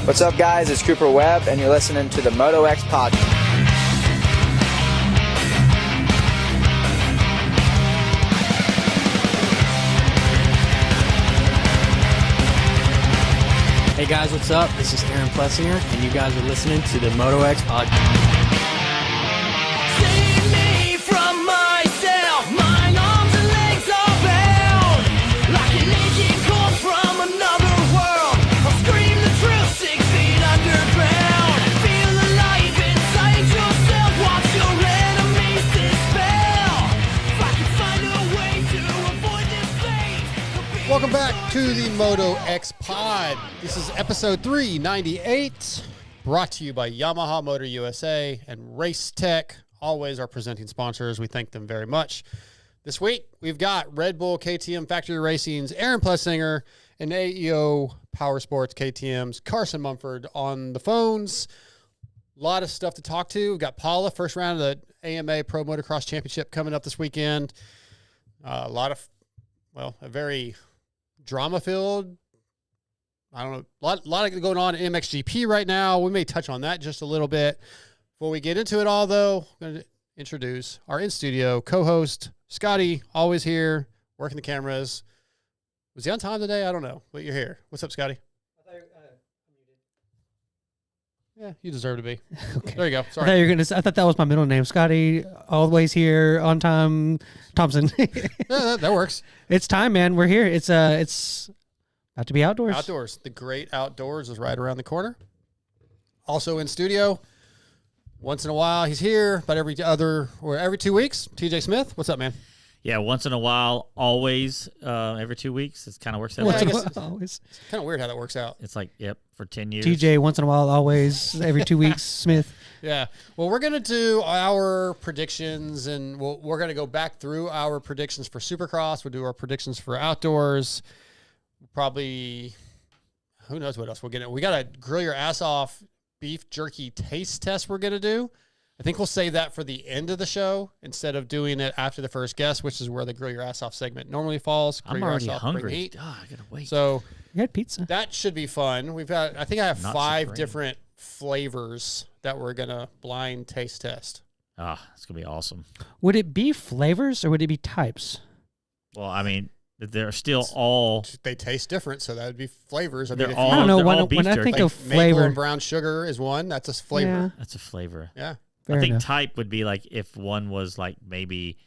What's up, guys? It's Cooper Webb, and you're listening to the MotoXpod. Hey guys, what's up? This is Aaron Plessinger, and you guys are listening to the MotoXpod. Save me from myself. My arms and legs are bound like an aching cold from another world. I'll scream the truth 6 feet underground. Feel alive inside yourself. Watch your enemies dispel. If I could find a way to avoid this fate. Welcome back to the MotoXpod. This is episode 398, brought to you by Yamaha Motor USA and Race Tech, always our presenting sponsors. We thank them very much. This week, we've got Red Bull KTM Factory Racing's Aaron Plessinger and AEO Power Sports KTM's Carson Mumford on the phones. A lot of stuff to talk to. We've got Paula, first round of the AMA Pro Motocross Championship coming up this weekend. A very drama-filled, I don't know, a lot of going on in MXGP right now. We may touch on that just a little bit. Before we get into it all, though, I'm going to introduce our in-studio co-host, Scotty, always here, working the cameras. Was he on time today? I don't know, but you're here. What's up, Scotty? Yeah, you deserve to be. Okay. There you go. Sorry. I thought that was my middle name. Scotty, always here, on time, Thompson. Yeah, that works. It's time, man. We're here. It's about to be outdoors. Outdoors. The great outdoors is right around the corner. Also in studio, once in a while, he's here, but every 2 weeks. TJ Smith, what's up, man? Yeah, once in a while, always, every 2 weeks. It kind of works out. Yeah, Once I in a guess while, always. It's kind of weird how that works out. It's like, for 10 years. TJ, once in a while, always. Every 2 weeks, Smith. Yeah. Well, we're going to do our predictions, and we're going to go back through our predictions for Supercross. We'll do our predictions for outdoors. Probably, who knows what else we'll get. We got a grill your ass off beef jerky taste test we're going to do. I think we'll save that for the end of the show instead of doing it after the first guest, which is where the grill your ass off segment normally falls. I'm already hungry. I gotta wait. So You had pizza. that should be fun. I think I have Not 5 Supreme. different flavors that we're going to blind taste test. It's gonna be awesome. Would it be flavors or would it be types? Well, I mean, they're still all. They taste different, so that would be flavors. They're if all. I don't know. they're all When beef I jerky. think of maple flavor, and brown sugar is one. That's a flavor. That's a flavor. Yeah. fair I think enough. type would be like if one was like maybe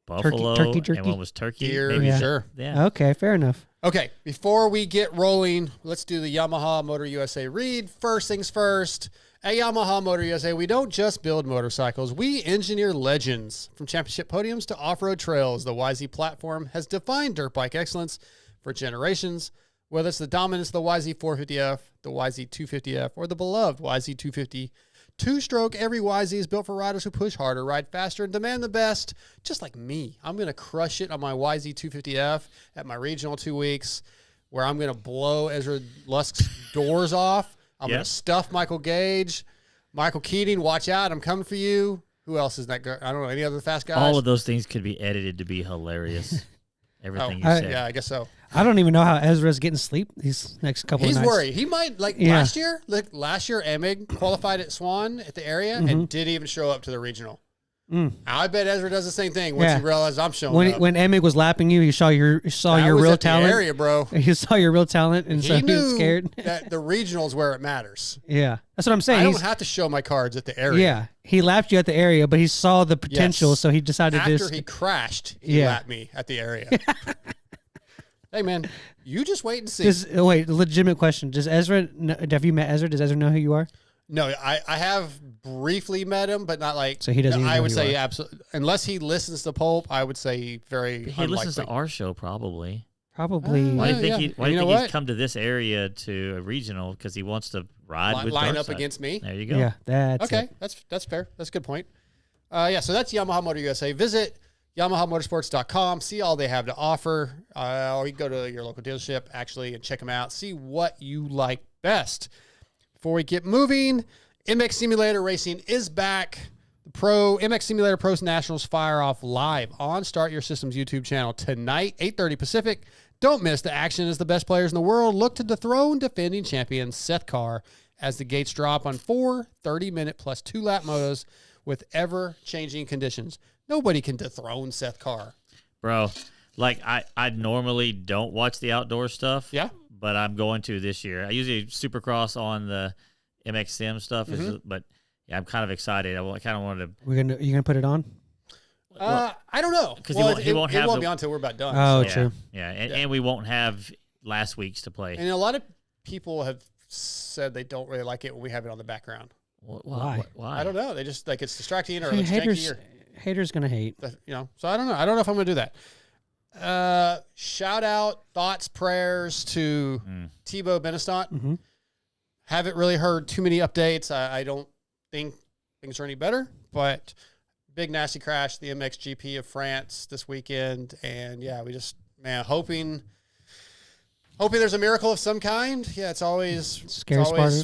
buffalo turkey jerky? and one was turkey. Deer, maybe Yeah. sure. Yeah. Okay, fair enough. Okay, before we get rolling, let's do the Yamaha Motor USA read. First things first, at Yamaha Motor USA, we don't just build motorcycles, we engineer legends. From championship podiums to off-road trails, the YZ platform has defined dirt bike excellence for generations. Whether it's the dominance of the YZ450F, the YZ250F, or the beloved YZ250, two-stroke, every YZ is built for riders who push harder, ride faster, and demand the best, just like me. I'm going to crush it on my YZ250F at my regional 2 weeks, where I'm going to blow Ezra Lusk's doors off. I'm going to stuff Michael Gage. Michael Keating, watch out. I'm coming for you. Who else is that guy? I don't know. Any other fast guys? All of those things could be edited to be hilarious. Everything you I- said. Yeah, I guess so. I don't even know how Ezra's getting sleep these next couple He's of nights. worried. He might, last year, Emig qualified at Swan at the area and didn't even show up to the regional. I bet Ezra does the same thing once Yeah. he realizes I'm showing up. When Emig was lapping you, he saw your That real was at talent. the area, bro. He saw your real talent, and so He he knew was scared. that the regional is where it matters. Yeah, that's what I'm saying. I don't He's, have to show my cards at the area. yeah, he lapped you at the area, but he saw the potential, Yes. so he decided After to. he crashed, he Yeah. lapped me at the area. Hey, man, you just wait and see. Wait, legitimate question. Does Ezra? Have you met Ezra? Does Ezra know who you are? No, I have briefly met him, but not like. So he doesn't even I know would who say you are. absolutely, unless he listens to Pulp, I would say very. He listens to unlikely. our show probably. Probably. Why do you yeah. think, And you know he's what? come to this area to a regional? Because he wants to ride with line up Darkside. against me. There you go. Yeah, that's Okay, it. that's fair. That's a good point. So that's Yamaha Motor USA. Visit YamahaMotorsports.com. See all they have to offer. Or you can go to your local dealership actually and check them out. See what you like best. Before we get moving, MX Simulator Racing is back. The MX Simulator Pros Nationals fire off live on Start Your Systems YouTube channel tonight, 8:30 Pacific. Don't miss the action as the best players in the world look to dethrone defending champion Seth Carr as the gates drop on 4 30-minute plus 2-lap motos with ever-changing conditions. Nobody can dethrone Seth Carr. Bro, like I normally don't watch the outdoor stuff. Yeah. But I'm going to this year. I usually Supercross on the MXM stuff, but yeah, I'm kind of excited. I kind of wanted to. You gonna put it on? I don't know. Because It won't be on until we're about done. Oh, Yeah, true. yeah, and we won't have last week's to play. And a lot of people have said they don't really like it when we have it on the background. Why? Why? I don't know. They just like it's distracting or Hey, it's janky haters, or haters gonna hate. So I don't know. I don't know if I'm going to do that. Shout out, thoughts, prayers to Thibaut Benestant. Mm-hmm. Haven't really heard too many updates. I don't think things are any better, but big nasty crash, the MXGP of France this weekend. And yeah, we just, hoping there's a miracle of some kind. Yeah, it's always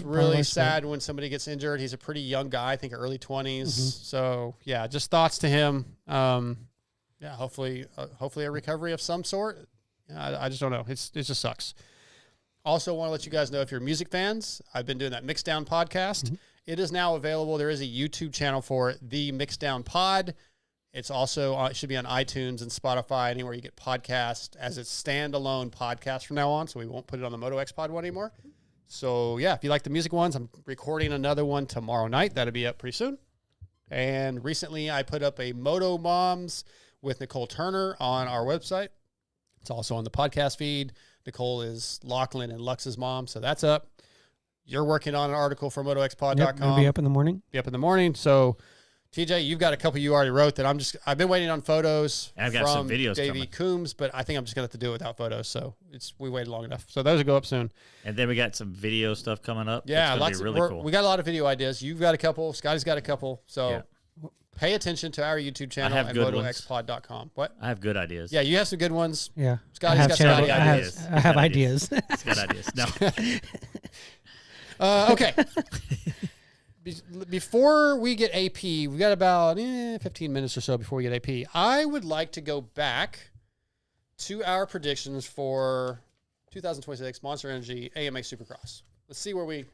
really sad when somebody gets injured. He's a pretty young guy, I think early 20s. So yeah, just thoughts to him. Yeah, hopefully a recovery of some sort. I just don't know. It just sucks. Also want to let you guys know if you're music fans, I've been doing that Mixdown podcast. It is now available. There is a YouTube channel for it, the Mixdown Pod. It's also it should be on iTunes and Spotify, anywhere you get podcasts, as a standalone podcast from now on. So we won't put it on the MotoXpod one anymore. So yeah, if you like the music ones, I'm recording another one tomorrow night. That'll be up pretty soon. And recently I put up a Moto Moms with Nicole Turner on our website. It's also on the podcast feed. Nicole is Lachlan and Lux's mom, so that's up. You're working on an article for MotoXpod.com. Yep, it'll be up in the morning. Be up in the morning. So, TJ, you've got a couple you already wrote that I've been waiting on photos I've got some from videos Davey coming. Coombs, but I think I'm just going to have to do it without photos. So we waited long enough. So those will go up soon. And then we got some video stuff coming up. Yeah, it's gonna be really cool. We got a lot of video ideas. You've got a couple. Scotty's got a couple. So Yeah. pay attention to our YouTube channel have and good ones. MotoXpod.com. What? I have good ideas. Yeah, you have some good ones. Yeah. Scotty's got Scotty ideas. I have ideas. It's got ideas. No. Okay. Before we get AP, we've got about 15 minutes or so before we get AP. I would like to go back to our predictions for 2026 Monster Energy AMA Supercross. Let's see where we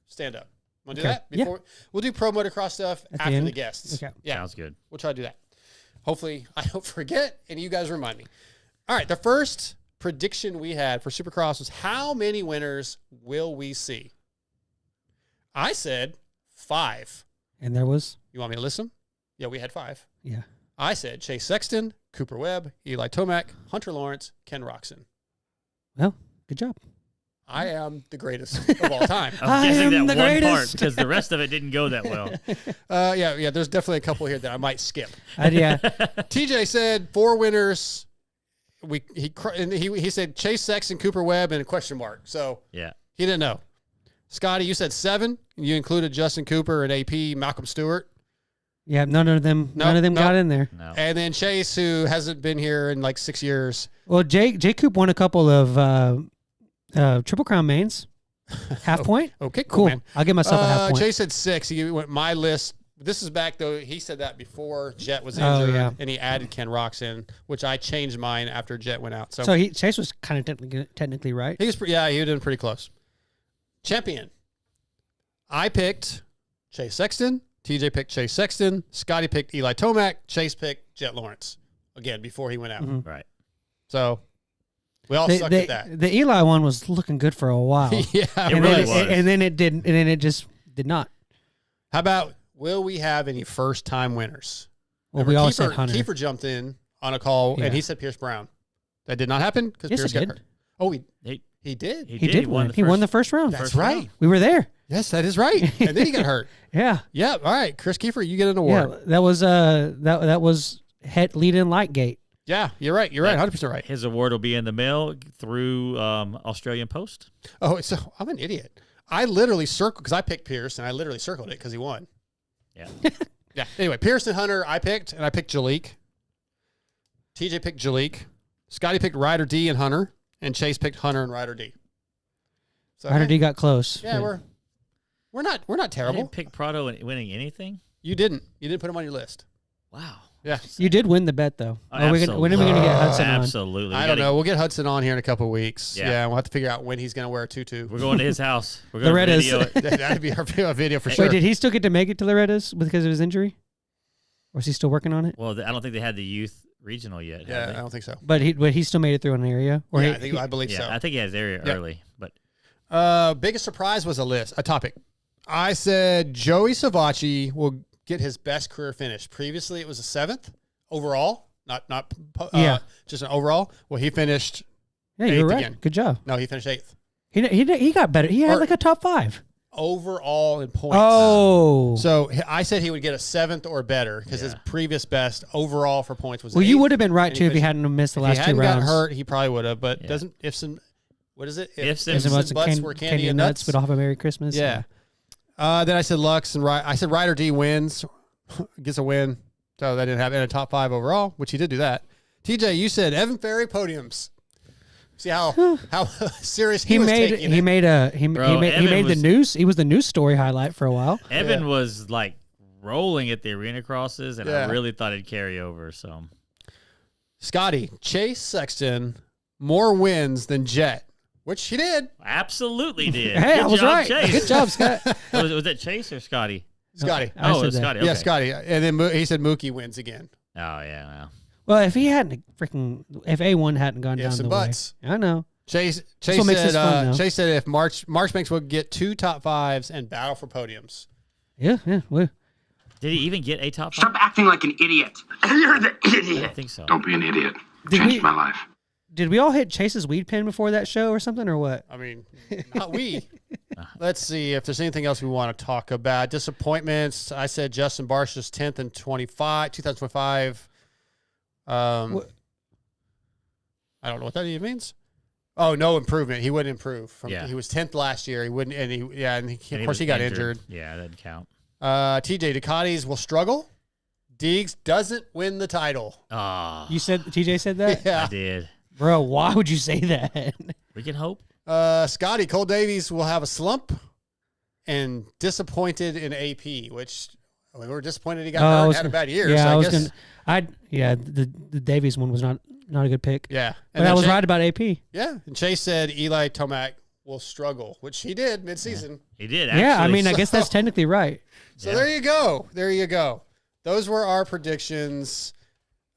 stand up. Want to do that? Yeah. We'll do pro motocross stuff At the after end? the guests. Okay. Yeah. Sounds good. We'll try to do that. Hopefully, I don't forget, and you guys remind me. All right, the first prediction we had for Supercross was how many winners will we see? I said 5. And there was, You want me to list them? Yeah, we had 5. yeah. I said Chase Sexton, Cooper Webb, Eli Tomac, Hunter Lawrence, Ken Roxon. Well, good job. I am the greatest of all time. I'm guessing am that the one part greatest. because the rest of it didn't go that well. Yeah, there's definitely a couple here that I might skip. Yeah. TJ said 4 winners. He said Chase Sexton, Cooper Webb, and a question mark. So Yeah. he didn't know. Scotty, you said 7. And you included Justin Cooper and AP, Malcolm Stewart. Yeah, none of them got in there. No. And then Chase, who hasn't been here in like 6 years. Well, J Coop won a couple of Triple Crown mains. Half point? Okay, Cool. man. I'll give myself a half point. Chase said 6. He went my list. This is back, though. He said that before Jet was Oh, injured, yeah. and he added Ken Roxon, which I changed mine after Jet went out. So, Chase was kind of technically right. he was he was doing pretty close. Champion. I picked Chase Sexton. TJ picked Chase Sexton. Scotty picked Eli Tomac. Chase picked Jet Lawrence. Again, before he went out. Mhm. Right. So we all sucked at that. The Eli one was looking good for a while. Yeah, It really was. And then it didn't. And then it just did not. How about, will we have any first-time winners? Well, Remember, we all Kiefer, said Hunter. Kiefer jumped in on a call, Yeah. and he said Pierce Brown. That did not happen because Yes, Pierce it got did. hurt. Oh, he He did? He did win. He won the first round. That's right. We were there. Yes, that is right. And then he got hurt. Yeah. Yeah, all right. Chris Kiefer, you get an Yeah. award. That was that was head lead in light gate. Yeah, you're right. You're right. 100% right. His award will be in the mail through Australian Post. Oh, so I'm an idiot. I literally circled, because I picked Pierce, and I literally circled it because he won. Yeah. Yeah. Anyway, Pierce and Hunter I picked, and I picked Jalik. TJ picked Jalik. Scotty picked Ryder D and Hunter, and Chase picked Hunter and Ryder D. So, Ryder D got close. Yeah, we're not I terrible. didn't pick Prado in winning anything. You didn't put him on your list. Wow. Yeah. You did win the bet, though. Oh, When are we going to get Hudson on? Absolutely. I don't know. We'll get Hudson on here in a couple of weeks. Yeah. Yeah, we'll have to figure out when he's going to wear a tutu. We're going to his house. We're going to Loretta's. video it. That'd be our video for sure. Wait, did he still get to make it to Loretta's because of his injury? Or is he still working on it? Well, I don't think they had the youth regional yet. Yeah, have I they? don't think so. But he still made it through an area? Or Yeah, I believe Yeah, so. I think he has area Yeah. early, but Biggest surprise was a topic. I said Joey Savacci will get his best career finish. Previously, it was a 7th overall, not just an overall. Well, he finished. Yeah, you were 8th right. again. Good job. No, he finished 8th He got better. He had Or- like a top 5. overall in points. Oh. So I said he would get a 7th or better because his Yeah. previous best overall for points was. Well, you 8th. would have been right, and too, if he finished- hadn't missed the If he last 2 hadn't rounds. got hurt, he probably would have. But Yeah. doesn't what is it? Ifs If and some butts were candy and nuts. we'd all have a Merry Christmas. Yeah. Then I said Lux and I said Ryder D wins, gets a win. So that didn't happen in a top 5 overall, which he did do that. TJ, you said Evan Ferry podiums. See how serious he was taking it. He made Evan the was- news. He was the news story highlight for a while. Evan was like rolling at the arena crosses, and Yeah. I really thought he'd carry over. So Scotty, Chase Sexton, more wins than Jet, which he did. absolutely did. Hey, Good I was job, right. Chase. Good job, Scott. was that Chase or Scotty? Scotty. I Oh, said it was that. Scotty. Yeah, Okay. Scotty. And then he said Mookie wins again. Oh yeah. Well, if he hadn't if A1 hadn't gone Ifs down and the buts. way, I know. Chase what makes this fun, said though. Chase said if Marchbanks would get 2 top 5s and battle for podiums. Yeah. Well, Did he even get a top 5? Stop acting like an idiot. You're the I idiot. don't think so. Don't be an idiot. Did Changed we- my life. did we all hit Chase's weed pen before that show or something, or what? I mean, not we. Let's see if there's anything else we want to talk about. Disappointments. I said Justin Barcia's 10th in 2025. What? I don't know what that even means. Oh, no improvement. He wouldn't improve. Yeah. He was 10th last year. He wouldn't, and of course was he got injured. Yeah, that doesn't count. TJ Ducatis will struggle. Deegs doesn't win the title. Oh, You said TJ said that, Yeah. I did. bro. Why would you say that? We can hope. Scotty Cole Davies will have a slump and disappointed in AP, which we were disappointed he got hurt and had a bad year. Yeah, so I I was guess, the Davies one was not a good pick. yeah. But I was right about AP. Yeah, and Chase said Eli Tomac will struggle, which he did midseason. He did. Actually. Yeah, I mean, I guess that's technically right. So there you go. There you go. Those were our predictions.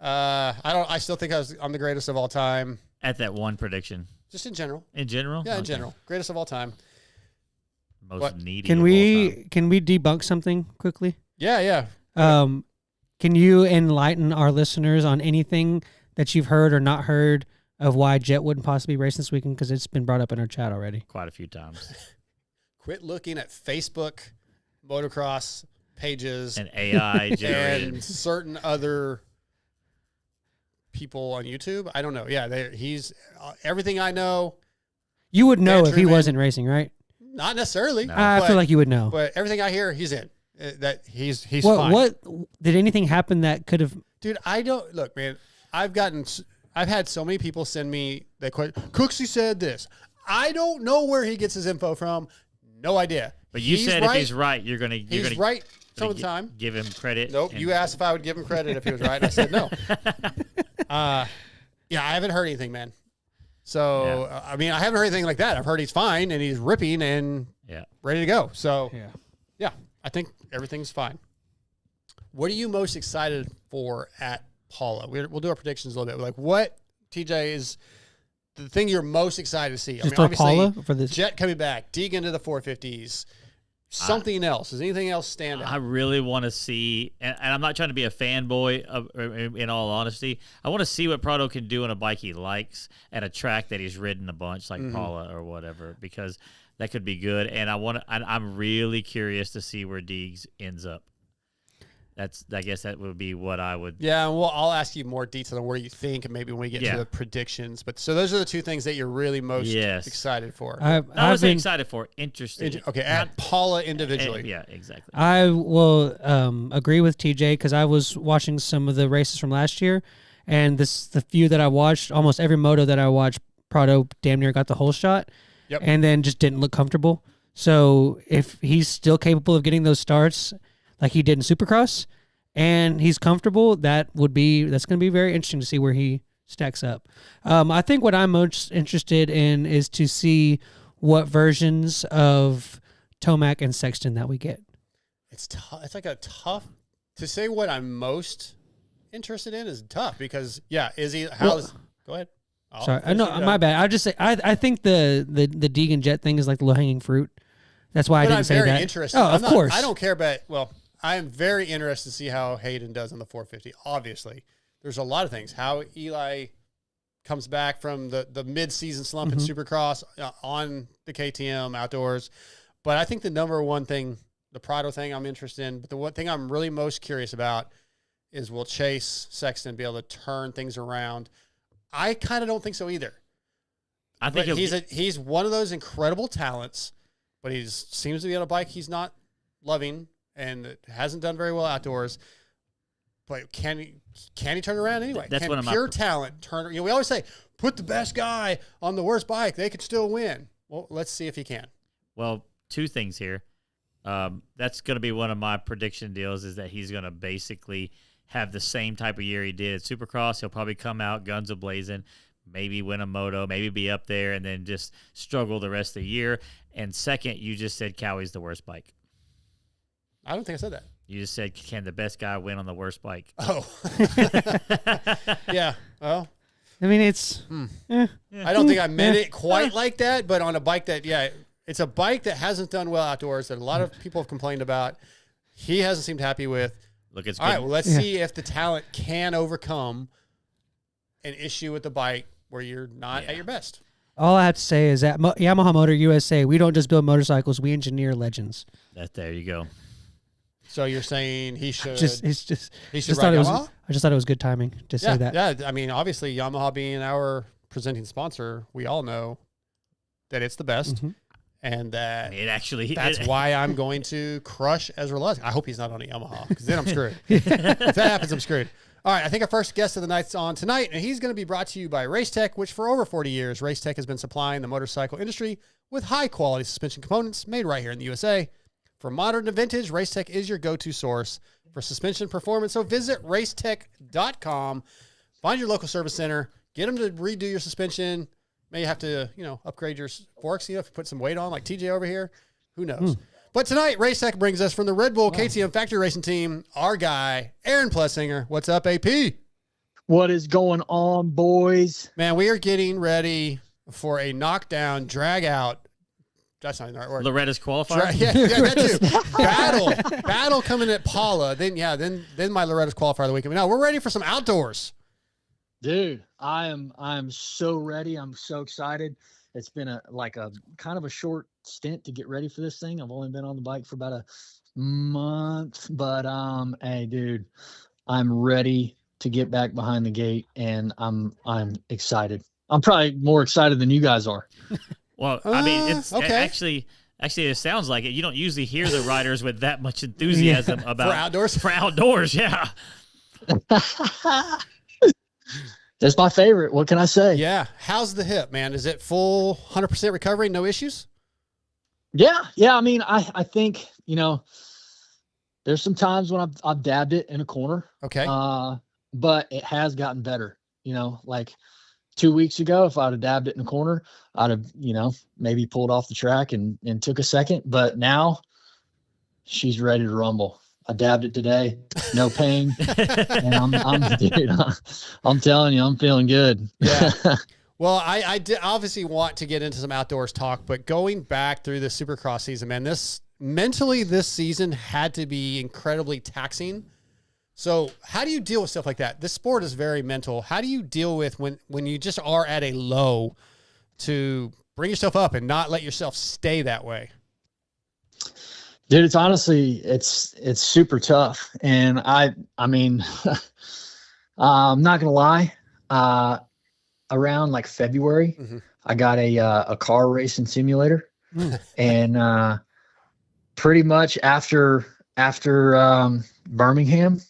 I still think I'm the greatest of all time, at that one prediction. just in general. In general? Yeah, in Okay. general, greatest of all time. Most What? needy. Can of all time. we debunk something quickly? Yeah. Can you enlighten our listeners on anything that you've heard or not heard of why Jet wouldn't possibly race this weekend? Because it's been brought up in our chat already. Quite a few times. Quit looking at Facebook motocross pages And AI generated. and certain other people on YouTube. I don't know. Yeah, he's everything I know. You would know if he Truman. wasn't racing, right? Not necessarily. No. I but- feel like you would know. But everything I hear, he's in. That he's What fine. did anything happen that could have? Dude, I don't look, man. I've had so many people send me that question. Cooksey said this. I don't know where he gets his info from. No idea. But you He's said right. if he's right, you're gonna right some of the gi- time. Give him credit. Nope. and- You asked if I would give him credit if he was right. And I said no. Yeah, I haven't heard anything, man. So I mean, I haven't heard anything like that. I've heard he's fine and he's ripping and Yeah. ready to go. So Yeah. I think everything's fine. What are you most excited for at Paula? We'll do our predictions a little bit. Like, what, TJ, is the thing you're most excited to see? Just for obviously, Paula for this. Jet coming back, Deegan to the 450s. Something else. Does anything else stand I out? really want to see, and I'm not trying to be a fanboy. In all honesty, I want to see what Prado can do on a bike he likes at a track that he's ridden a bunch, like Paula or whatever, because that could be good. And I'm really curious to see where Deegs ends up. I guess that would be what I would. Yeah, and I'll ask you more detail on where you think, and maybe when we get to the predictions. But so those are the two things that you're really most excited for. I I've was been, excited for. Interesting. Okay, at Paula individually. Yeah, exactly. I will agree with TJ because I was watching some of the races from last year, and the few that I watched, almost every moto that I watched, Prado damn near got the whole shot, and then just didn't look comfortable. So if he's still capable of getting those starts like he did in Supercross, and he's comfortable, that's going to be very interesting to see where he stacks up. I think what I'm most interested in is to see what versions of Tomac and Sexton that we get. It's it's like a tough to say what I'm most interested in is tough because go ahead. Sorry, no, my bad. I just say I think the Deegan Jet thing is like the low hanging fruit. That's why I didn't say that. I'm very interested. Oh, of course. I don't care about. Well, I am very interested to see how Hayden does on the 450. Obviously, there's a lot of things. How Eli comes back from the mid-season slump in Supercross on the KTM outdoors. But I think the number one thing, the Prado thing, I'm interested in. But the one thing I'm really most curious about is will Chase Sexton be able to turn things around? I kind of don't think so either. I think he's one of those incredible talents, but he seems to be on a bike he's not loving and hasn't done very well outdoors. But can he turn around anyway? That's can pure talent turn? We always say put the best guy on the worst bike; they could still win. Well, let's see if he can. Well, two things here. That's going to be one of my prediction deals. Is that he's going to basically have the same type of year he did at Supercross. He'll probably come out guns a-blazing, maybe win a moto, maybe be up there, and then just struggle the rest of the year. And second, you just said Cowie's the worst bike. I don't think I said that. You just said, can the best guy win on the worst bike? Oh. Yeah. Well, I mean, it's... I don't think I meant it quite like that, but on a bike that, it's a bike that hasn't done well outdoors that a lot of people have complained about. He hasn't seemed happy with. Look, it's all right. Well, let's see if the talent can overcome an issue with the bike where you're not at your best. All I have to say is that Yamaha Motor USA, we don't just build motorcycles; we engineer legends. There you go. So you're saying he should? He should ride Yamaha? I just thought it was good timing to say that. Yeah, I mean, obviously, Yamaha being our presenting sponsor, we all know that it's the best. And that's why I'm going to crush Ezra Lusk. I hope he's not on a Yamaha because then I'm screwed. If that happens, I'm screwed. All right, I think our first guest of the night's on tonight, and he's going to be brought to you by Racetech, which for over 40 years, Racetech has been supplying the motorcycle industry with high-quality suspension components made right here in the USA. From modern to vintage, Racetech is your go-to source for suspension performance. So visit racetech.com, find your local service center, get them to redo your suspension. May you have to, upgrade your forks, if you put some weight on, like TJ over here. Who knows? But tonight, Racetech brings us from the Red Bull KTM Factory Racing Team, our guy, Aaron Plessinger. What's up, AP? What is going on, boys? Man, we are getting ready for a knockdown, drag out. That's not the right word. Loretta's qualifier? Yeah, that too. Battle coming at Paula. Then my Loretta's qualifier of the weekend. Now we're ready for some outdoors. Dude, I'm so ready. I'm so excited. It's been a kind of a short stint to get ready for this thing. I've only been on the bike for about a month, but hey, dude, I'm ready to get back behind the gate, and I'm excited. I'm probably more excited than you guys are. Well, I mean, it's okay. Actually, it sounds like it. You don't usually hear the riders with that much enthusiasm about for outdoors. Yeah. That's my favorite. What can I say? Yeah. How's the hip, man? Is it full 100% recovery? No issues? Yeah. I mean, I think, there's some times when I've dabbed it in a corner. Okay. But it has gotten better. Like 2 weeks ago, if I'd have dabbed it in a corner, I'd have, maybe pulled off the track and took a second. But now she's ready to rumble. I dabbed it today, no pain, and I'm telling you, I'm feeling good. Yeah. Well, I did obviously want to get into some outdoors talk, but going back through the Supercross season, man, this season had to be incredibly taxing. So how do you deal with stuff like that? This sport is very mental. How do you deal with when you just are at a low to bring yourself up and not let yourself stay that way? Dude, it's honestly, it's super tough. And I mean, I'm not going to lie. Around like February, I got a car racing simulator and, pretty much after Birmingham,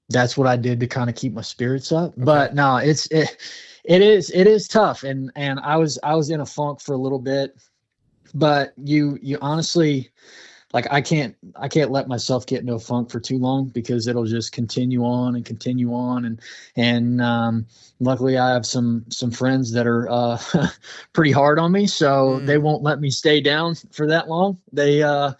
that's what I did to kind of keep my spirits up. Okay. But no, it is tough. And I was in a funk for a little bit, but you honestly, like I can't let myself get into a funk for too long, because it'll just continue on and continue on. And luckily I have some friends that are pretty hard on me, so they won't let me stay down for that long. They'll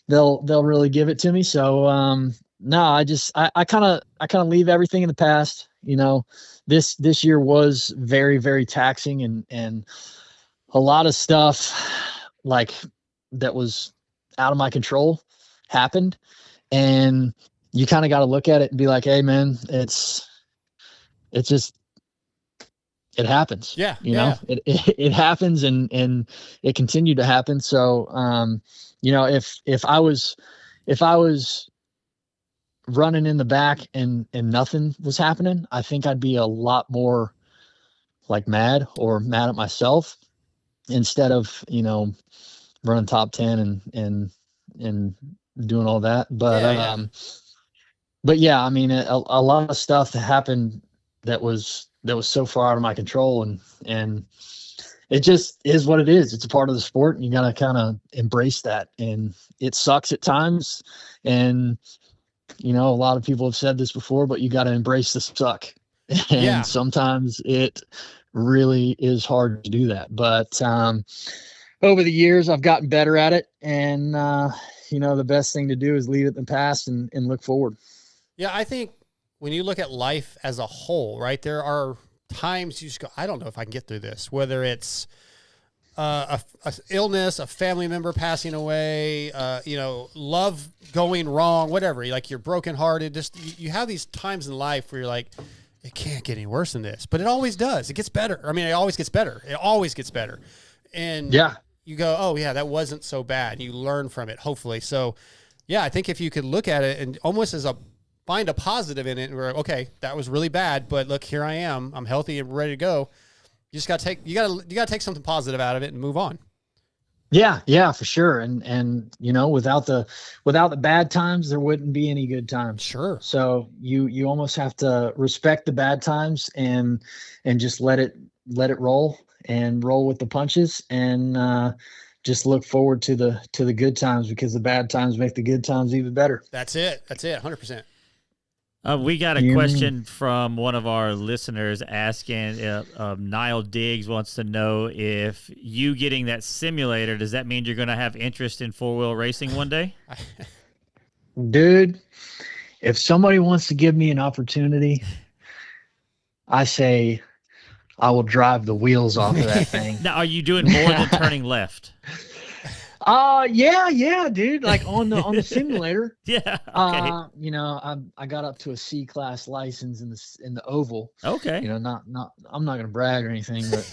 really give it to me. So no, I kind of leave everything in the past. You know, this year was very, very taxing, and a lot of stuff like that was out of my control happened, and you kind of got to look at it and be like, hey man, it happens. Yeah. You know, it happens, and it continued to happen. So, you know, if I was running in the back and nothing was happening, I think I'd be a lot more like mad at myself, instead of, you know, running top 10 and doing all that. But, but yeah, I mean, a lot of stuff that happened that was so far out of my control, and it just is what it is. It's a part of the sport, and you got to kind of embrace that. And it sucks at times. And, you know, a lot of people have said this before, but you got to embrace the suck. And sometimes it really is hard to do that. But, over the years, I've gotten better at it. And, you know, the best thing to do is leave it in the past and look forward. Yeah. I think when you look at life as a whole, right, there are times you just go, I don't know if I can get through this, whether it's a illness, a family member passing away, you know, love going wrong, whatever, like you're brokenhearted. Just, you have these times in life where you're like, it can't get any worse than this, but it always does. It gets better. I mean, it always gets better. It always gets better. And you go, oh yeah, that wasn't so bad. You learn from it, hopefully. So yeah, I think if you could look at it and almost as find a positive in it, and we're like, okay, that was really bad, but look, here I am. I'm healthy and ready to go. You just got to take something positive out of it and move on. Yeah, for sure. And, you know, without the bad times, there wouldn't be any good times. Sure. So you almost have to respect the bad times and just let it roll and roll with the punches, and, just look forward to the good times, because the bad times make the good times even better. That's it. 100%. We got a question from one of our listeners asking, Niall Diggs wants to know if you getting that simulator, does that mean you're going to have interest in four-wheel racing one day? Dude, if somebody wants to give me an opportunity, I say I will drive the wheels off of that thing. Now, are you doing more than turning left? Yeah, dude. Like on the simulator. Yeah. Okay. You know, I got up to a C-class license in the oval. Okay. You know, not I'm not gonna brag or anything, but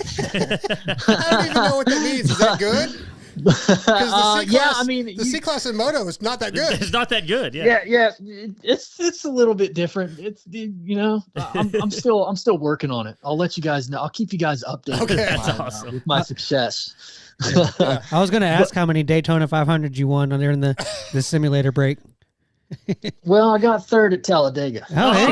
I don't even know what that means. Is that good? Yeah, I mean, the C-class in moto is not that good. It's not that good. Yeah. It's a little bit different. It's, you know, I'm still working on it. I'll let you guys know. I'll keep you guys updated. Okay, that's awesome. With my success. I was going to ask how many Daytona 500 you won during the simulator break. Well, I got third at Talladega. Oh, there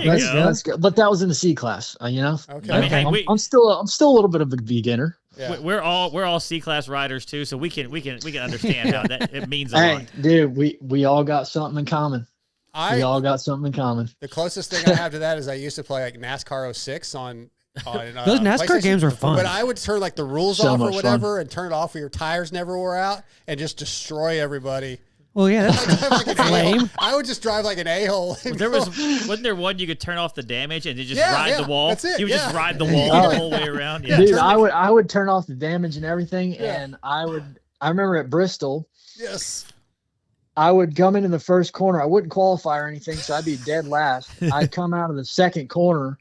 you go. That's good. But that was in the C class. You know. Okay. I mean, hey, I'm still a little bit of a beginner. Yeah. We're all C-class riders too, so we can understand how that it means a lot. Dude, we all got something in common. We all got something in common. The closest thing I have to that is I used to play like NASCAR 06 on those NASCAR games were fun. But I would turn like the rules off or whatever and turn it off where your tires never wore out and just destroy everybody. Well, yeah, that's lame. I would just drive like an a-hole. Wasn't there one you could turn off the damage and just ride the wall? That's it. You would just ride the wall the whole way around. Yeah. Dude, I would turn off the damage and everything, and I remember at Bristol. Yes. I would come into the first corner. I wouldn't qualify or anything, so I'd be dead last. I'd come out of the second corner,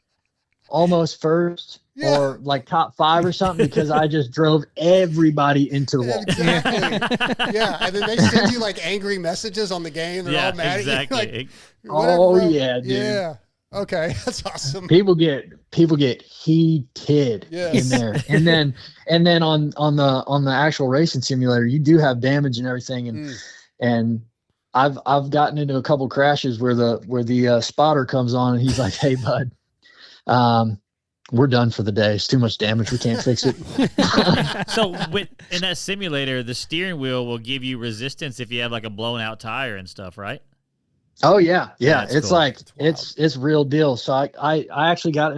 almost first. Yeah. Or like top 5 or something, because I just drove everybody into the wall. Exactly. Yeah, and then they send you like angry messages on the game. They're all mad exactly. at you. Like, oh yeah, dude. Yeah. Okay, that's awesome. People get heated in there, and then on the actual racing simulator, you do have damage and everything, and I've gotten into a couple crashes where the spotter comes on and he's like, "Hey, bud, we're done for the day. It's too much damage. We can't fix it. So in that simulator, the steering wheel will give you resistance if you have like a blown out tire and stuff, right? Oh yeah. That's It's cool. like, it's real deal. So I actually got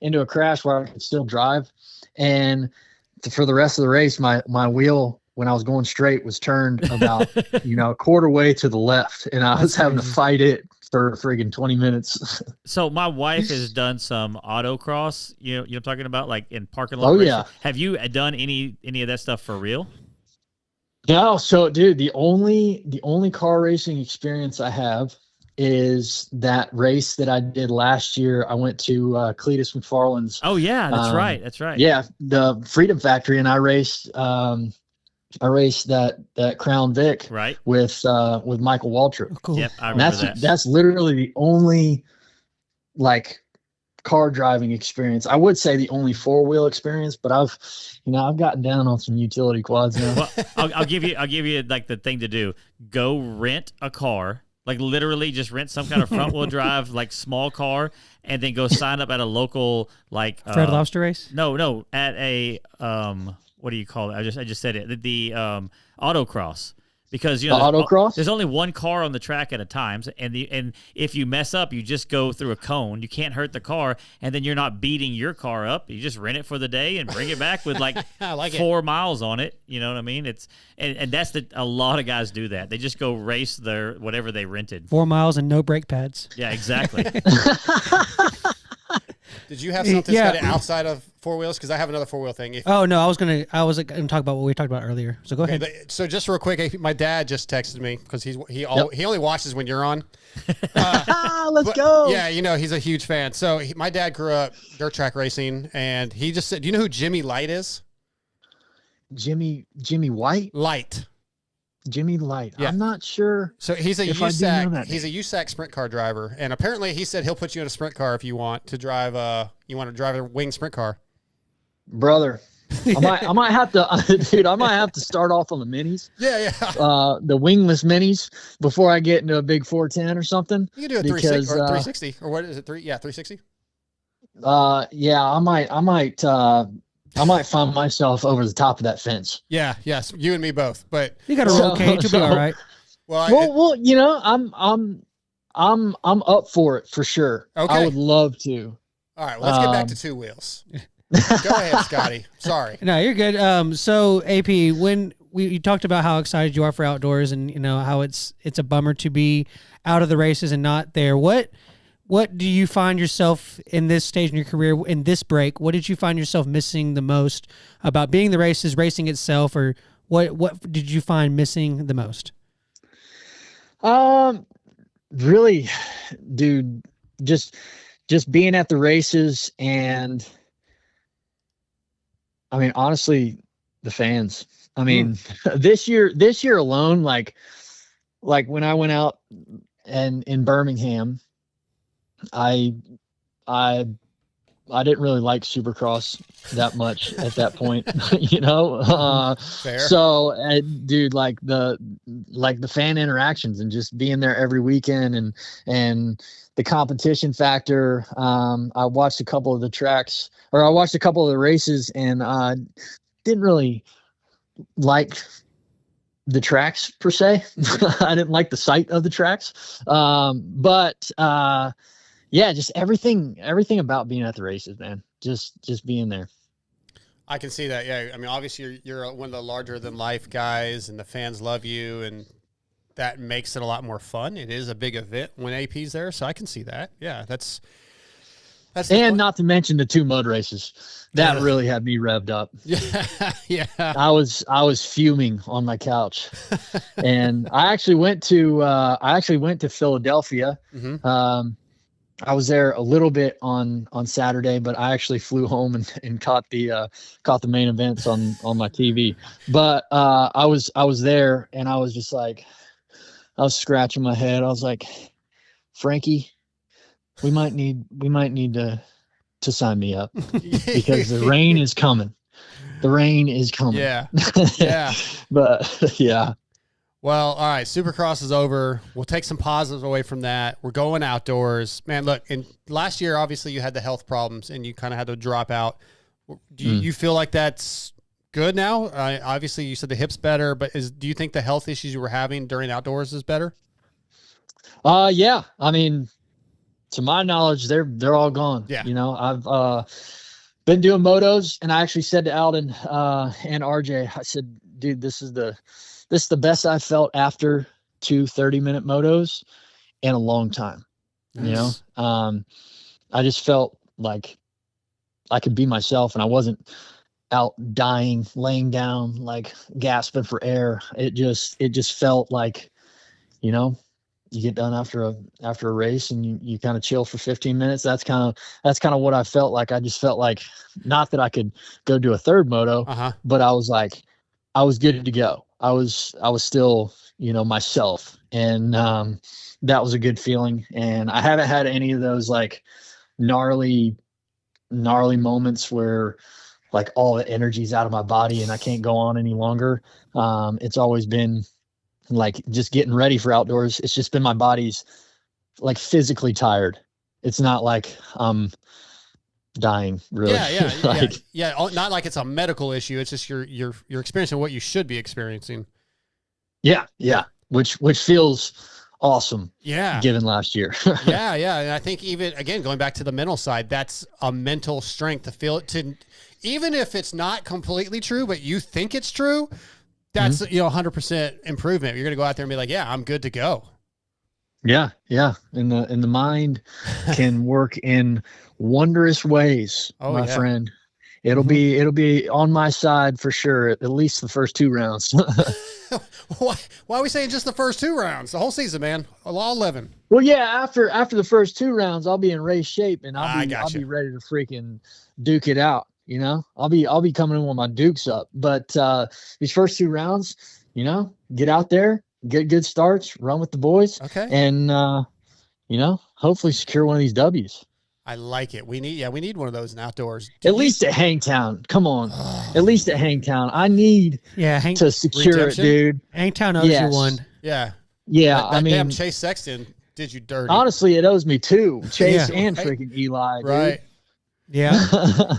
into a crash where I could still drive. And for the rest of the race, my wheel, when I was going straight, was turned about, a quarter way to the left, and I was having to fight it for friggin' 20 minutes. So my wife has done some autocross, you know what I'm talking about, like in parking lot. Oh, racing. yeah. Have you done any of that stuff for real? No, so dude, the only car racing experience I have is that race that I did last year. I went to Cletus McFarland's. Oh yeah, that's right. That's right. Yeah, the Freedom Factory, and I raced that Crown Vic Right. with Michael Waltrip. Oh, cool. Yep, I And remember that. that's literally the only like car driving experience. I would say the only 4-wheel experience, but I've gotten down on some utility quads now. Well, I'll give you like the thing to do. Go rent a car, like literally just rent some kind of front wheel drive, like small car, and then go sign up at a local like Fred Lobster race? No, at a what do you call it? I just said it. The autocross. Because The autocross? there's only one car on the track at a time, and if you mess up, you just go through a cone. You can't hurt the car, and then you're not beating your car up. You just rent it for the day and bring it back with like, I like 4 miles on it. You know what I mean? It's and that's a lot of guys do that. They just go race their whatever they rented. 4 miles and no brake pads. Yeah, exactly. Did you have something Yeah. kind of outside of 4 wheels? Because I have another 4-wheel thing. Oh no, I was gonna talk about what we talked about earlier. So go ahead. So just real quick, my dad just texted me because he only watches when you're on. Let's go. Yeah, he's a huge fan. So my dad grew up dirt track racing, and he just said, "Do you know who Jimmy Light is?" Jimmy White? Light. Jimmy Light. Yeah. I'm not sure. So he's a if I do know USAC. that He's a USAC sprint car driver, and apparently he said he'll put you in a sprint car if you want to drive. You want to drive a wing sprint car. Brother. I might have to, dude. I might have to start off on the minis. Yeah. The wingless minis before I get into a big 410 or something. You can do a 360 or what is it? 360. Yeah, I might find myself over the top of that fence. Yeah. Yes. You and me both. But You got a roll cage, you'll be all right. Well, I'm up for it for sure. Okay. I would love to. All right. Well, let's get back to 2 wheels. Go ahead, Scotty. Sorry. No, you're good. So AP, when you talked about how excited you are for outdoors, and how it's a bummer to be out of the races and not there. What do you find yourself in this stage in your career, in this break? What did you find yourself missing the most about being the races, racing itself, or what did you find missing the most? Really, dude, just being at the races, and I mean, honestly, the fans. I mean, this year alone, like when I went out and in Birmingham, I didn't really like Supercross that much at that point, Fair. So, dude, like the fan interactions and just being there every weekend and the competition factor. I watched a couple of the races, and didn't really like the tracks per se. I didn't like the sight of the tracks. But yeah, just everything about being at the races, man. Just being there. I can see that. Yeah. I mean, obviously you're one of the larger than life guys, and the fans love you, and that makes it a lot more fun. It is a big event when AP's there, so I can see that. Yeah, that's and not to mention the 2 mud races. That really had me revved up. Yeah. I was fuming on my couch. And I actually went to Philadelphia. Mm-hmm. I was there a little bit on Saturday, but I actually flew home and caught the main events on my TV. But I was there, and I was just like, I was scratching my head. I was like, Frankie, we might need to sign me up because the rain is coming. The rain is coming. Yeah. Yeah. But yeah. Well, all right. Supercross is over. We'll take some positives away from that. We're going outdoors, man. Look, in last year, obviously you had the health problems and you kind of had to drop out. Do you feel like that's good now? Obviously you said the hip's better, but do you think the health issues you were having during outdoors is better? Yeah. I mean, to my knowledge, they're all gone. Yeah. You know, I've been doing motos, and I actually said to Alden and RJ, I said, dude, this is the best I've felt after 2 30-minute motos in a long time. Nice. You know, I just felt like I could be myself, and I wasn't out dying, laying down, like gasping for air. It just felt like, you know, you get done after a race and you kind of chill for 15 minutes. That's kind of what I felt like. I just felt like, not that I could go do a third moto, but I was like, I was good to go. I was still, you know, myself. And that was a good feeling. And I haven't had any of those like gnarly moments where like all the energy's out of my body and I can't go on any longer. It's always been like just getting ready for outdoors. It's just been my body's like physically tired. It's not like I'm dying, really. Yeah. Not like it's a medical issue. It's just you're experiencing what you should be experiencing. Yeah. Which feels awesome. Yeah. Given last year. Yeah. And I think even again, going back to the mental side, that's a mental strength to feel it, to even if it's not completely true, but you think it's true. That's, you know, 100% improvement. You're going to go out there and be like, yeah, I'm good to go. Yeah. And the mind can work in wondrous ways, my friend. It'll be on my side for sure. At least the first 2 rounds. Why are we saying just the first 2 rounds? The whole season, man. All 11. Well, yeah. After the first 2 rounds, I'll be in race shape and I'll be ready to freaking duke it out. You know, I'll be coming in with my dukes up, but these first 2 rounds, you know, get out there, get good starts, run with the boys, and you know, hopefully secure one of these W's. I like it. We need one of those in outdoors. At least at Hangtown. Come on, at least at Hangtown. I need to secure redemption? It, dude. Hangtown owes you one. Yeah. I mean, damn Chase Sexton did you dirty. Honestly, it owes me 2. Chase and freaking Eli. Right. Dude. Yeah.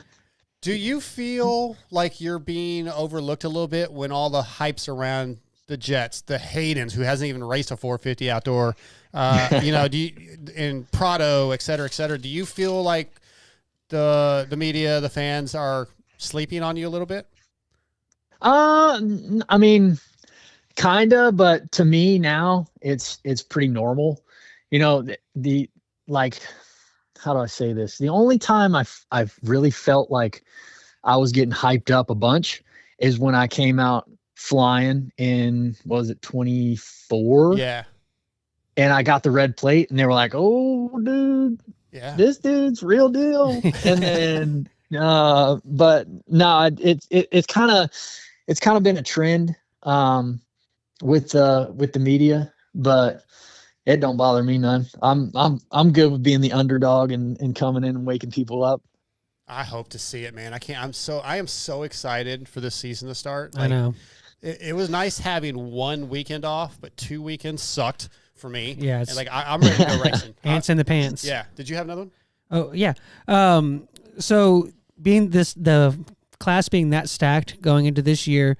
Do you feel like you're being overlooked a little bit when all the hype's around the Jets, the Haydens, who hasn't even raced a 450 outdoor, you know, in Prado, et cetera, do you feel like the media, the fans are sleeping on you a little bit? I mean, kinda, but to me now it's pretty normal. You know, the like, how do I say this? The only time I've really felt like I was getting hyped up a bunch is when I came out flying in, what was it, 24? Yeah. And I got the red plate and they were like, oh, dude, this dude's real deal. And then, but no, it's kind of been a trend, with the media, but it don't bother me none. I'm good with being the underdog and coming in and waking people up. I hope to see it, man. I am so excited for this season to start. I know. It was nice having 1 weekend off, but 2 weekends sucked for me. Yeah. And I'm ready to go racing. Ants in the pants. Yeah. Did you have another one? Oh yeah. So being the class being that stacked going into this year,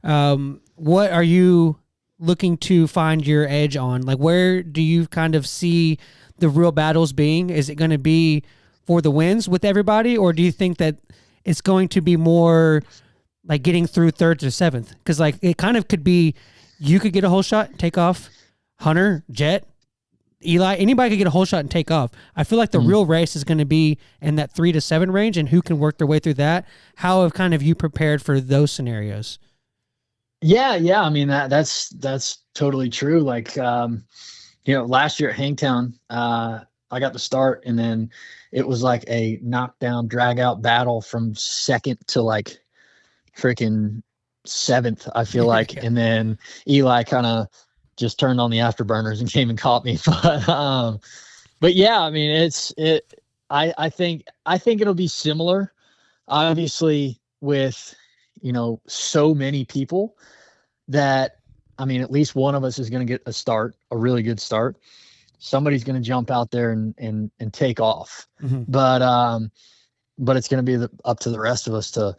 what are you looking to find your edge on? Like, where do you kind of see the real battles being? Is it going to be for the wins with everybody, or do you think that it's going to be more like getting through 3rd to 7th? Because like it kind of could be, you could get a whole shot, take off. Hunter, Jet, Eli, anybody could get a whole shot and take off. I feel like the real race is going to be in that 3 to 7 range, and who can work their way through that. How have kind of you prepared for those scenarios? Yeah. I mean, that's totally true. Like, you know, last year at Hangtown, I got the start, and then it was like a knockdown, drag out battle from 2nd to like freaking 7th, I feel like. And then Eli kind of just turned on the afterburners and came and caught me. But yeah, I mean, I think it'll be similar, obviously, with, you know, so many people that I mean, at least one of us is going to get a really good start. Somebody's going to jump out there and take off. Mm-hmm. But it's going to be up to the rest of us to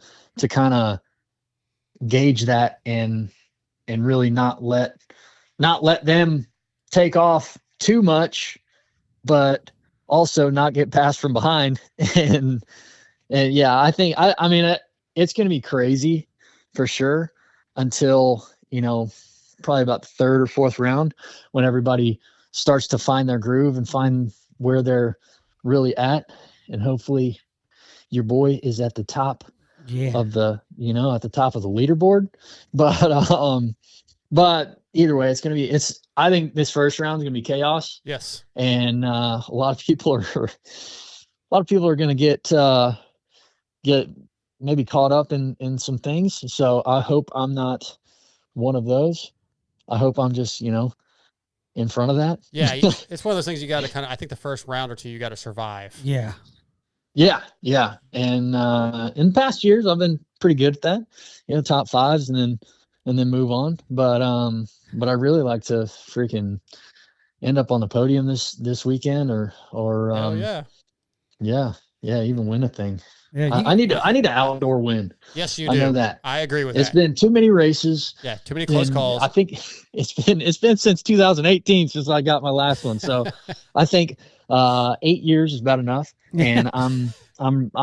kind of gauge that and really not let them take off too much, but also not get passed from behind. and yeah, I think, I mean, it's going to be crazy for sure until, probably about the third or fourth round when everybody starts to find their groove and find where they're really at. And hopefully your boy is at the top of the, at the top of the leaderboard. But either way, I think this first round is going to be chaos. Yes. And a lot of people are going to get maybe caught up in some things. So I hope I'm not one of those. I hope I'm just, in front of that. Yeah. It's one of those things you got to I think the first round or two, you got to survive. Yeah. Yeah. And in past years, I've been pretty good at that, top fives and then move on. But I really like to freaking end up on the podium this weekend or even win a thing. Yeah, I need an outdoor win. Yes, you do. I know that. I agree with It's that. been too many races. Yeah, too many close calls. I think it's been since 2018 since I got my last one. So I think 8 years is about enough. And I'm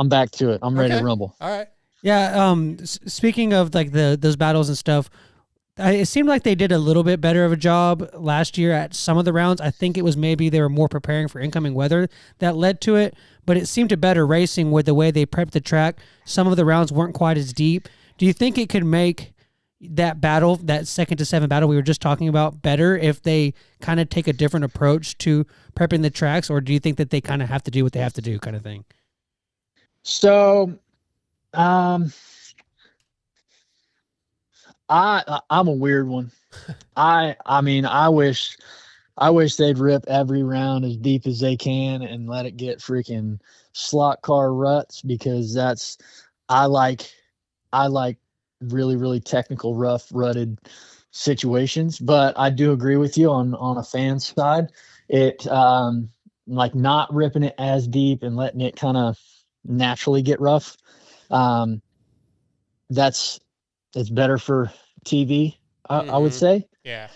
back to it. I'm ready to rumble. All right. Yeah. Speaking of like those battles and stuff, it seemed like they did a little bit better of a job last year at some of the rounds. I think it was maybe they were more preparing for incoming weather that led to it, but it seemed to better racing with the way they prepped the track. Some of the rounds weren't quite as deep. Do you think it could make that battle, that 2nd to 7 battle we were just talking about, better if they kind of take a different approach to prepping the tracks, or do you think that they kind of have to do what they have to do kind of thing? So, I'm a weird one. I mean, I wish they'd rip every round as deep as they can and let it get freaking slot car ruts, because I like really, really technical, rough, rutted situations. But I do agree with you on a fan's side. It like not ripping it as deep and letting it kind of naturally get rough. It's better for TV, I would say. Yeah.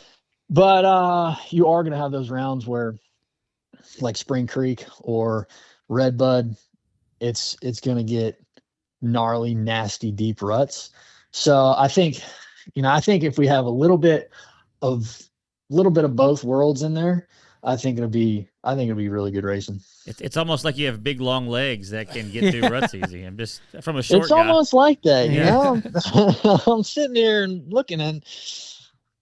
But you are going to have those rounds where, like Spring Creek or Redbud, it's going to get gnarly, nasty, deep ruts. So I think if we have a little bit of both worlds in there, I think it'll be really good racing. It's almost like you have big, long legs that can get through ruts easy. I'm just from a short It's guy. almost like that, you know. I'm sitting here and looking, and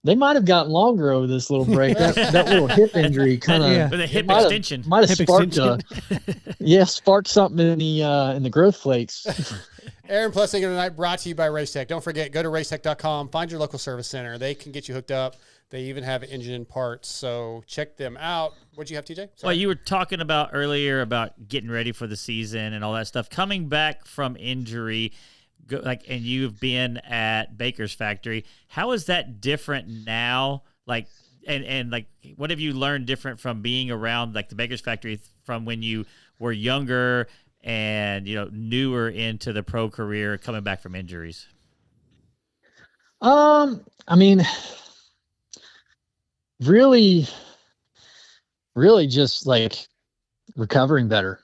they might have gotten longer over this little break. That little hip injury kind of with a hip extension might have sparked something in the growth flakes. Aaron Plessinger tonight, brought to you by Racetech. Don't forget, go to racetech.com, find your local service center. They can get you hooked up. They even have engine and parts, so check them out. What'd you have, TJ? Sorry. Well, you were talking about earlier about getting ready for the season and all that stuff. Coming back from injury, and you've been at Baker's factory. How is that different now? Like, and like, what have you learned different from being around like the Baker's factory from when you were younger and newer into the pro career, coming back from injuries? I mean, really just like recovering better,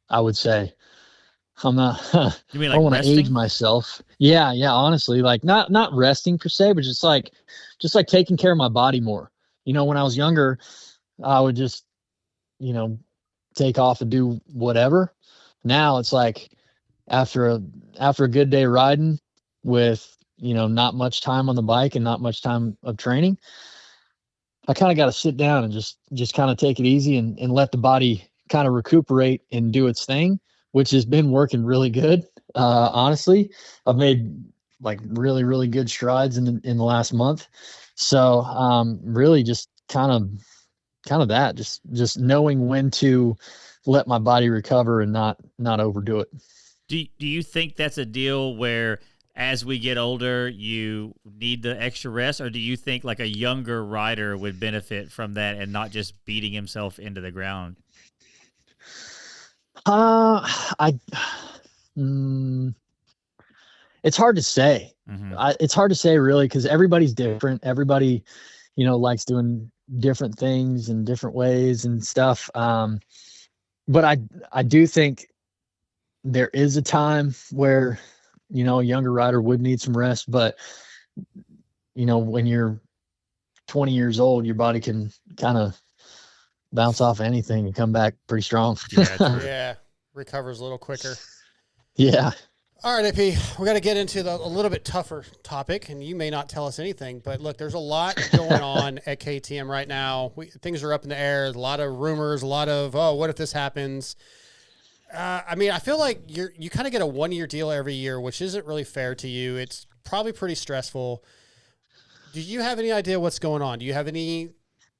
I would say. I'm not, you mean I like don't want to resting? age myself. Yeah. Honestly, like not resting per se, but just like taking care of my body more. When I was younger, I would just, take off and do whatever. Now it's like after a good day riding with, not much time on the bike and not much time of training, I kind of got to sit down and just kind of take it easy and let the body kind of recuperate and do its thing, which has been working really good. Honestly, I've made like really, really good strides in the last month. So really just kind of that, just knowing when to let my body recover and not overdo it. Do you think that's a deal where as we get older, you need the extra rest, or do you think like a younger rider would benefit from that and not just beating himself into the ground? It's hard to say. It's hard to say really, because everybody's different. Everybody, likes doing different things in different ways and stuff. But I do think there is a time where, a younger rider would need some rest, but when you're 20 years old, your body can kind of bounce off anything and come back pretty strong. Yeah. Recovers a little quicker. Yeah. All right, AP, we got to get into a little bit tougher topic, and you may not tell us anything, but look, there's a lot going on at KTM right now. Things are up in the air. A lot of rumors, a lot of, what if this happens? I feel like you kind of get a 1-year deal every year, which isn't really fair to you. It's probably pretty stressful. Do you have any idea what's going on? Do you have any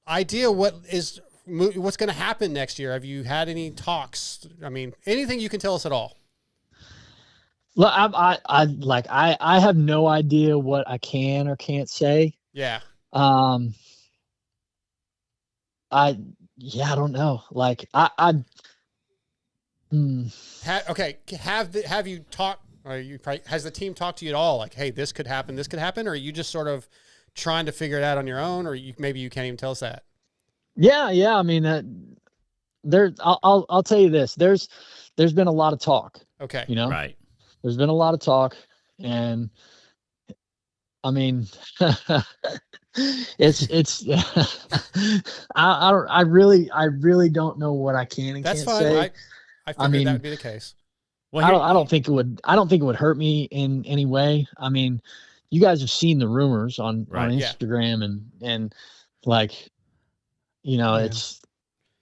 idea what's going to happen next year? Have you had any talks? I mean, anything you can tell us at all? Look, I have no idea what I can or can't say. Yeah. I don't know. Like Have you talked? Has the team talked to you at all? Like, hey, this could happen, or are you just sort of trying to figure it out on your own, or maybe you can't even tell us that? Yeah. I mean, I'll tell you this. There's been a lot of talk. Okay. Right. There's been a lot of talk, and I mean, it's I really don't know what I can and That's can't fine. say. I figured that would be the case. Well, I don't think it would hurt me in any way. I mean, you guys have seen the rumors on Instagram and like, it's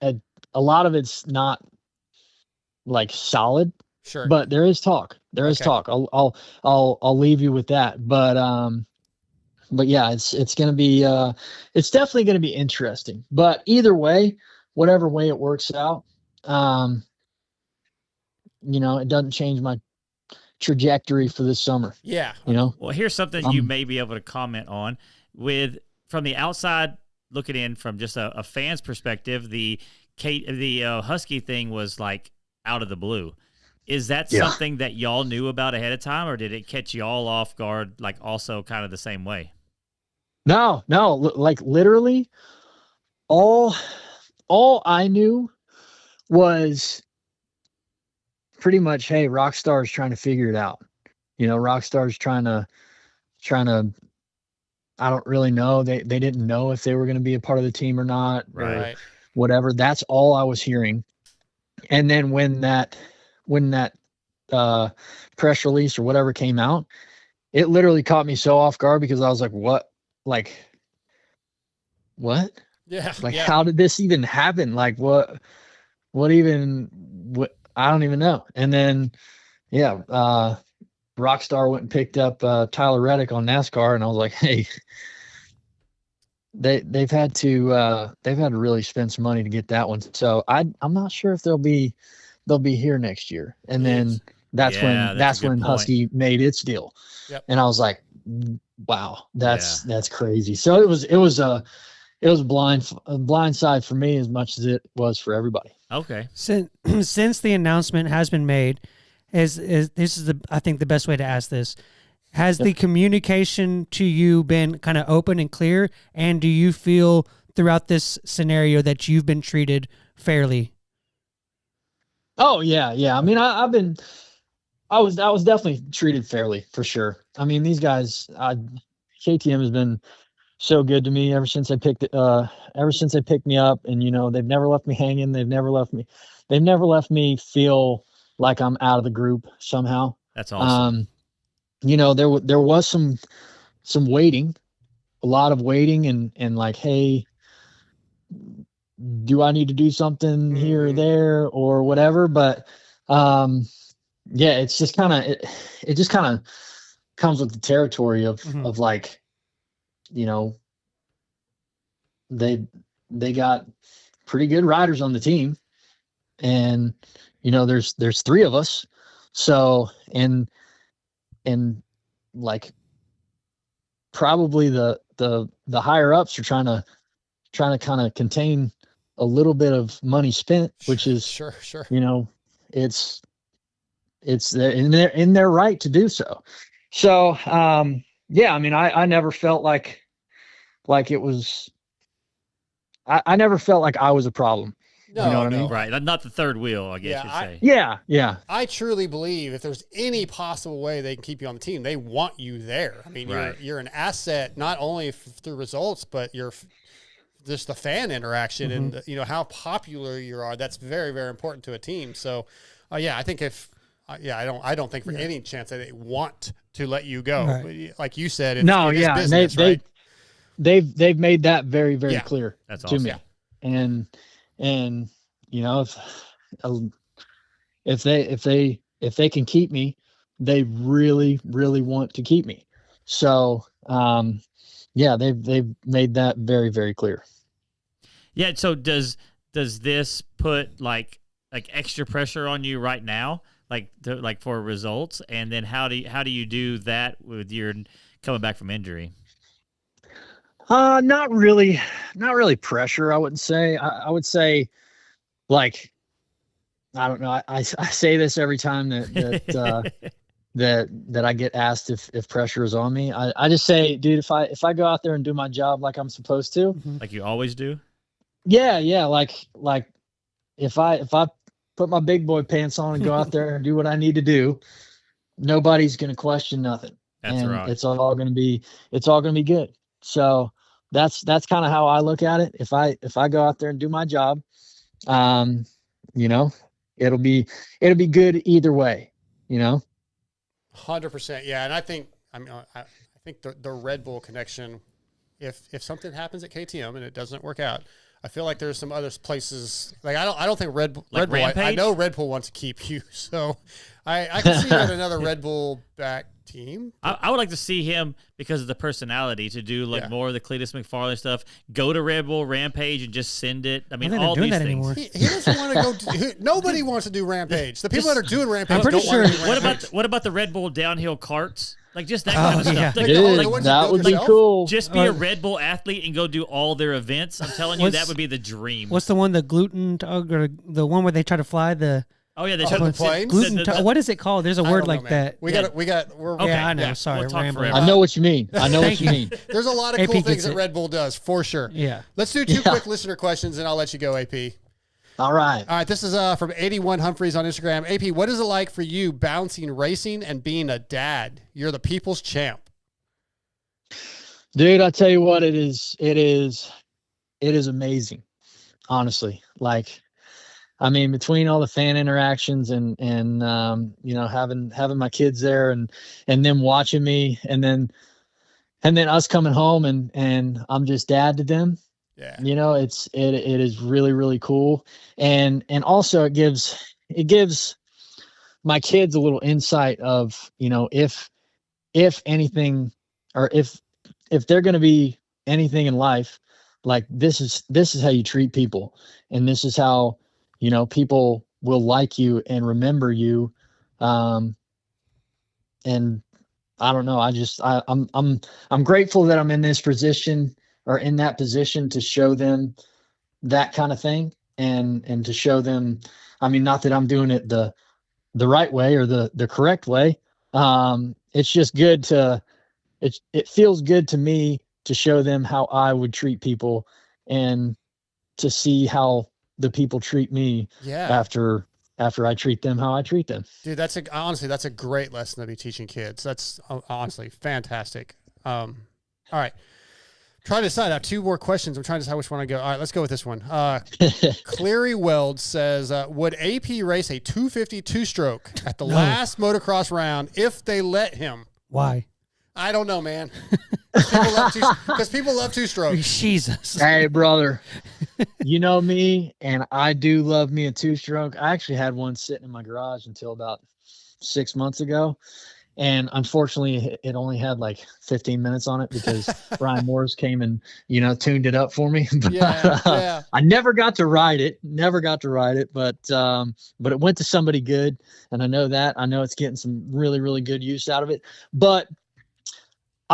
a lot of it's not like solid. Sure. But there is talk. There is talk. I'll leave you with that. But yeah, it's gonna be it's definitely gonna be interesting. But either way, whatever way it works out, it doesn't change my trajectory for this summer. Yeah. Well, here's something you may be able to comment on from the outside looking in from just a fan's perspective. The Husky thing was like out of the blue. Is that something that y'all knew about ahead of time, or did it catch y'all off guard, like also kind of the same way? No, like literally all I knew was pretty much, hey, Rockstar's trying to figure it out. Rockstar's trying to, I don't really know. They didn't know if they were going to be a part of the team or not, right? Or whatever. That's all I was hearing. And then when that press release or whatever came out, it literally caught me so off guard, because I was like, what? Yeah. How did this even happen? Like what I don't even know. And then, Rockstar went and picked up Tyler Reddick on NASCAR, and I was like, hey, they've had to really spend some money to get that one. So I'm not sure if they'll be here next year. And then that's when Husky made its deal. Yep. And I was like, wow, that's crazy. So it was a blind side for me as much as it was for everybody. Okay. Since the announcement has been made, I think the best way to ask this, has the communication to you been kind of open and clear? And do you feel throughout this scenario that you've been treated fairly? Oh yeah. I mean, I was definitely treated fairly, for sure. I mean, these guys, KTM has been so good to me ever since they picked me up, and they've never left me hanging. They've never left me feel like I'm out of the group somehow. That's awesome. There was some waiting, a lot of waiting, and like, hey, do I need to do something here or there or whatever? But it's just kind of it just kind of comes with the territory of like, they got pretty good riders on the team, and there's 3 of us. So and like probably the higher ups are trying to kind of contain a little bit of money spent, which is sure. It's in their right to do so. So yeah, I mean, I never felt like it was. I never felt like I was a problem. No, you know what I mean? Right, not the third wheel, I guess you'd say. Yeah. I truly believe if there's any possible way they can keep you on the team, they want you there. I mean, Right. you're an asset not only through results, but you're just the fan interaction and how popular you are. That's very, very important to a team. So, yeah, I think I don't think for any chance that they want to let you go. Right. But like you said, it is business, right? They've made that very, very Yeah. clear That's to awesome. me. And if they can keep me, they really, really want to keep me. So yeah, they've made that very, very clear. Yeah. So does this put like extra pressure on you right now, like for results? And then how do you do that with your coming back from injury? Not really pressure. I wouldn't say. I would say, like, I don't know. I say this every time that I get asked if pressure is on me. I just say, dude, if I go out there and do my job like I'm supposed to, Like you always do. yeah, like if I put my big boy pants on and go out there and do what I need to do, nobody's gonna question nothing. That's right. It's all gonna be good. So that's kind of how I look at it. If I go out there and do my job, it'll be good either way, 100%. Yeah. And I think the Red Bull connection, if something happens at KTM and it doesn't work out, I feel like there's some other places. Like I don't think Red Bull. I know Red Bull wants to keep you, so I can see that another Red Bull back team. I would like to see him, because of the personality, to do more of the Cletus McFarlane stuff. Go to Red Bull Rampage and just send it. I mean, they're not all doing these that things. anymore. He doesn't want to go. Nobody wants to do Rampage. The people that are doing Rampage I'm pretty don't want to do sure- Rampage. What about the Red Bull downhill carts? Like just that kind of yeah. stuff. Like, Dude, the ones that you would build be yourself? cool. just be a Red Bull athlete and go do all their events. I'm telling you, What's- that would be the dream. What's the one, the gluten tug, or the one where they try to fly the Oh yeah, they Oh, took the planes? gluten tug? What is it called? There's a I word don't know, like man. that. We're Okay. Yeah, I know. yeah. Sorry, We'll talk rambling. forever. I know what you mean. Thank you. There's a lot of AP cool things gets that it. Red Bull does for sure. Yeah. Let's do two Yeah. quick listener questions and I'll let you go, AP. All right. All right, this is from 81 Humphreys on Instagram. AP, what is it like for you balancing racing and being a dad? You're the people's champ. Dude, I tell you what, it is amazing. Honestly. Like, I mean, between all the fan interactions and having my kids there and them watching me and then us coming home and I'm just dad to them. Yeah. It is really, really cool. And also it gives my kids a little insight of, if anything, or if they're going to be anything in life, like this is how you treat people. And this is how, people will like you and remember you. And I don't know. I'm grateful that I'm in this position, or in that position, to show them that kind of thing and to show them, I mean, not that I'm doing it the right way or the correct way. It's just good it feels good to me to show them how I would treat people and to see how the people treat me after I treat them how I treat them. Dude, that's a great lesson to be teaching kids. That's honestly fantastic. All right. Trying to decide. I have two more questions. I'm trying to decide which one I go. All right, let's go with this one. Cleary Weld says, would AP race a 250 two-stroke at the last motocross round if they let him? Why? I don't know, man. Because people love two-strokes. Jesus. Hey, brother, you know me, and I do love me a two-stroke. I actually had one sitting in my garage until about 6 months ago. And unfortunately, it only had like 15 minutes on it because Brian Morris came and, tuned it up for me. But, I never got to ride it, but it went to somebody good. And I know that. I know it's getting some really, really good use out of it. But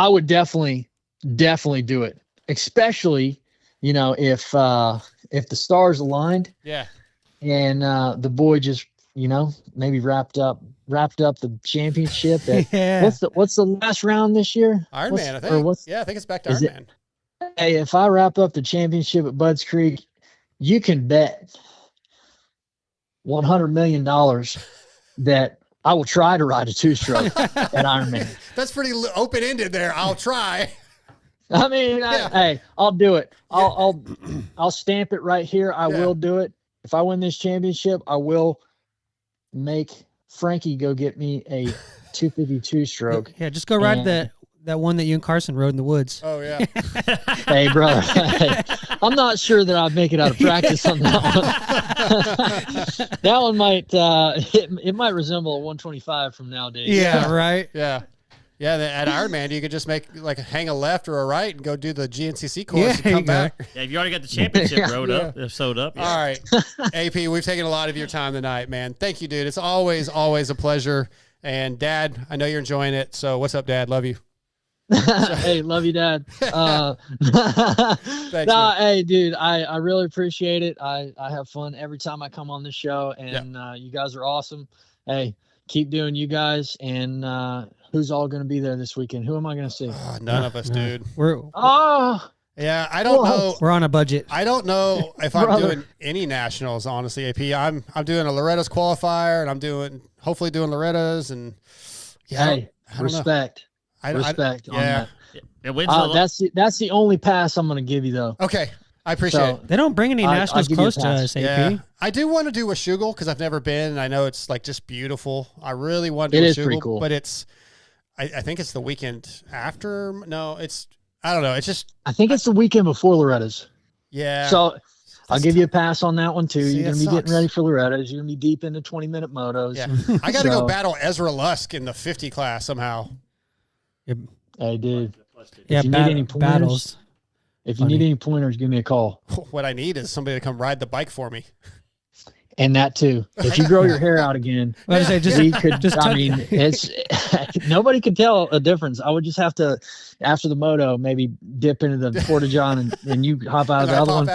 I would definitely do it, especially, if the stars aligned. Yeah. And the boy just, maybe wrapped up the championship. Yeah. What's the last round this year? Ironman, I think. I think it's back to Ironman. Hey, if I wrap up the championship at Budds Creek, you can bet $100 million that I will try to ride a two-stroke at Ironman. That's pretty open-ended there. I'll try. I mean, hey, I'll do it. I'll stamp it right here. I will do it. If I win this championship, I will make Frankie go get me a 252 stroke. Yeah, just go ride that one that you and Carson rode in the woods. Oh yeah. Hey, brother. Hey, I'm not sure that I'd make it out of practice on that one. That one might it might resemble a 125 from nowadays. Yeah, right. Yeah. Yeah, at Ironman, you could just hang a left or a right and go do the GNCC course and come back. Yeah, if you already got the championship sewed up. Yeah. All right. AP, we've taken a lot of your time tonight, man. Thank you, dude. It's always a pleasure. And Dad, I know you're enjoying it. So what's up, Dad? Love you. Hey, love you, Dad. Thanks, hey, dude, I really appreciate it. I have fun every time I come on the show, and you guys are awesome. Hey, keep doing you guys, and who's all going to be there this weekend? Who am I going to see? None of us, dude. Yeah, I don't know. We're on a budget. I don't know if I'm doing any nationals, honestly, AP. I'm doing a Loretta's qualifier, and I'm hopefully doing Loretta's, and hey, respect. Respect on that. That's the only pass I'm going to give you, though. Okay. I appreciate it. They don't bring any nationals close to us, AP. Yeah. I do want to do Washougal because I've never been, and I know it's just beautiful. I really want to do It Washougal, is pretty cool. But I think it's the weekend after. No, I don't know. I think it's the weekend before Loretta's. Yeah. So I'll give you a pass on that one too. See, you're going to be getting ready for Loretta's. You're going to be deep into 20-minute motos. Yeah. I got to go battle Ezra Lusk in the 50 class somehow. Hey, dude. Yeah, if you need any pointers, battles. If you need any pointers, give me a call. What I need is somebody to come ride the bike for me. And that too. If you grow your hair out again, it's nobody could tell a difference. I would just have to, after the moto, maybe dip into the Porta John and you hop out of the other one.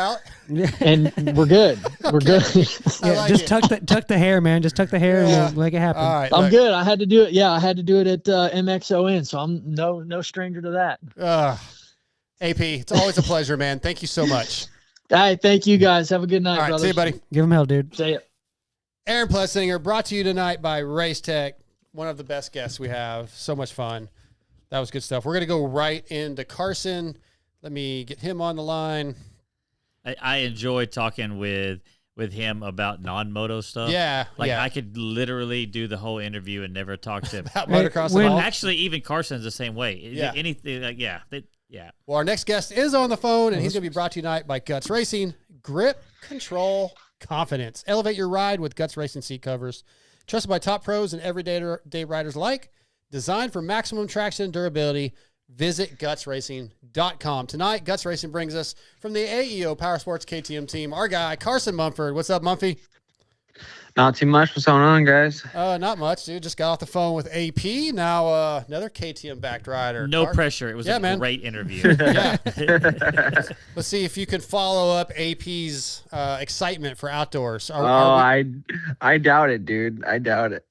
And we're good. We're good. Just tuck the hair, man. Just tuck the hair and we'll make it happen. All right, I'm good. I had to do it. Yeah, I had to do it at MXON, so I'm no stranger to that. AP, it's always a pleasure, man. Thank you so much. All right, thank you guys. Have a good night, All right, brothers. see you, buddy. Give him hell, dude. See ya. Aaron Plessinger, brought to you tonight by Race Tech, one of the best guests we have. So much fun. That was good stuff. We're going to go right into Carson. Let me get him on the line. I enjoy talking with him about non-moto stuff. Yeah. I could literally do the whole interview and never talk to him. About motocross at all? Actually, even Carson's the same way. Yeah. Anything, Yeah. Well, our next guest is on the phone, and he's going to be brought to you tonight by Guts Racing. Grip, control, confidence. Elevate your ride with Guts Racing seat covers. Trusted by top pros and everyday riders alike. Designed for maximum traction and durability. Visit gutsracing.com. Tonight, Guts Racing brings us from the AEO Power Sports KTM team, our guy, Carson Mumford. What's up, Mumphy? Not too much. What's going on, guys? Not much, dude. Just got off the phone with AP. Now another KTM-backed rider. No pressure. It was a great interview. Yeah. Let's see if you can follow up AP's excitement for outdoors. I doubt it, dude. I doubt it.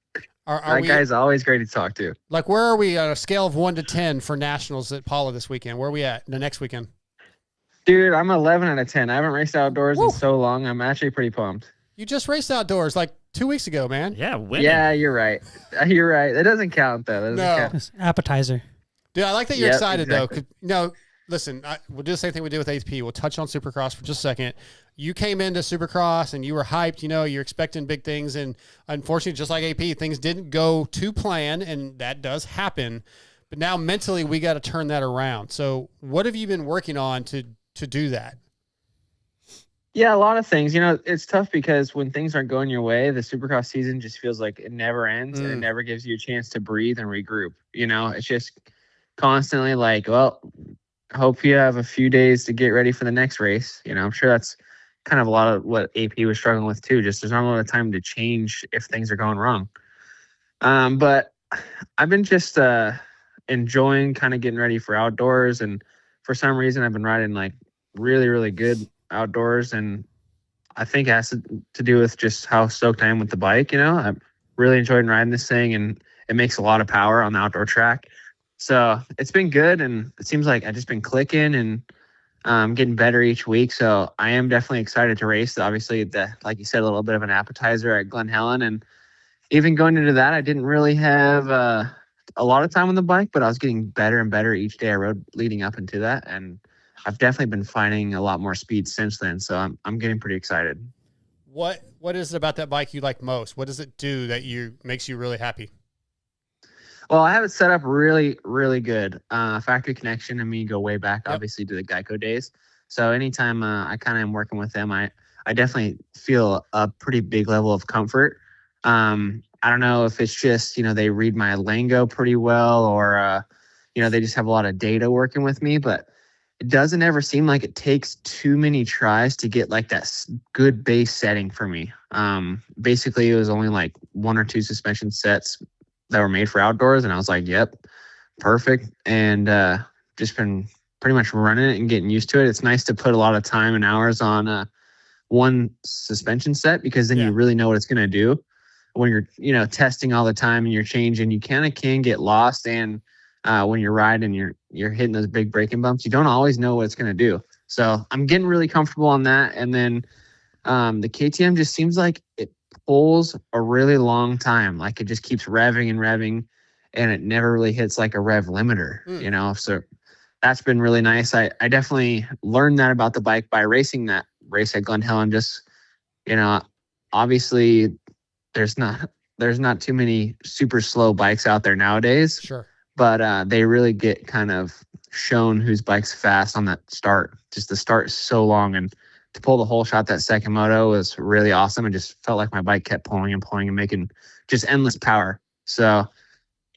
That guy's always great to talk to. Like, where are we on a scale of 1 to 10 for nationals at Paula this weekend? Where are we at the next weekend? Dude, I'm 11 out of 10. I haven't raced outdoors in so long. I'm actually pretty pumped. You just raced outdoors like 2 weeks ago, man. Yeah, winning. Yeah, you're right. You're right. That doesn't count, though. It's appetizer. Dude, I like that you're excited, though. No, listen, we'll do the same thing we did with AP. We'll touch on Supercross for just a second. You came into Supercross, and you were hyped. You're expecting big things, and unfortunately, just like AP, things didn't go to plan, and that does happen. But now, mentally, we got to turn that around. So what have you been working on to do that? Yeah, a lot of things. It's tough because when things aren't going your way, the Supercross season just feels like it never ends and it never gives you a chance to breathe and regroup. It's just constantly like, well, hope you have a few days to get ready for the next race. I'm sure that's kind of a lot of what AP was struggling with too. Just there's not a lot of time to change if things are going wrong. But I've been just enjoying kind of getting ready for outdoors. And for some reason, I've been riding like really, really good outdoors. And I think it has to do with just how stoked I am with the bike. You know, I'm really enjoying riding this thing, and it makes a lot of power on the outdoor track. So it's been good, and it seems like I've just been clicking and getting better each week. So I am definitely excited to race. Obviously, like you said, a little bit of an appetizer at Glen Helen. And even going into that, I didn't really have a lot of time on the bike, but I was getting better and better each day I rode leading up into that. And I've definitely been finding a lot more speed since then. So I'm getting pretty excited. What is it about that bike you like most? What does it do that makes you really happy? Well, I have it set up really, really good. Factory Connection and me go way back, obviously, to the Geico days. So anytime I kind of am working with them, I definitely feel a pretty big level of comfort. I don't know if it's just, they read my lingo pretty well, or, they just have a lot of data working with me, but it doesn't ever seem like it takes too many tries to get like that good base setting for me. Basically, it was only like 1 or 2 suspension sets that were made for outdoors, and I was like, yep, perfect. And just been pretty much running it and getting used to it. It's nice to put a lot of time and hours on one suspension set, because then you really know what it's going to do. When you're testing all the time and you're changing, you kind of can get lost. And when you're riding, you're hitting those big braking bumps, you don't always know what it's going to do. So I'm getting really comfortable on that. And then the KTM just seems like it pulls a really long time. Like it just keeps revving and revving, and it never really hits like a rev limiter, so that's been really nice. I definitely learned that about the bike by racing that race at Glen Helen. Just, obviously there's not too many super slow bikes out there nowadays. Sure. But they really get kind of shown whose bike's fast on that start. Just the start is so long, and to pull the whole shot that second moto was really awesome. It just felt like my bike kept pulling and making just endless power. So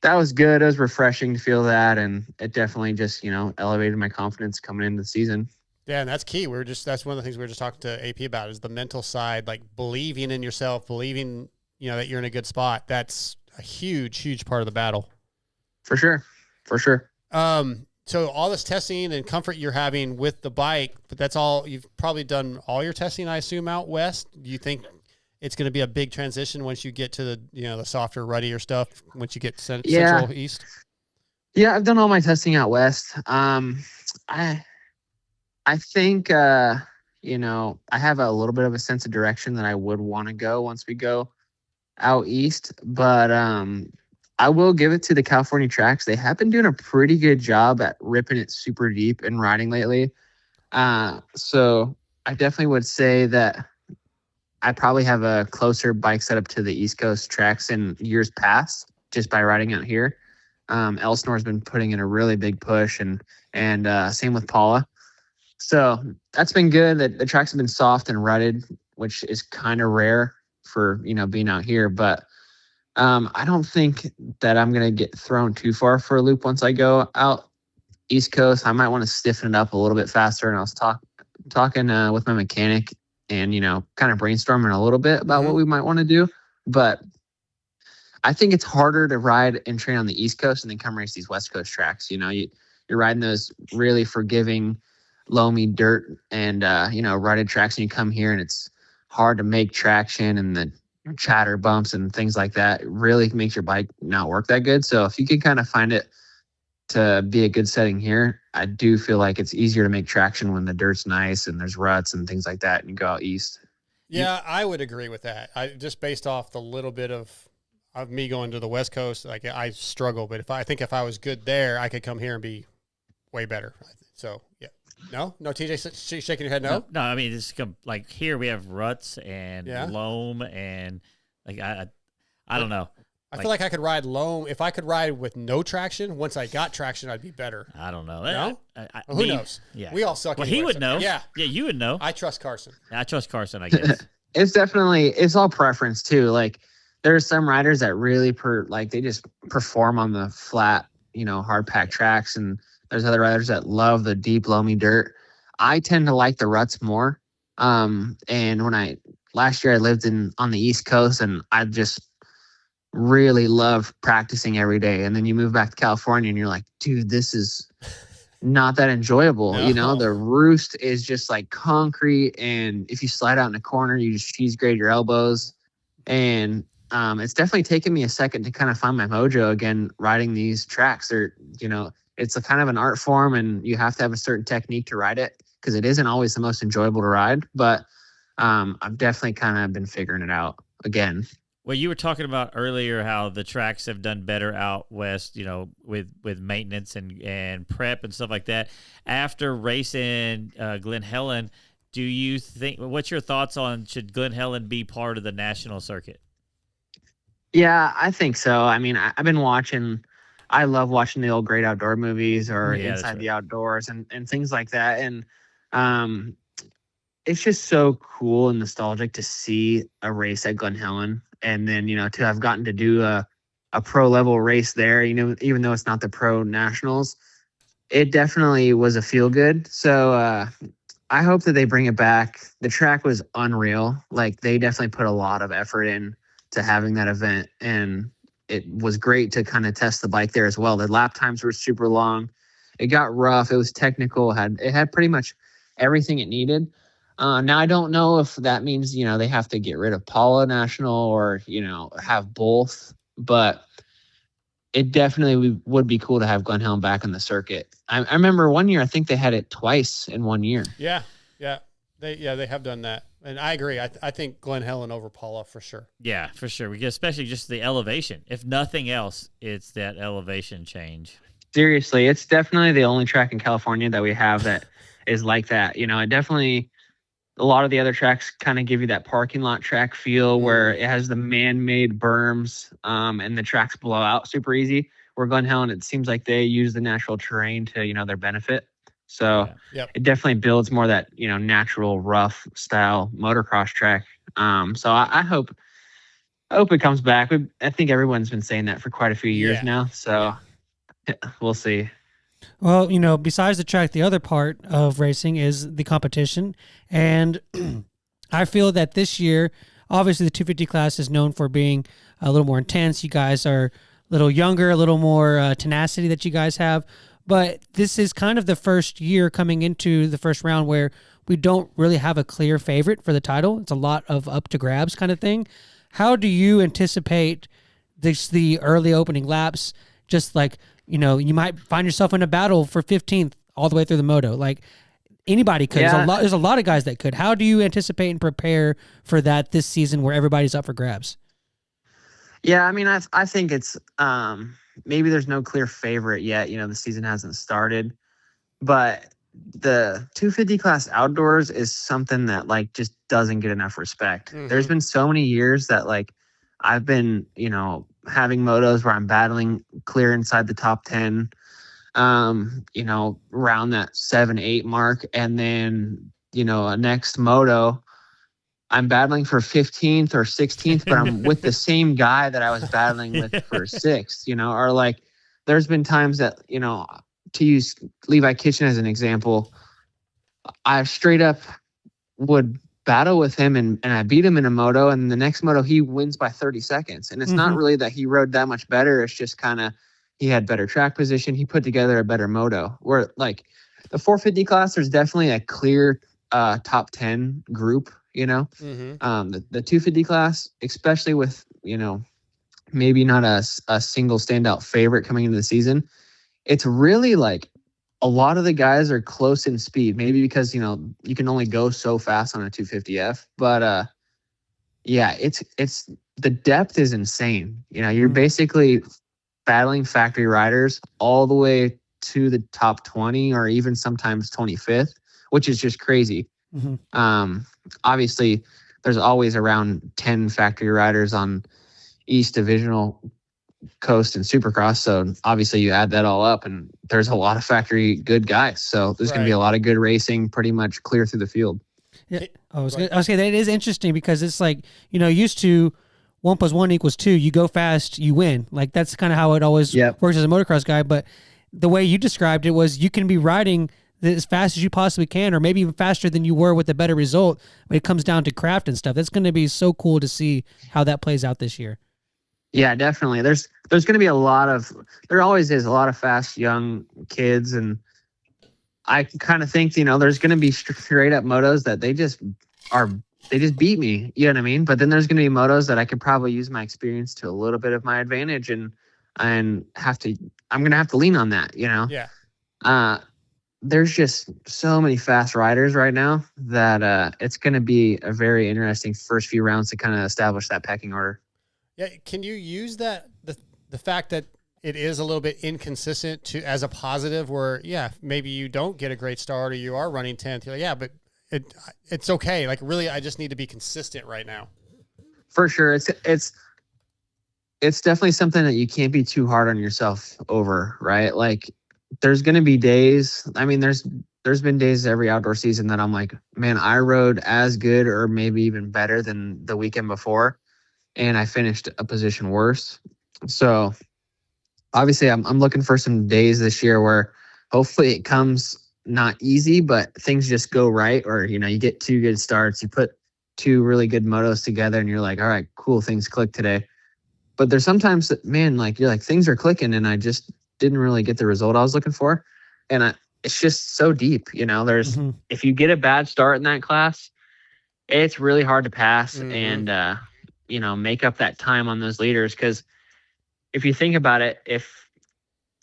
that was good. It was refreshing to feel that, and it definitely just, elevated my confidence coming into the season. Yeah, and that's key. That's one of the things we were just talking to AP about, is the mental side, like believing in yourself, believing, that you're in a good spot. That's a huge, huge part of the battle. For sure. So all this testing and comfort you're having with the bike, but that's all, you've probably done all your testing, I assume, out west. Do you think it's going to be a big transition once you get to the, the softer, ruddier stuff, once you get central east? Yeah, I've done all my testing out west. I think, I have a little bit of a sense of direction that I would want to go once we go out east, but I will give it to the California tracks. They have been doing a pretty good job at ripping it super deep and riding lately. So I definitely would say that I probably have a closer bike setup to the East Coast tracks in years past, just by riding out here. Elsnore's been putting in a really big push, and same with Paula. So that's been good. The tracks have been soft and rutted, which is kind of rare for, being out here. But I don't think that I'm going to get thrown too far for a loop once I go out East Coast. I might want to stiffen it up a little bit faster. And I was talking with my mechanic and, kind of brainstorming a little bit about what we might want to do. But I think it's harder to ride and train on the East Coast and then come race these West Coast tracks. You're riding those really forgiving, loamy dirt and, rutted tracks, and you come here and it's hard to make traction, and the chatter bumps and things like that really makes your bike not work that good. So if you can kind of find it to be a good setting here, I do feel like it's easier to make traction when the dirt's nice and there's ruts and things like that, and you go out east. Yeah, I would agree with that. Just based off the little bit of me going to the West Coast, like I struggle, but if I was good there, I could come here and be way better. So yeah. No, TJ, shaking your head. No. I mean, it's like here we have ruts and loam, and like I don't know. I feel like I could ride loam. If I could ride with no traction, once I got traction, I'd be better. I don't know. No? Who knows? Yeah, we all suck. Well, anyway, he would know. Yeah, you would know. I trust Carson. I trust Carson, I guess. It's all preference too. Like there's some riders that really they just perform on the flat, hard pack tracks, and there's other riders that love the deep, loamy dirt. I tend to like the ruts more. And last year I lived on the East Coast, and I just really love practicing every day. And then you move back to California and you're like, dude, this is not that enjoyable. No. You know, the roost is just like concrete. And if you slide out in a corner, you just cheese grade your elbows. And it's definitely taken me a second to kind of find my mojo again, riding these tracks. They're, you know, it's a kind of an art form and you have to have a certain technique to ride it because it isn't always the most enjoyable to ride. But I've definitely kind of been figuring it out again. Well, you were talking about earlier how the tracks have done better out west, you know, with maintenance and prep and stuff like that. After racing Glen Helen, do you think, what's your thoughts on, should Glen Helen be part of the national circuit? Yeah, I think so. I mean, I've been watching, I love watching the old Great Outdoor movies or Inside the Outdoors and things like that. And it's just so cool and nostalgic to see a race at Glen Helen. And then, you know, to have gotten to do a pro level race there, you know, even though it's not the pro nationals, it definitely was a feel good. So I hope that they bring it back. The track was unreal. Like, they definitely put a lot of effort in to having that event. And it was great to kind of test the bike there as well. The lap times were super long. It got rough. It was technical. It had pretty much everything it needed. Now, I don't know if that means, you know, they have to get rid of Paula National or, you know, have both, but it definitely would be cool to have Glen Helen back in the circuit. I remember one year, I think they had it twice in 1 year. Yeah. They have done that. And I agree. I think Glen Helen over Paula for sure. Yeah, for sure. Because especially just the elevation. If nothing else, it's that elevation change. Seriously, it's definitely the only track in California that we have that is like that. You know, it definitely, a lot of the other tracks kind of give you that parking lot track feel where it has the man-made berms and the tracks blow out super easy. Where Glen Helen, it seems like they use the natural terrain to, you know, their benefit. So it definitely builds more that, you know, natural rough style motocross track. So I hope it comes back. I think everyone's been saying that for quite a few years now. So we'll see. Well, you know, besides the track, the other part of racing is the competition. And I feel that this year, obviously the 250 class is known for being a little more intense. You guys are a little younger, a little more tenacity that you guys have. But this is kind of the first year coming into the first round where we don't really have a clear favorite for the title. It's a lot of up to grabs kind of thing. How do you anticipate the early opening laps? Just like, you know, you might find yourself in a battle for 15th all the way through the moto. Like, anybody could. Yeah. There's a lot of guys that could. How do you anticipate and prepare for that this season where everybody's up for grabs? Yeah, I mean, I think it's maybe there's no clear favorite yet. You know, the season hasn't started, but the 250 class outdoors is something that like just doesn't get enough respect. Mm-hmm. There's been so many years that like I've been, you know, having motos where I'm battling clear inside the top 10, you know, around that 7-8 mark. And then, you know, a next moto, I'm battling for 15th or 16th, but I'm with the same guy that I was battling with for 6th, you know, or like there's been times that, you know, to use Levi Kitchen as an example, I straight up would battle with him and I beat him in a moto, and the next moto he wins by 30 seconds. And it's not really that he rode that much better. It's just kind of, he had better track position. He put together a better moto. Where like the 450 class, there's definitely a clear top 10 group, you know. The 250 class, especially with, you know, maybe not a single standout favorite coming into the season, it's really like a lot of the guys are close in speed, maybe because, you know, you can only go so fast on a 250F, but yeah, it's the depth is insane. You know, you're basically battling factory riders all the way to the top 20 or even sometimes 25th, which is just crazy. Obviously there's always around 10 factory riders on East Divisional Coast and Supercross, so obviously you add that all up and there's a lot of factory good guys, so there's going to be a lot of good racing pretty much clear through the field. I was gonna say that it is interesting because it's like, you know, used to 1 + 1 = 2, you go fast, you win. Like that's kind of how it always works as a motocross guy. But the way you described it was you can be riding as fast as you possibly can, or maybe even faster than you were with a better result when it comes down to craft and stuff. That's going to be so cool to see how that plays out this year. Yeah, definitely. There's going to be there always is a lot of fast young kids, and I kind of think, there's going to be straight up motos that they just beat me. You know what I mean? But then there's going to be motos that I could probably use my experience to a little bit of my advantage, and I'm going to have to lean on that, Yeah. There's just so many fast riders right now that it's going to be a very interesting first few rounds to kind of establish that pecking order. Yeah. Can you use that, the fact that it is a little bit inconsistent as a positive where, yeah, maybe you don't get a great start or you are running 10th. You're like, yeah, but it's okay. Like, really, I just need to be consistent right now. For sure. It's definitely something that you can't be too hard on yourself over, right? Like, there's going to be days. I mean, there's been days every outdoor season that I'm like, man, I rode as good or maybe even better than the weekend before, and I finished a position worse. So obviously I'm looking for some days this year where hopefully it comes not easy, but things just go right, or, you get 2 good starts, you put 2 really good motos together and you're like, all right, cool, things click today. But there's sometimes that, man, like, you're like, things are clicking and I just didn't really get the result I was looking for. And it's just so deep, there's, if you get a bad start in that class, it's really hard to pass and, make up that time on those leaders. Cause if you think about it, if,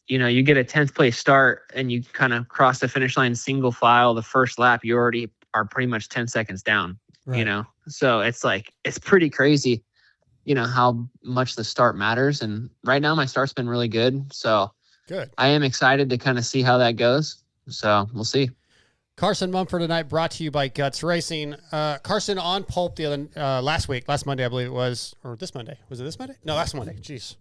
you get a 10th place start and you kind of cross the finish line single file, the first lap, you already are pretty much 10 seconds down, right. So it's like, it's pretty crazy, how much the start matters. And right now my start's been really good. So good. I am excited to kind of see how that goes. So we'll see. Carson Mumford tonight, brought to you by Guts Racing. Carson on Pulp the other last Monday, I believe it was, or this Monday. Was it this Monday? No, last Monday. Jeez.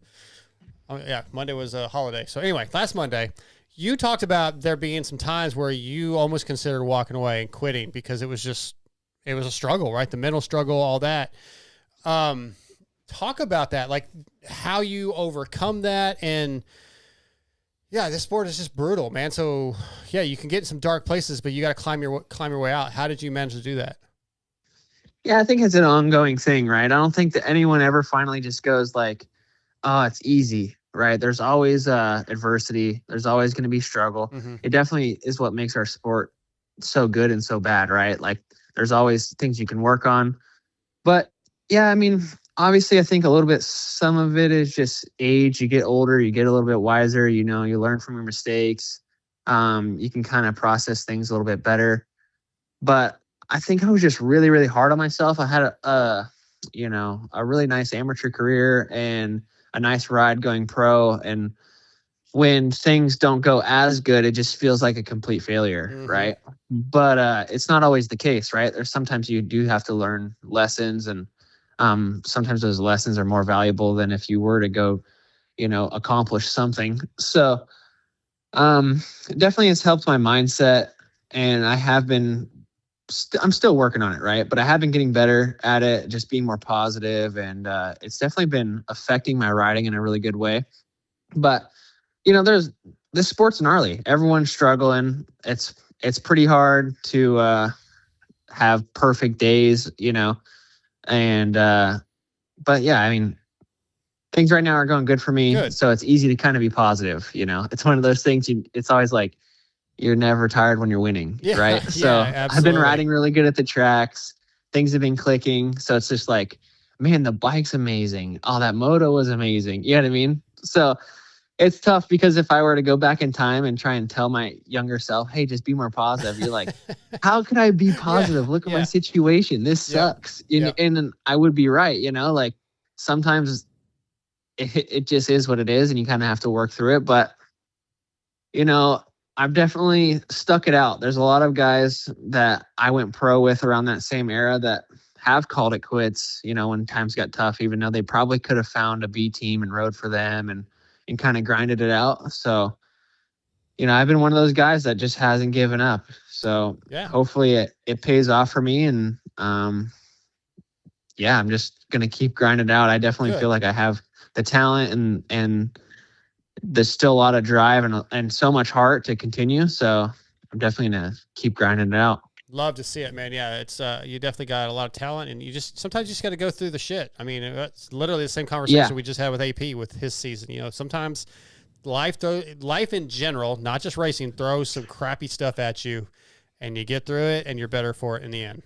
Oh, yeah, Monday was a holiday. So anyway, last Monday, you talked about there being some times where you almost considered walking away and quitting because it was a struggle, right? The mental struggle, all that. Talk about that, like how you overcome that. And yeah, this sport is just brutal, man. So yeah, you can get in some dark places, but you got to climb your way out. How did you manage to do that? Yeah, I think it's an ongoing thing, right? I don't think that anyone ever finally just goes like, oh, it's easy, right? There's always adversity. There's always going to be struggle. It definitely is what makes our sport so good and so bad, right? Like, there's always things you can work on. But yeah, I mean, obviously, I think a little bit, some of it is just age. You get older, you get a little bit wiser, you learn from your mistakes. You can kind of process things a little bit better. But I think I was just really, really hard on myself. I had a really nice amateur career and a nice ride going pro. And when things don't go as good, it just feels like a complete failure, right? But it's not always the case, right? There's sometimes you do have to learn lessons, and sometimes those lessons are more valuable than if you were to go, accomplish something. So it definitely has helped my mindset, and I have been, I'm still working on it, right? But I have been getting better at it, just being more positive, and it's definitely been affecting my riding in a really good way. But, this sport's gnarly. Everyone's struggling. It's pretty hard to have perfect days, and but yeah, I mean, things right now are going good for me. Good. So it's easy to kind of be positive. It's one of those things. It's always like, you're never tired when you're winning, right? So I've been riding really good at the tracks. Things have been clicking. So it's just like, man, the bike's amazing. Oh, that moto was amazing. You know what I mean? So it's tough, because if I were to go back in time and try and tell my younger self, hey, just be more positive, you're like, how could I be positive? Look at my situation. This sucks. And I would be right. Like, sometimes it just is what it is, and you kind of have to work through it. But, I've definitely stuck it out. There's a lot of guys that I went pro with around that same era that have called it quits, when times got tough, even though they probably could have found a B team and rode for them and kind of grinded it out. So, I've been one of those guys that just hasn't given up. So hopefully it pays off for me. And I'm just going to keep grinding it out. I definitely feel like I have the talent and there's still a lot of drive and so much heart to continue. So I'm definitely going to keep grinding it out. Love to see it, man. Yeah, it's you definitely got a lot of talent, and you sometimes you just got to go through the shit. I mean, it's literally the same conversation we just had with AP with his season. You know, sometimes life in general, not just racing, throws some crappy stuff at you, and you get through it, and you're better for it in the end.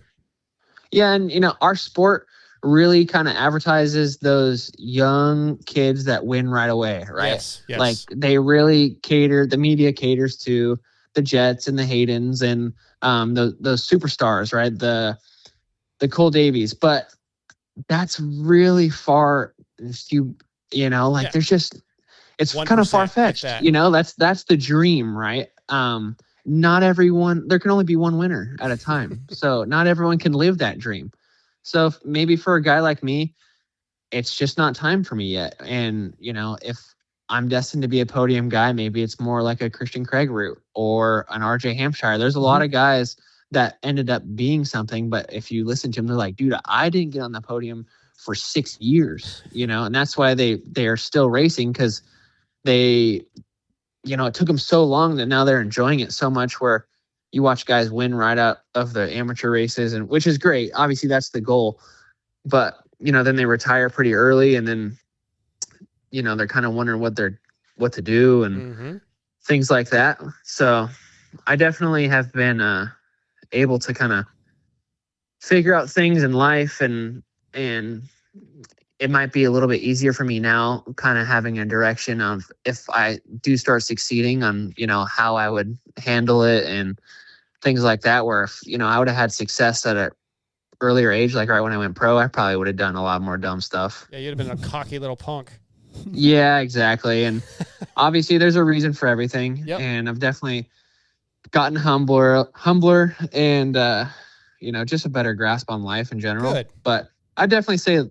Yeah, and our sport really kind of advertises those young kids that win right away, right? Yes. Like they really the media caters to the Jets and the Haydens and those superstars, right? The Cole Davies, but that's really far. There's just it's kind of far fetched. That's the dream, right? Not everyone. There can only be one winner at a time, so not everyone can live that dream. So maybe for a guy like me, it's just not time for me yet. And if I'm destined to be a podium guy, maybe it's more like a Christian Craig route or an RJ Hampshire. There's a lot of guys that ended up being something, but if you listen to them, they're like, dude, I didn't get on the podium for 6 years, and that's why they are still racing, because they, it took them so long that now they're enjoying it so much, where you watch guys win right out of the amateur races, and which is great. Obviously that's the goal, but then they retire pretty early, and then they're kind of wondering what to do and things like that. So I definitely have been able to kind of figure out things in life, and it might be a little bit easier for me now, kind of having a direction of if I do start succeeding on, how I would handle it and things like that, where if, I would have had success at an earlier age, like right when I went pro, I probably would have done a lot more dumb stuff. Yeah, you'd have been a cocky little punk. Yeah, exactly. And obviously there's a reason for everything. Yep. And I've definitely gotten humbler and, just a better grasp on life in general. Good. But I definitely say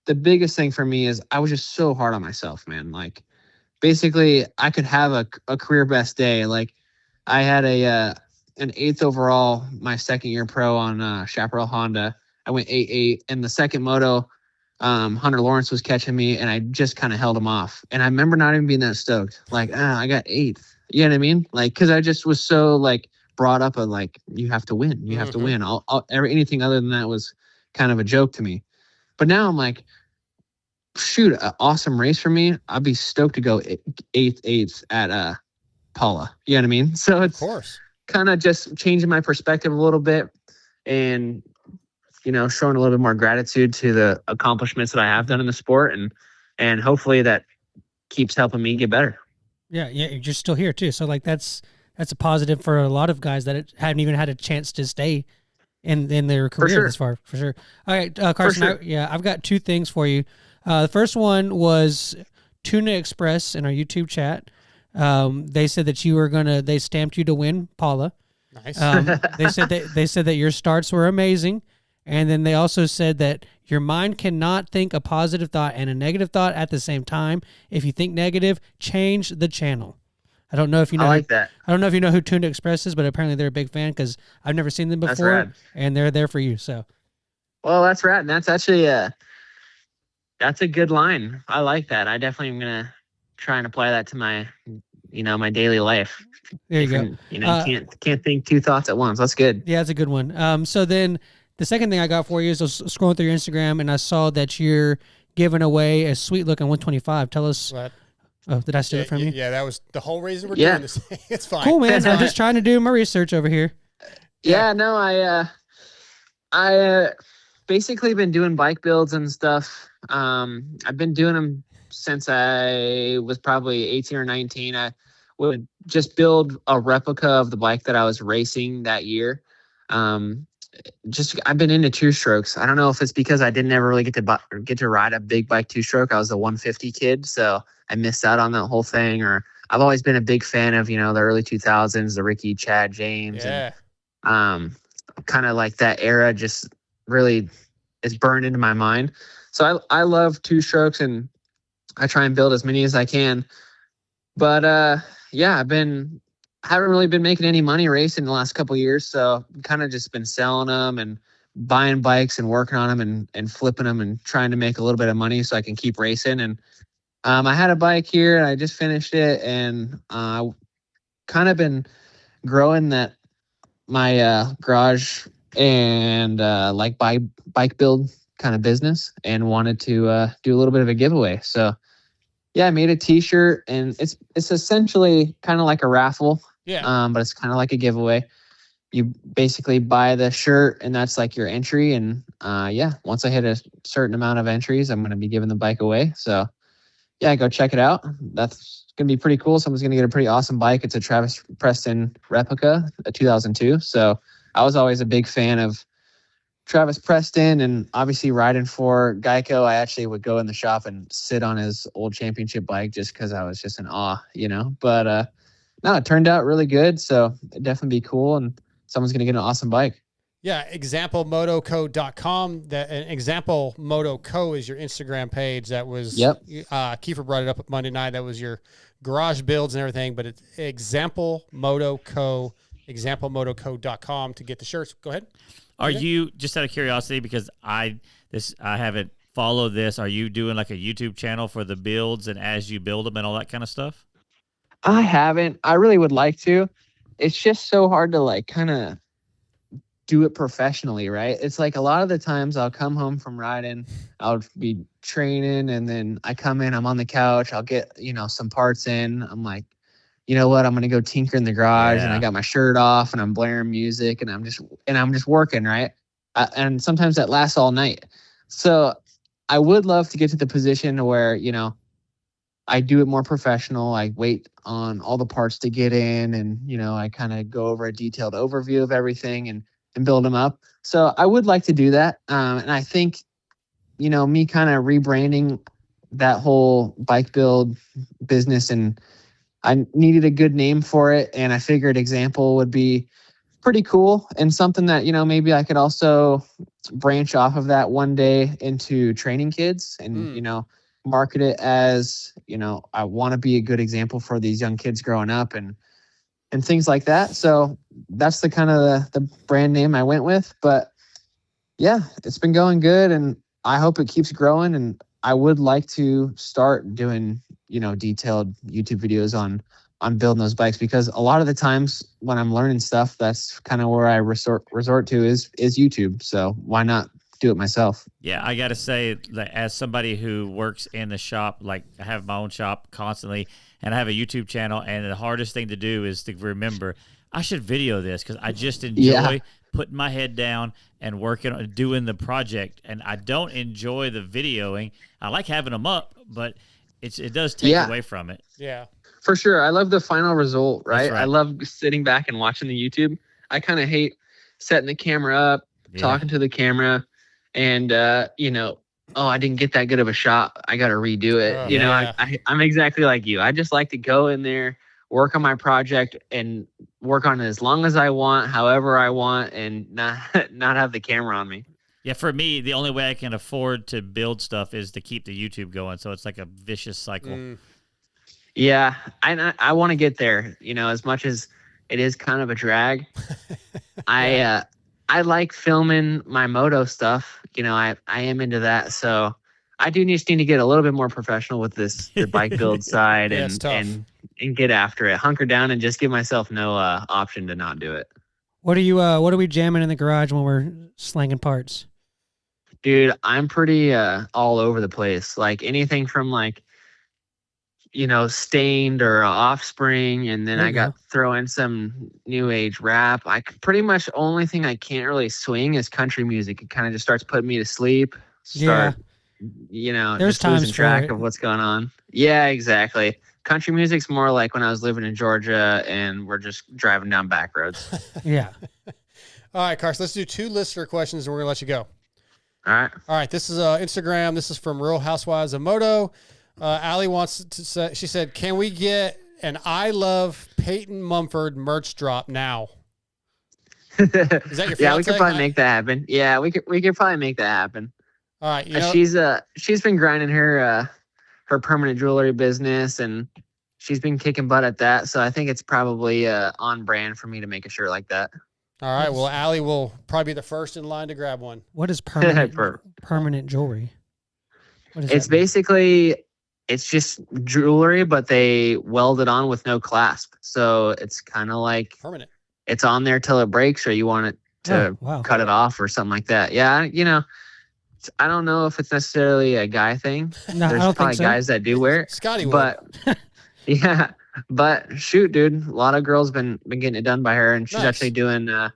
the biggest thing for me is I was just so hard on myself, man. Like basically I could have a career best day. Like I had an 8th overall my second year pro on Chaparral Honda. I went 8-8, and the second moto, Hunter Lawrence was catching me, and I just kind of held him off. And I remember not even being that stoked. Like, I got 8th. You know what I mean? Like, because I just was so like brought up of like, you have to win. You have to win. Anything other than that was kind of a joke to me. But now I'm like, shoot, an awesome race for me. I'd be stoked to go 8th at Paula. You know what I mean? So it's of course kind of just changing my perspective a little bit, and showing a little bit more gratitude to the accomplishments that I have done in the sport, and hopefully that keeps helping me get better. Yeah, you're still here too. So like that's a positive for a lot of guys that hadn't even had a chance to stay in their career this far, for sure. All right, Carson, sure. I've got 2 things for you. The first one was Tuna Express in our YouTube chat. They said that they stamped you to win Paula. Nice. They said that your starts were amazing. And then they also said that your mind cannot think a positive thought and a negative thought at the same time. If you think negative, change the channel. I don't know if you know. I like that. I don't know if you know who Tuna Express is, but apparently they're a big fan, because I've never seen them before, and they're there for you. So, well, that's rad. And that's actually that's a good line. I like that. I definitely am gonna try and apply that to my, my daily life. There you go. Can't think 2 thoughts at once. That's good. Yeah, that's a good one. So then the second thing I got for you is I was scrolling through your Instagram, and I saw that you're giving away a sweet looking 125. Tell us. What? Oh, did I steal it from you? Yeah, that was the whole reason we're doing this. It's fine. Cool, man. I'm just trying to do my research over here. Yeah, no, I basically been doing bike builds and stuff. I've been doing them since I was probably 18 or 19. I would just build a replica of the bike that I was racing that year. I've been into 2-strokes. I don't know if it's because I didn't ever really get to ride a big bike 2-stroke. I was a 150 kid, so I missed out on that whole thing. Or I've always been a big fan of, the early 2000s, the Ricky, Chad, James, and kind of like that era just really is burned into my mind. So I love 2-strokes, and I try and build as many as I can. But I haven't really been making any money racing the last couple of years, so kind of just been selling them and buying bikes and working on them and flipping them and trying to make a little bit of money so I can keep racing. And I had a bike here, and I just finished it, and kind of been growing that my garage and like bike build kind of business, and wanted to do a little bit of a giveaway. So yeah, I made a t-shirt, and it's essentially kind of like a raffle. Yeah. But it's kind of like a giveaway. You basically buy the shirt, and that's like your entry. And yeah, once I hit a certain amount of entries, I'm going to be giving the bike away. So yeah, go check it out. That's going to be pretty cool. Someone's going to get a pretty awesome bike. It's a Travis Preston replica, a 2002. So I was always a big fan of Travis Preston, and obviously riding for Geico, I actually would go in the shop and sit on his old championship bike just because I was just in awe, But no, it turned out really good. So it'd definitely be cool, and someone's going to get an awesome bike. Yeah, examplemotoco.com. That Example Moto Co is your Instagram page. That was Kiefer brought it up Monday night. That was your garage builds and everything. But it's Example Moto Co, examplemotoco.com to get the shirts. Go ahead. Are you, just out of curiosity, because I haven't followed this, are you doing like a YouTube channel for the builds and as you build them and all that kind of stuff? I haven't. I really would like to. It's just so hard to like kind of do it professionally, right? It's like a lot of the times I'll come home from riding, I'll be training, and then I come in, I'm on the couch, I'll get, some parts in. I'm like, you know what? I'm going to go tinker in the garage, and I got my shirt off, and I'm blaring music, and I'm just working, right? And sometimes that lasts all night. So I would love to get to the position where, I do it more professional. I wait on all the parts to get in, and, I kind of go over a detailed overview of everything and build them up. So I would like to do that. And I think, me kind of rebranding that whole bike build business, and I needed a good name for it. And I figured Example would be pretty cool, and something that, maybe I could also branch off of that one day into training kids and, market it as, I want to be a good example for these young kids growing up and things like that. So that's the kind of the brand name I went with. But yeah, it's been going good, and I hope it keeps growing. And I would like to start doing, detailed YouTube videos on building those bikes, because a lot of the times when I'm learning stuff, that's kind of where I resort to is YouTube. So why not do it myself? Yeah, I got to say that as somebody who works in the shop, like I have my own shop constantly, and I have a YouTube channel, and the hardest thing to do is to remember I should video this, because I just enjoy putting my head down and working on doing the project, and I don't enjoy the videoing. I like having them up, but it does take away from it. Yeah, for sure. I love the final result, right? Right. I love sitting back and watching the YouTube. I kind of hate setting the camera up, talking to the camera, and I didn't get that good of a shot, I got to redo it. I'm exactly like you. I just like to go in there, work on my project, and work on it as long as I want, however I want, and not have the camera on me. Yeah, for me, the only way I can afford to build stuff is to keep the YouTube going. So it's like a vicious cycle. Yeah, I want to get there, as much as it is kind of a drag. I like filming my moto stuff. I am into that. So I do just need to get a little bit more professional with the bike build side and get after it, hunker down, and just give myself no option to not do it. What are we jamming in the garage when we're slanging parts? Dude, I'm pretty all over the place. Like anything from Stained or Offspring, and then I got throw in some new age rap. I pretty much only thing I can't really swing is country music. It kind of just starts putting me to sleep. There's just losing track of what's going on. Yeah, exactly. Country music's more like when I was living in Georgia and we're just driving down back roads. Yeah. All right, Carson, let's do 2 listener questions and we're gonna let you go. All right. This is Instagram. This is from Real Housewives of Moto. Allie wants to say, she said, can we get an I Love Peyton Mumford merch drop now? Is that your Yeah, we could probably make that happen. Yeah, we could probably make that happen. All right. She's been grinding her permanent jewelry business, and she's been kicking butt at that. So I think it's probably on brand for me to make a shirt like that. All right. Well, Allie will probably be the first in line to grab one. What is permanent jewelry? What is it's that mean? Basically, it's just jewelry, but they weld it on with no clasp. So it's kind of like permanent. it's on there till it breaks, or you want it to cut it off or something like that. Yeah, I don't know if it's necessarily a guy thing. No, There's I don't probably think so. guys that do wear it. Scotty would. But yeah, but shoot, dude, a lot of girls been getting it done by her, and she's actually doing a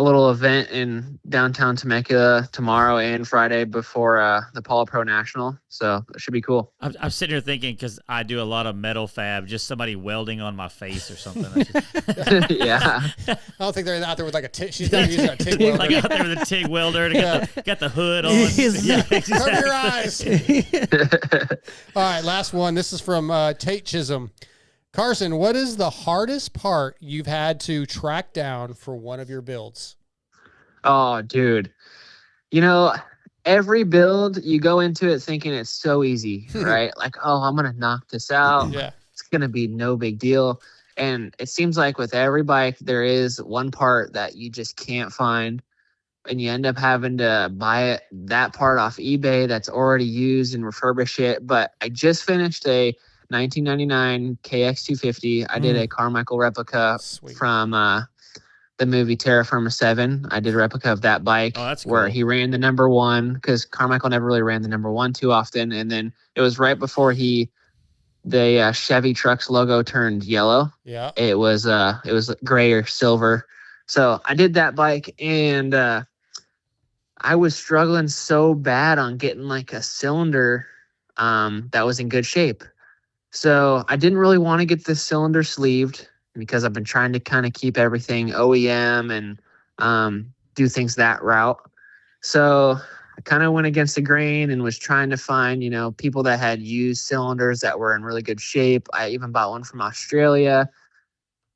little event in downtown Temecula tomorrow and Friday before the Polo Pro National. So it should be cool. I'm sitting here thinking, because I do a lot of metal fab, just somebody welding on my face or something. Yeah. I don't think they're out there with like a TIG. She's not using a TIG welder. Like out there with a TIG welder to got the hood on. Cover your eyes. All right, last one. This is from Tate Chisholm. Carson, what is the hardest part you've had to track down for one of your builds? Oh, dude. Every build, you go into it thinking it's so easy, right? Like, oh, I'm going to knock this out. Yeah. It's going to be no big deal. And it seems like with every bike, there is one part that you just can't find. And you end up having to buy that part off eBay that's already used and refurbish it. But I just finished a 1999 KX250. I did a Carmichael replica from the movie Terra Firma 7. I did a replica of that bike where he ran the number 1, because Carmichael never really ran the number 1 too often. And then it was right before the Chevy Trucks logo turned yellow. Yeah. It was gray or silver. So I did that bike, and I was struggling so bad on getting like a cylinder that was in good shape. So I didn't really want to get this cylinder sleeved, because I've been trying to kind of keep everything OEM and do things that route. So I kind of went against the grain and was trying to find, people that had used cylinders that were in really good shape. I even bought one from Australia.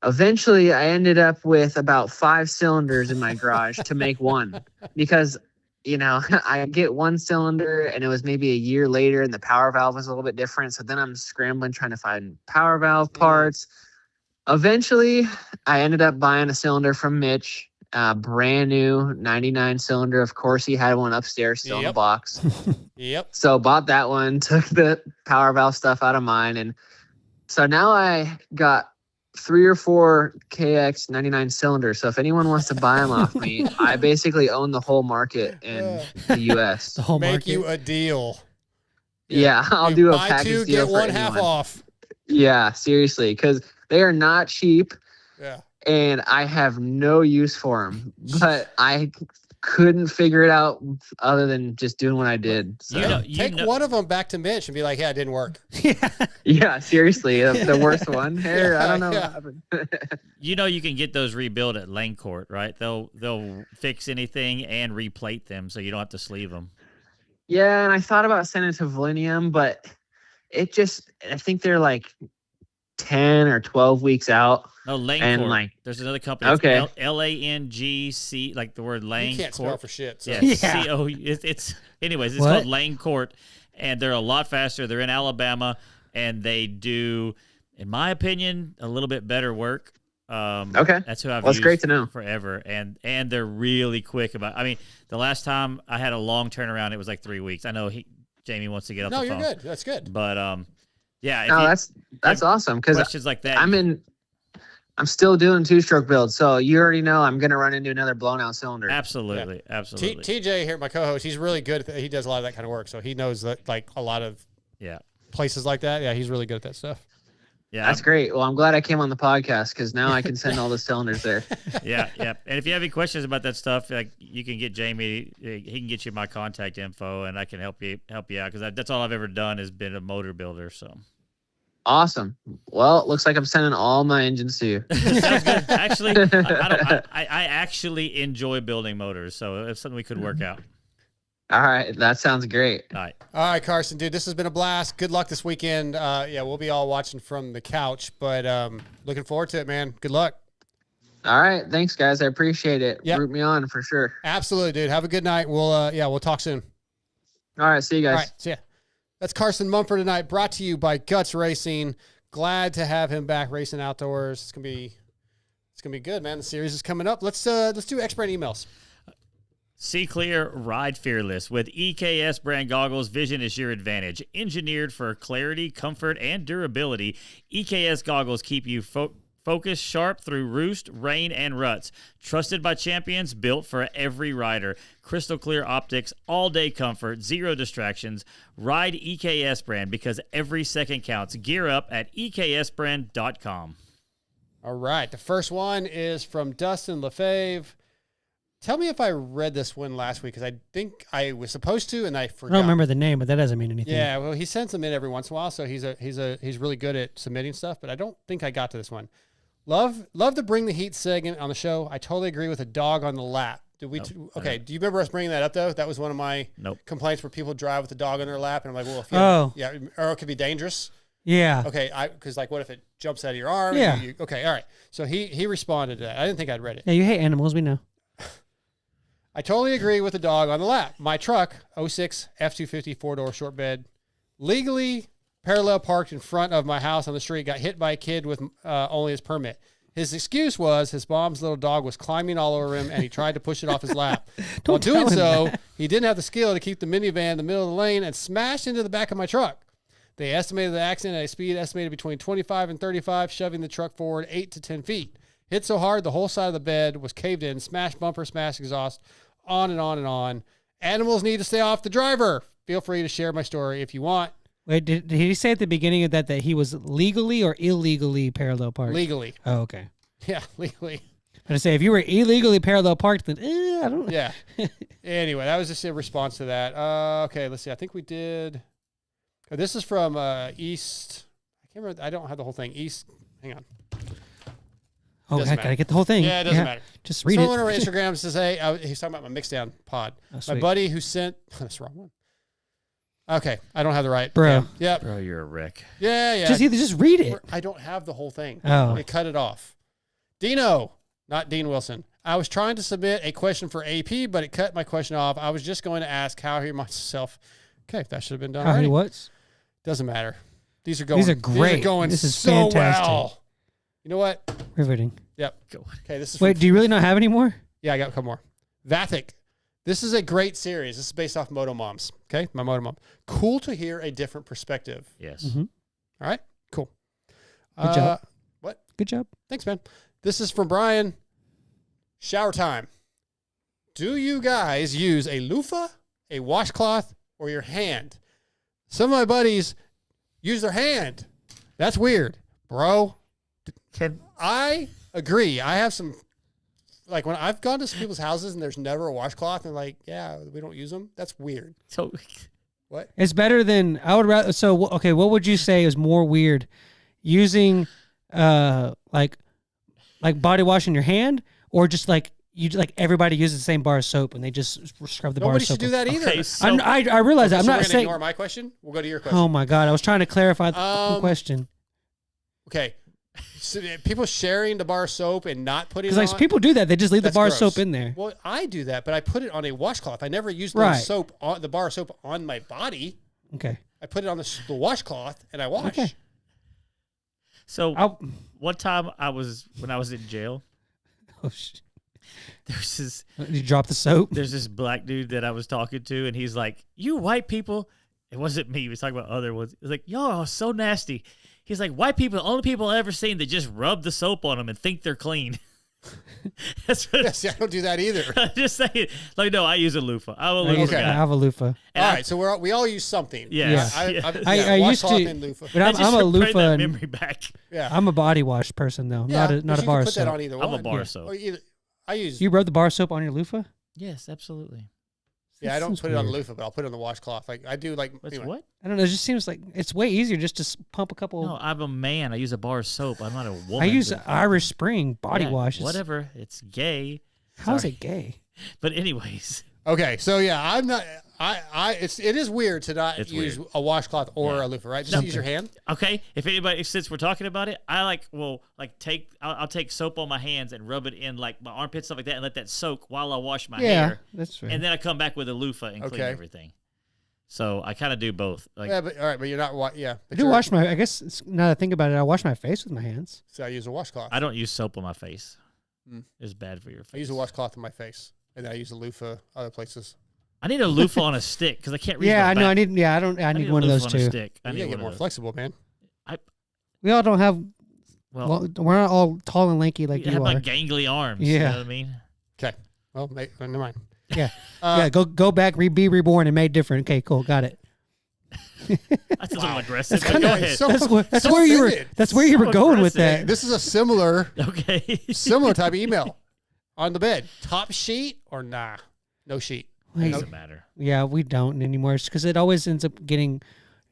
Eventually, I ended up with about 5 cylinders in my garage to make one, because I get one cylinder and it was maybe a year later and the power valve was a little bit different. So then I'm scrambling, trying to find power valve parts. Eventually, I ended up buying a cylinder from Mitch, brand new 99 cylinder. Of course, he had one upstairs still in the box. Yep. So bought that one, took the power valve stuff out of mine. And so now I got 3 or 4 KX 99 cylinders. So if anyone wants to buy them off me, I basically own the whole market in the U.S. The whole Make market. you a deal. Yeah, I'll do a buy package 2, deal get for 1 half anyone. off. Yeah, seriously, because they are not cheap. Yeah. And I have no use for them. But I couldn't figure it out other than just doing what I did. So. Take one of them back to Mitch and be like, yeah, it didn't work. Yeah, seriously, the worst one. Here, I don't know what happened. You can get those rebuilt at Lane Court, right? They'll fix anything and replate them, so you don't have to sleeve them. Yeah, and I thought about sending it to Valenium, but I think they're like 10 or 12 weeks out. No, Lane and Court. There's another company. Okay. LANGC, like the word Lane. You can't Court. spell for shit. So. Yeah. CO. Anyways, it's called Lane Court, and they're a lot faster. They're in Alabama, and they do, in my opinion, a little bit better work. Okay. That's who I've Well, it's used great to know. forever, and they're really quick about. I mean, the last time I had a long turnaround, it was like 3 weeks. I know Jamie wants to get up. No, the you're phone. good. That's good. But yeah. No, that's awesome, because questions like that. I'm still doing 2-stroke builds, so you already know I'm going to run into another blown out cylinder. Absolutely, absolutely. TJ here, my co-host, he's really good. He does a lot of that kind of work, so he knows that like a lot of places like that. Yeah, he's really good at that stuff. Yeah, that's great. Well, I'm glad I came on the podcast, because now I can send all the cylinders there. Yeah. And if you have any questions about that stuff, like, you can get Jamie. He can get you my contact info, and I can help you out, because that's all I've ever done is been a motor builder. So. Awesome. Well, it looks like I'm sending all my engines to you. Sounds good. Actually, I actually enjoy building motors, so it's something we could work out. All right. That sounds great. All right, Carson, dude, this has been a blast. Good luck this weekend. We'll be all watching from the couch, but looking forward to it, man. Good luck. All right. Thanks, guys. I appreciate it. Yep. Root me on for sure. Absolutely, dude. Have a good night. We'll talk soon. All right. See you guys. All right. See ya. That's Carson Mumford tonight, brought to you by Guts Racing. Glad to have him back racing outdoors. It's gonna be good, man. The series is coming up. Let's do expert emails. See clear, ride fearless. With EKS brand goggles, vision is your advantage. Engineered for clarity, comfort, and durability, EKS goggles keep you Focus sharp through roost, rain, and ruts. Trusted by champions, built for every rider. Crystal clear optics, all-day comfort, zero distractions. Ride EKS brand because every second counts. Gear up at EKSbrand.com. All right. The first one is from Dustin Lefebvre. Tell me if I read this one last week, because I think I was supposed to, and I forgot. I don't remember the name, but that doesn't mean anything. Yeah, well, he sends them in every once in a while, so he's really good at submitting stuff, but I don't think I got to this one. Love to bring the heat segment on the show. I totally agree with a dog on the lap. Did we? Okay. Do you remember us bringing that up though? That was one of my complaints where people drive with the dog on their lap, and I'm like, well, yeah, or it could be dangerous. Yeah. Okay. Because like, what if it jumps out of your arm? Yeah. Okay. All right. So he responded to that. I didn't think I'd read it. Yeah, you hate animals. We know. I totally agree with the dog on the lap. My truck, 06 F-250 4-door short bed, legally parallel parked in front of my house on the street, got hit by a kid with only his permit. His excuse was his mom's little dog was climbing all over him, and he tried to push it off his lap. While doing so, he didn't have the skill to keep the minivan in the middle of the lane and smashed into the back of my truck. They estimated the accident at a speed estimated between 25 and 35, shoving the truck forward 8 to 10 feet. Hit so hard, the whole side of the bed was caved in, smashed bumper, smashed exhaust, on and on and on. Animals need to stay off the driver. Feel free to share my story if you want. Wait, did he say at the beginning of that he was legally or illegally parallel parked? Legally. Oh, okay. Yeah, legally. I say if you were illegally parallel parked, then I don't know. Yeah. Anyway, that was just a response to that. Okay, let's see. I think we did. Oh, this is from East. I can't remember. I don't have the whole thing. East. Hang on. Oh, I gotta get the whole thing. Yeah, it doesn't matter. Just read Someone it. on Instagram says, "Hey, he's talking about my mixdown pod." My buddy who sent. That's the wrong one. Okay, I don't have the right. Bro. Yeah. Bro, you're a wreck. Yeah. Just read it. I don't have the whole thing. Oh. It cut it off. Dino, not Dean Wilson. I was trying to submit a question for AP, but it cut my question off. I was just going to ask how he myself. Okay, that should have been done How already. he what? Doesn't matter. These are going. These are great. These are going this is so fantastic. well. You know what? Riveting. Yep. Okay, this is. Wait, do you really not have any more? Yeah, I got a couple more. Vathic. This is a great series. This is based off Moto Moms. Okay, my Moto Mom. Cool to hear a different perspective. Yes. Mm-hmm. All right, cool. Good job. What? Good job. Thanks, man. This is from Brian. Shower time. Do you guys use a loofah, a washcloth, or your hand? Some of my buddies use their hand. That's weird, bro. I agree. I have some, like when I've gone to some people's houses and there's never a washcloth and like, yeah, we don't use them. That's weird. So what? It's better than I would rather. So okay, what would you say is more weird, using like body wash in your hand, or just like everybody uses the same bar of soap and they just scrub the bar of soap? Nobody should do that either. Okay, so I realize that. I'm so not we're gonna saying. ignore my question. We'll go to your question. Oh my god, I was trying to clarify the question. Okay. So people sharing the bar of soap and not putting it Because on. like people do that, they just leave the That's bar of gross. soap in there. Well, I do that, but I put it on a washcloth. I never use Right. the bar of soap on my body. Okay. I put it on the washcloth and I wash. Okay. So one time when I was in jail, Oh shit! there's this Did you drop the soap? there's this black dude that I was talking to, and he's like, "You white people." It wasn't me. He was talking about other ones. He's like, "Y'all are so nasty." He's like, "White people, the only people I've ever seen that just rub the soap on them and think they're clean." That's what Yes, I don't do that either. I'm just saying. Like, no, I use a loofah. I'm a I loofah use- guy. I have a loofah. And All I- right, so we all use something. Yes. I used washcloth to, and loofah. but I'm I just a bring loofah. that And, memory back. Yeah, I'm a body wash person though, yeah, not but a you bar can of put soap. that on either I'm a one. bar Yeah. soap. Or either, I use. You rub the bar soap on your loofah? Yes, absolutely. Yeah, I That don't seems put it on the weird. loofah, but I'll put it on the washcloth. Like I do. Like What's anyway. what? I don't know. It just seems like it's way easier just to pump a couple. No, I'm a man. I use a bar of soap. I'm not a woman. I use but- Irish Spring body Yeah, wash. Whatever. It's gay. How is Sorry. it gay? But anyways, Okay, so yeah, I'm not. It is weird to not It's use weird. a washcloth or Yeah. a loofah, right? Just use your hand. okay. If anybody, since we're talking about it, I'll take soap on my hands and rub it in like my armpits, stuff like that, and let that soak while I wash my Yeah, hair. that's fair. And then I come back with a loofah and clean Okay. everything. So I kind of do both. Like, Yeah, but all right, but you're not. Yeah, I but do you're- wash my. I guess now that I think about it, I wash my face with my hands. So I use a washcloth. I don't use soap on my face. Mm. It's bad for your face. I use a washcloth on my face, and then I use a loofah other places. I need a loofah on a stick because I can't reach Yeah, my I know. back. I need. Yeah, I don't. I need a one of loofah those on a too. stick. I You need gotta one get of more those. flexible, man. We all don't have Well, we're not all tall and lanky like you have are. like gangly arms. Yeah. You know what I mean? Okay. Well, never mind. Yeah. Go back, be reborn and made different. Okay, cool. Got it. That's a little aggressive. That's But go kinda- ahead. so- That's so where you were. offended. That's where you were going with aggressive. that. This is a similar Okay. type of email on the bed. Top sheet or nah? No sheet. Wait, Doesn't matter. yeah, we don't anymore because it always ends up getting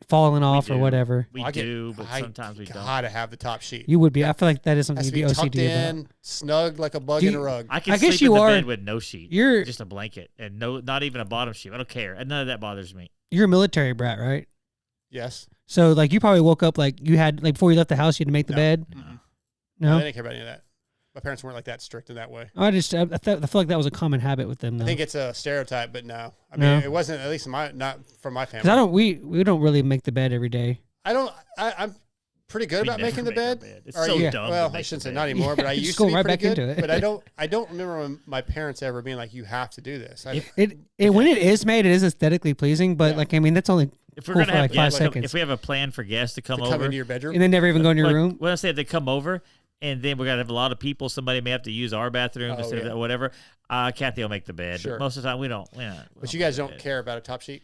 falling off or do. whatever. We I do, but I sometimes we don't. gotta have the top sheet. You would be. I feel like that is something Has you'd to be be tucked OCD in, about. snug like a bug Do in a you- rug. I can I guess sleep you in the are- bed with no sheet. You're just a blanket and not even a bottom sheet. I don't care. And none of that bothers me. you're a military brat, right? Yes. So like you probably woke up like you had like before you left the house you had to make the No. bed. No, No, they didn't care about any of that. My parents weren't like that strict in that way. I feel like that was a common habit with them though. I think it's a stereotype, but no. I mean, No. it wasn't, at least not from my family. Because we don't really make the bed every day. I'm pretty good We about never making the make our bed. bed. It's Or so you- dumb to Well, make I shouldn't the say bed. not anymore, but I Just used go to be right pretty back good. into it. But I don't remember my parents ever being like, you have to do this. It when it is made, it is aesthetically pleasing, but Yeah. like I mean that's only If we're cool gonna for have like 5 guests, seconds, if we have a plan for guests to come to come over, into your bedroom. and then never even go in your like, room. when I say they come over, and then we're gonna have a lot of people. Somebody may have to use our bathroom Oh, instead of yeah. that, whatever. Kathy will make the bed. Sure. But most of the time we don't. But you guys don't care about a top sheet?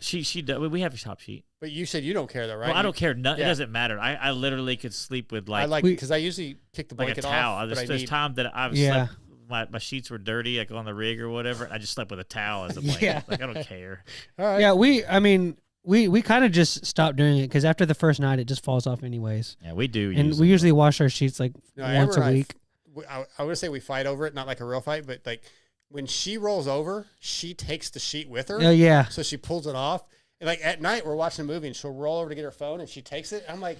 She does. We have a top sheet. But you said you don't care though, right? Well, I don't care. It Yeah. doesn't matter. I literally could sleep with I like like because I usually kick the like a blanket towel. off. But There's I need, times that I've Yeah. slept, my sheets were dirty, like on the rig or whatever. And I just slept with a towel as a blanket. Yeah. Like I don't care. all right. Yeah, we kind of just stopped doing it because after the first night it just falls off anyways. Yeah, we do. And use we them. usually wash our sheets like No, once Amber a and I- week. I would say we fight over it, not like a real fight, but like when she rolls over, she takes the sheet with her. Oh yeah, So she pulls it off. And like at night, we're watching a movie and she'll roll over to get her phone and she takes it. I'm like,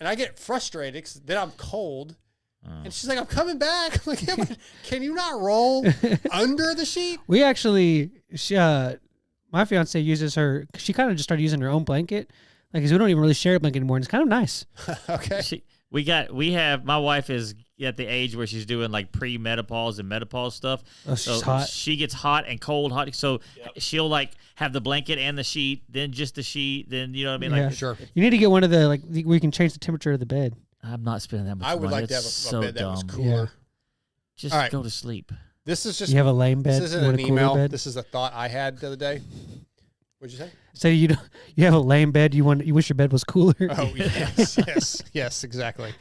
and I get frustrated because then I'm cold. And she's like, I'm coming back. I'm like, yeah, but can you not roll under the sheet? we actually my fiance uses her. She kind of just started using her own blanket, like 'cause we don't even really share a blanket anymore. And it's kind of nice. Okay. My wife is at the age where she's doing like pre-menopause and menopause stuff. Oh, she's hot. She gets hot and cold, hot. So she'll like have the blanket and the sheet, then just the sheet, then you know what I mean? Yeah. Like Sure. You need to get one of the like where you can change the temperature of the bed. I'm not spending that much I would money. like to have It's a so bed that was dumb. cooler. Just All right. go to sleep. This is just, You have a lame bed. this isn't you want an a cooler email. bed? This is a thought I had the other day. What'd you say? So you have a lame bed. You wish your bed was cooler. Oh, yes, exactly.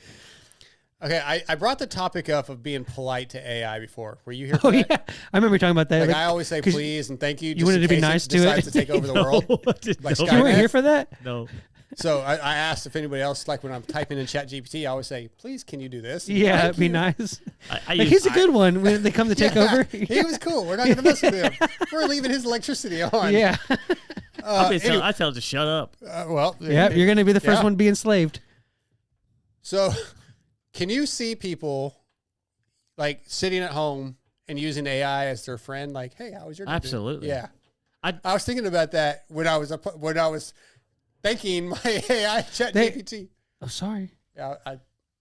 Okay, I brought the topic up of being polite to AI before. Were you here for Oh that? yeah, I remember talking about that. Like Like, I always say 'cause please and thank you. you wanted in to be case nice to it? decides to take over the world. Like you Skynet. weren't here for that. No. So I asked if anybody else, like when I'm typing in ChatGPT, I always say, please, can you do this? And Yeah, thank it'd be you. nice. I Like use, he's a good one when they come to take Yeah, over. He was cool. We're not going to mess with him. We're leaving his electricity on. Yeah. I tell him to shut up. Well, Yep, you're gonna be the first Yeah. one to be enslaved. So can you see people like sitting at home and using AI as their friend? Like, hey, how was your day? Absolutely. Yeah. I was thinking about that when I was thanking my AI ChatGPT. Oh, sorry. Yeah.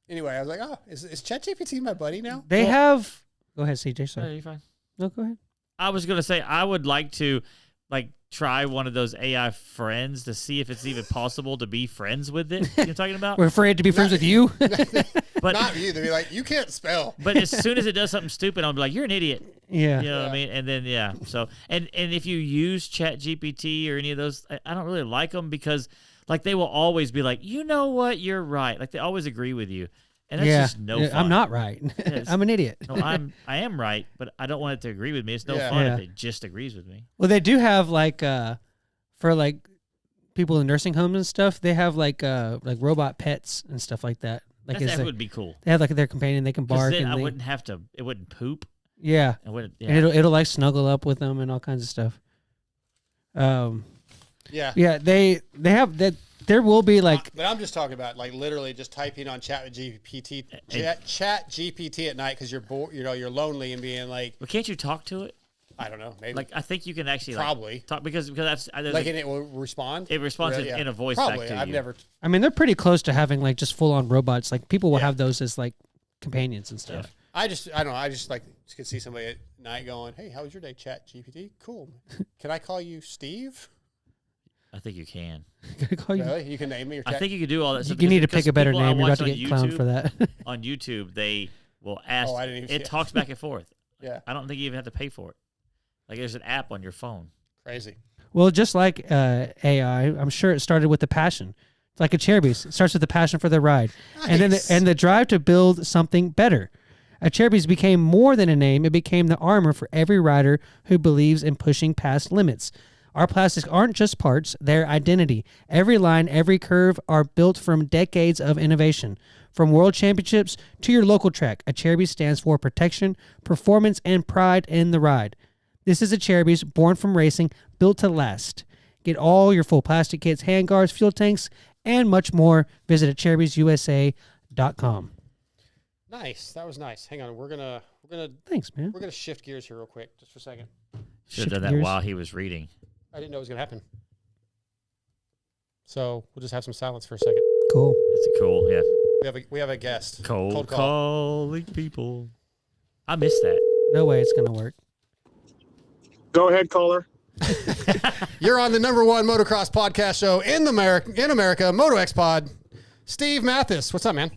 Anyway, I was like, oh, is ChatGPT my buddy now? They have. Go ahead, CJ. Yeah, Sorry. you're fine. No, go ahead. I was gonna say I would like to like try one of those AI friends to see if it's even possible to be friends with it. You know what I'm talking about? We're afraid to be friends with you. But Not you. They'd be like, you can't spell. but as soon as it does something stupid, I'll be like, you're an idiot. Yeah. You know what I mean? And then yeah. So and if you use ChatGPT or any of those, I don't really like them because like they will always be like, you know what, you're right. Like they always agree with you, and that's Yeah. just no Yeah, fun. I'm not right. Yes. I'm an idiot. No, I am right, but I don't want it to agree with me. It's no Yeah. fun Yeah. if it just agrees with me. Well, they do have like for like people in nursing homes and stuff. They have like robot pets and stuff like that. Like That would be cool. they have like their companion. They can 'Cause bark then and I they- wouldn't have to. It wouldn't poop. yeah. I wouldn't. Yeah. And it'll like snuggle up with them and all kinds of stuff. Yeah. Yeah, they have that. There will be like But I'm just talking about like literally just typing on ChatGPT at night because you're bored, you're lonely and being like, But can't you talk to it? I don't know, maybe Like I think you can actually Probably. like, talk because that's like and it will respond. it responds Really? in a voice Probably. back to I've you. never. I mean they're pretty close to having like just full on robots. Like people will Yeah. have those as like companions and stuff. I don't know. I just like could see somebody at night going, "Hey, how was your day, ChatGPT? Cool. Can I call you Steve?" I think you can. Really? You can name me. I think you can do all that stuff. You need to pick a better people I name. You're about watch to on get clowned for that. On YouTube, they will ask. I didn't even see it it. talks back and forth. Yeah. I don't think you even have to pay for it. Like there's an app on your phone. Crazy. Well, just like AI, I'm sure it started with the passion. It's like a chair beast. It starts with the passion for the ride, and then the drive to build something better. A chair beast became more than a name. It became the armor for every rider who believes in pushing past limits. Our plastics aren't just parts, they're identity. Every line, every curve are built from decades of innovation. From world championships to your local track, a chair beast stands for protection, performance, and pride in the ride. This is a chair beast born from racing, built to last. Get all your full plastic kits, handguards, fuel tanks, and much more. Visit at chairbeastusa.com. Nice. That was nice. Hang on. We're gonna Thanks, man. We're gonna shift gears here real quick, just for a second. Should have done that gears. while he was reading. I didn't know it was gonna happen. So we'll just have some silence for a second. Cool. It's cool. Yeah. We have a guest. Cold call. calling people. I missed that. No way it's gonna work. Go ahead, caller. You're on the #1 motocross podcast show in America, MotoXpod. Steve Matthes, what's up, man?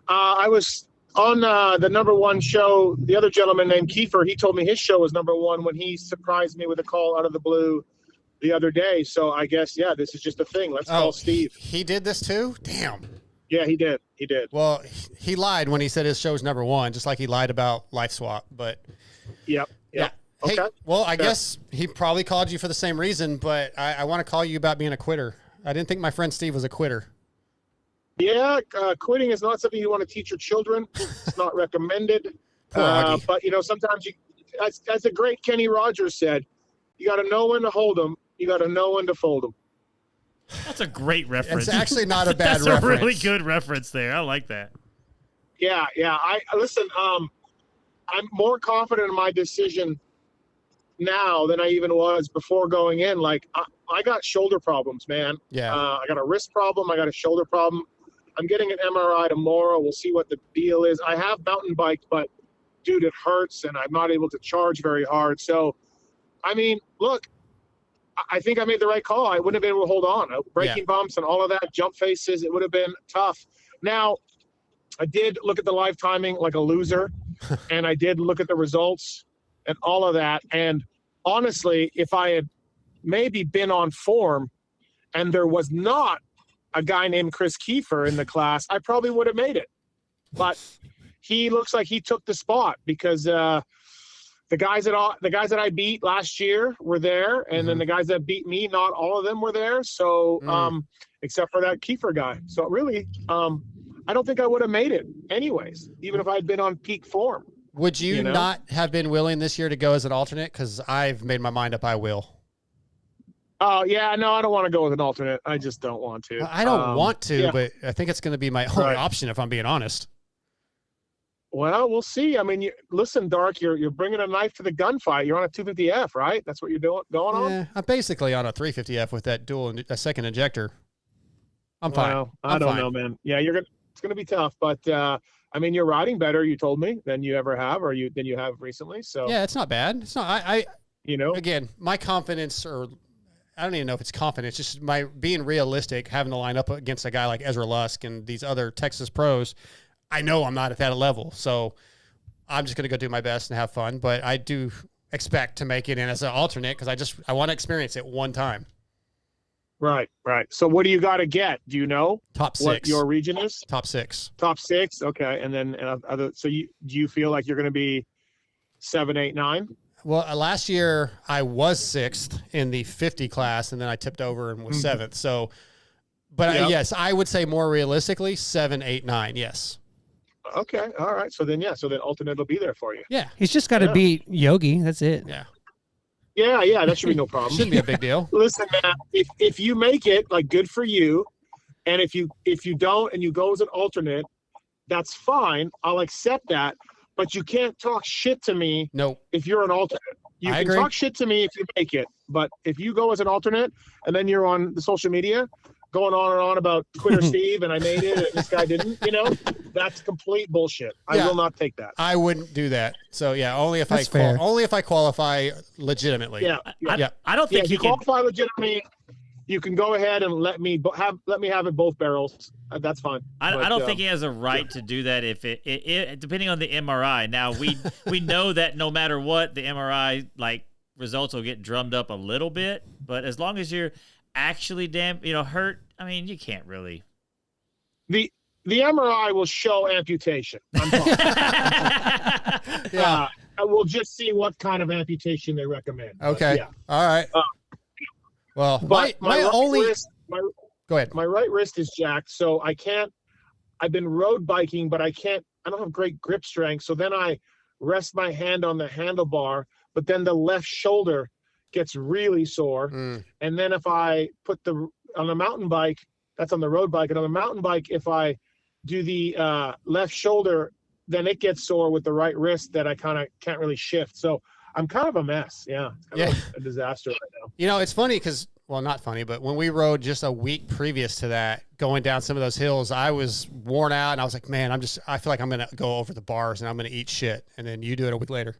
I was on the #1 show. The other gentleman named Kiefer, he told me his show was #1 when he surprised me with a call out of the blue the other day. So I guess, yeah, this is just a thing. Let's call Steve. He did this too? Damn. Yeah, he did. He did. Well, he lied when he said his show's #1, just like he lied about Life Swap. But Yep. yeah. Hey, Okay. well, I guess he probably called you for the same reason, but I want to call you about being a quitter. I didn't think my friend Steve was a quitter. Yeah, quitting is not something you want to teach your children. It's not recommended. Poor Augie. But, sometimes as the great Kenny Rogers said, you got to know when to hold them. You got to know when to fold them. That's a great reference. It's actually not a bad That's reference. a really good reference there. I like that. Yeah. I listen. I'm more confident in my decision now than I even was before going in. Like I got shoulder problems, man. Yeah. I got a wrist problem. I got a shoulder problem. I'm getting an MRI tomorrow. We'll see what the deal is. I have mountain biked, but dude, it hurts and I'm not able to charge very hard. So, I mean, look, I think I made the right call. I wouldn't have been able to hold on. Braking bumps and all of that, jump faces, it would have been tough. Now, I did look at the live timing like a loser, and I did look at the results and all of that. And honestly, if I had maybe been on form and there was not a guy named Chris Kiefer in the class, I probably would have made it. But he looks like he took the spot because the guys that I beat last year were there, and then the guys that beat me, not all of them were there. So except for that Kiefer guy. So really, I don't think I would have made it anyways, even if I'd been on peak form. Would you not have been willing this year to go as an alternate? Because I've made my mind up I will. Oh, yeah, no, I don't want to go with an alternate. I just don't want to. I don't want to, but I think it's going to be my only option if I'm being honest. Well, we'll see. I mean, listen, Dark, you're bringing a knife to the gunfight. You're on a 250F, right? That's what you're going on? I'm basically on a 350F with that a second injector. I'm fine. Well, I don't know, man. Yeah, it's going to be tough, but I mean, you're riding better, you told me, than you ever have, than you have recently. So yeah, it's not bad. It's not. Again, my confidence, or I don't even know if it's confidence, just my being realistic, having to line up against a guy like Ezra Lusk and these other Texas pros. I know I'm not at that level, so I'm just going to go do my best and have fun. But I do expect to make it in as an alternate because I want to experience it one time. Right. So what do you got to get? Do you know top 6? What your region is? Top 6. Top 6. Okay, and then so do you feel like you're going to be 7, 8, 9? Well, last year I was 6th in the 50 class, and then I tipped over and was 7th. So, but yes, I would say more realistically 7, 8, 9. Yes. Okay. All right. So then alternate will be there for you. Yeah. He's just got to beat Yogi. That's it. Yeah. Yeah. That should be no problem. Shouldn't be a big deal. Listen, man, if you make it, like, good for you. And if you don't and you go as an alternate, that's fine. I'll accept that. But you can't talk shit to me. Nope. If you're an alternate. You can agree. talk shit to me if you make it. But if you go as an alternate and then you're on the social media going on and on about Twitter Steve and I made it and this guy didn't, that's complete bullshit. I will not take that. I wouldn't do that. So yeah, only if That's I qualify legitimately. Yeah. I don't think if you qualify legitimately, you can go ahead and let me have it both barrels. That's fine. I don't think he has a right to do that if it depending on the MRI. Now we know that no matter what, the MRI results will get drummed up a little bit, but as long as you're actually hurt, I mean, you can't really. The MRI will show amputation. I'm Yeah. We'll just see what kind of amputation they recommend. Okay. Yeah. All right. Well, But my right only. wrist, Go ahead. my right wrist is jacked, so I can't. I've been road biking, but I don't have great grip strength. So then I rest my hand on the handlebar, but then the left shoulder gets really sore. And then if I put on a mountain bike, that's on the road bike, and on the mountain bike, if I do the left shoulder, then it gets sore with the right wrist that I kind of can't really shift. So I'm kind of a mess. Yeah. It's kind of a disaster right now. It's funny because, well, not funny, but when we rode just a week previous to that, going down some of those hills, I was worn out and I was like, man, I feel like I'm going to go over the bars and I'm going to eat shit. And then you do it a week later.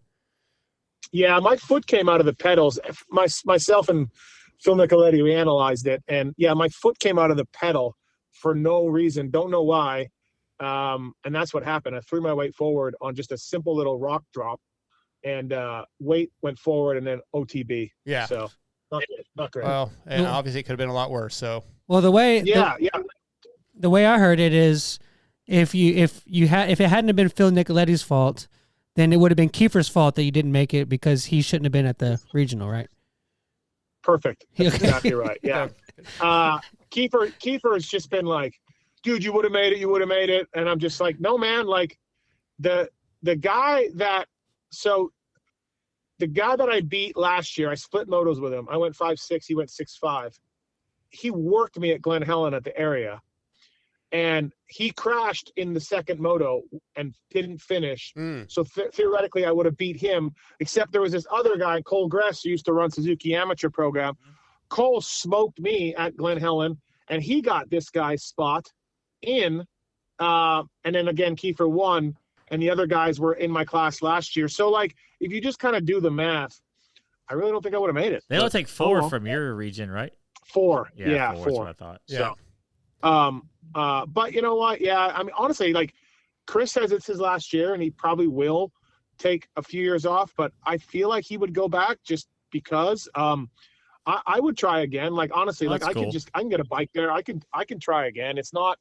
Yeah. My foot came out of the pedals. Myself and Phil Nicoletti, we analyzed it. And yeah, my foot came out of the pedal for no reason. Don't know why. And that's what happened. I threw my weight forward on just a simple little rock drop, and weight went forward and then OTB. Yeah. So not great. Well, and obviously it could have been a lot worse. So, well, the way the way I heard it is, if it hadn't have been Phil Nicoletti's fault, then it would have been Kiefer's fault that you didn't make it because he shouldn't have been at the regional, right? Perfect. That's exactly right. Yeah. Kiefer has just been like, dude, you would have made it. You would have made it. And I'm just like, no, man. Like the guy that I beat last year, I split motos with him. I went 5.6. He went 6.5. He worked me at Glen Helen at the area, and he crashed in the second moto and didn't finish. So theoretically, I would have beat him, except there was this other guy, Cole Gress, who used to run Suzuki Amateur Program. Cole smoked me at Glen Helen, and he got this guy's spot in. And then again, Kiefer won, and the other guys were in my class last year. So, like, if you just kind of do the math, I really don't think I would have made it. They only take 4 from your region, right? 4. Yeah, 4. That's what I thought. Yeah. So, but you know what? Yeah, I mean, honestly, like, Chris says it's his last year, and he probably will take a few years off. But I feel like he would go back just because. I would try again. Like, honestly, like, I can get a bike there. I can try again. It's not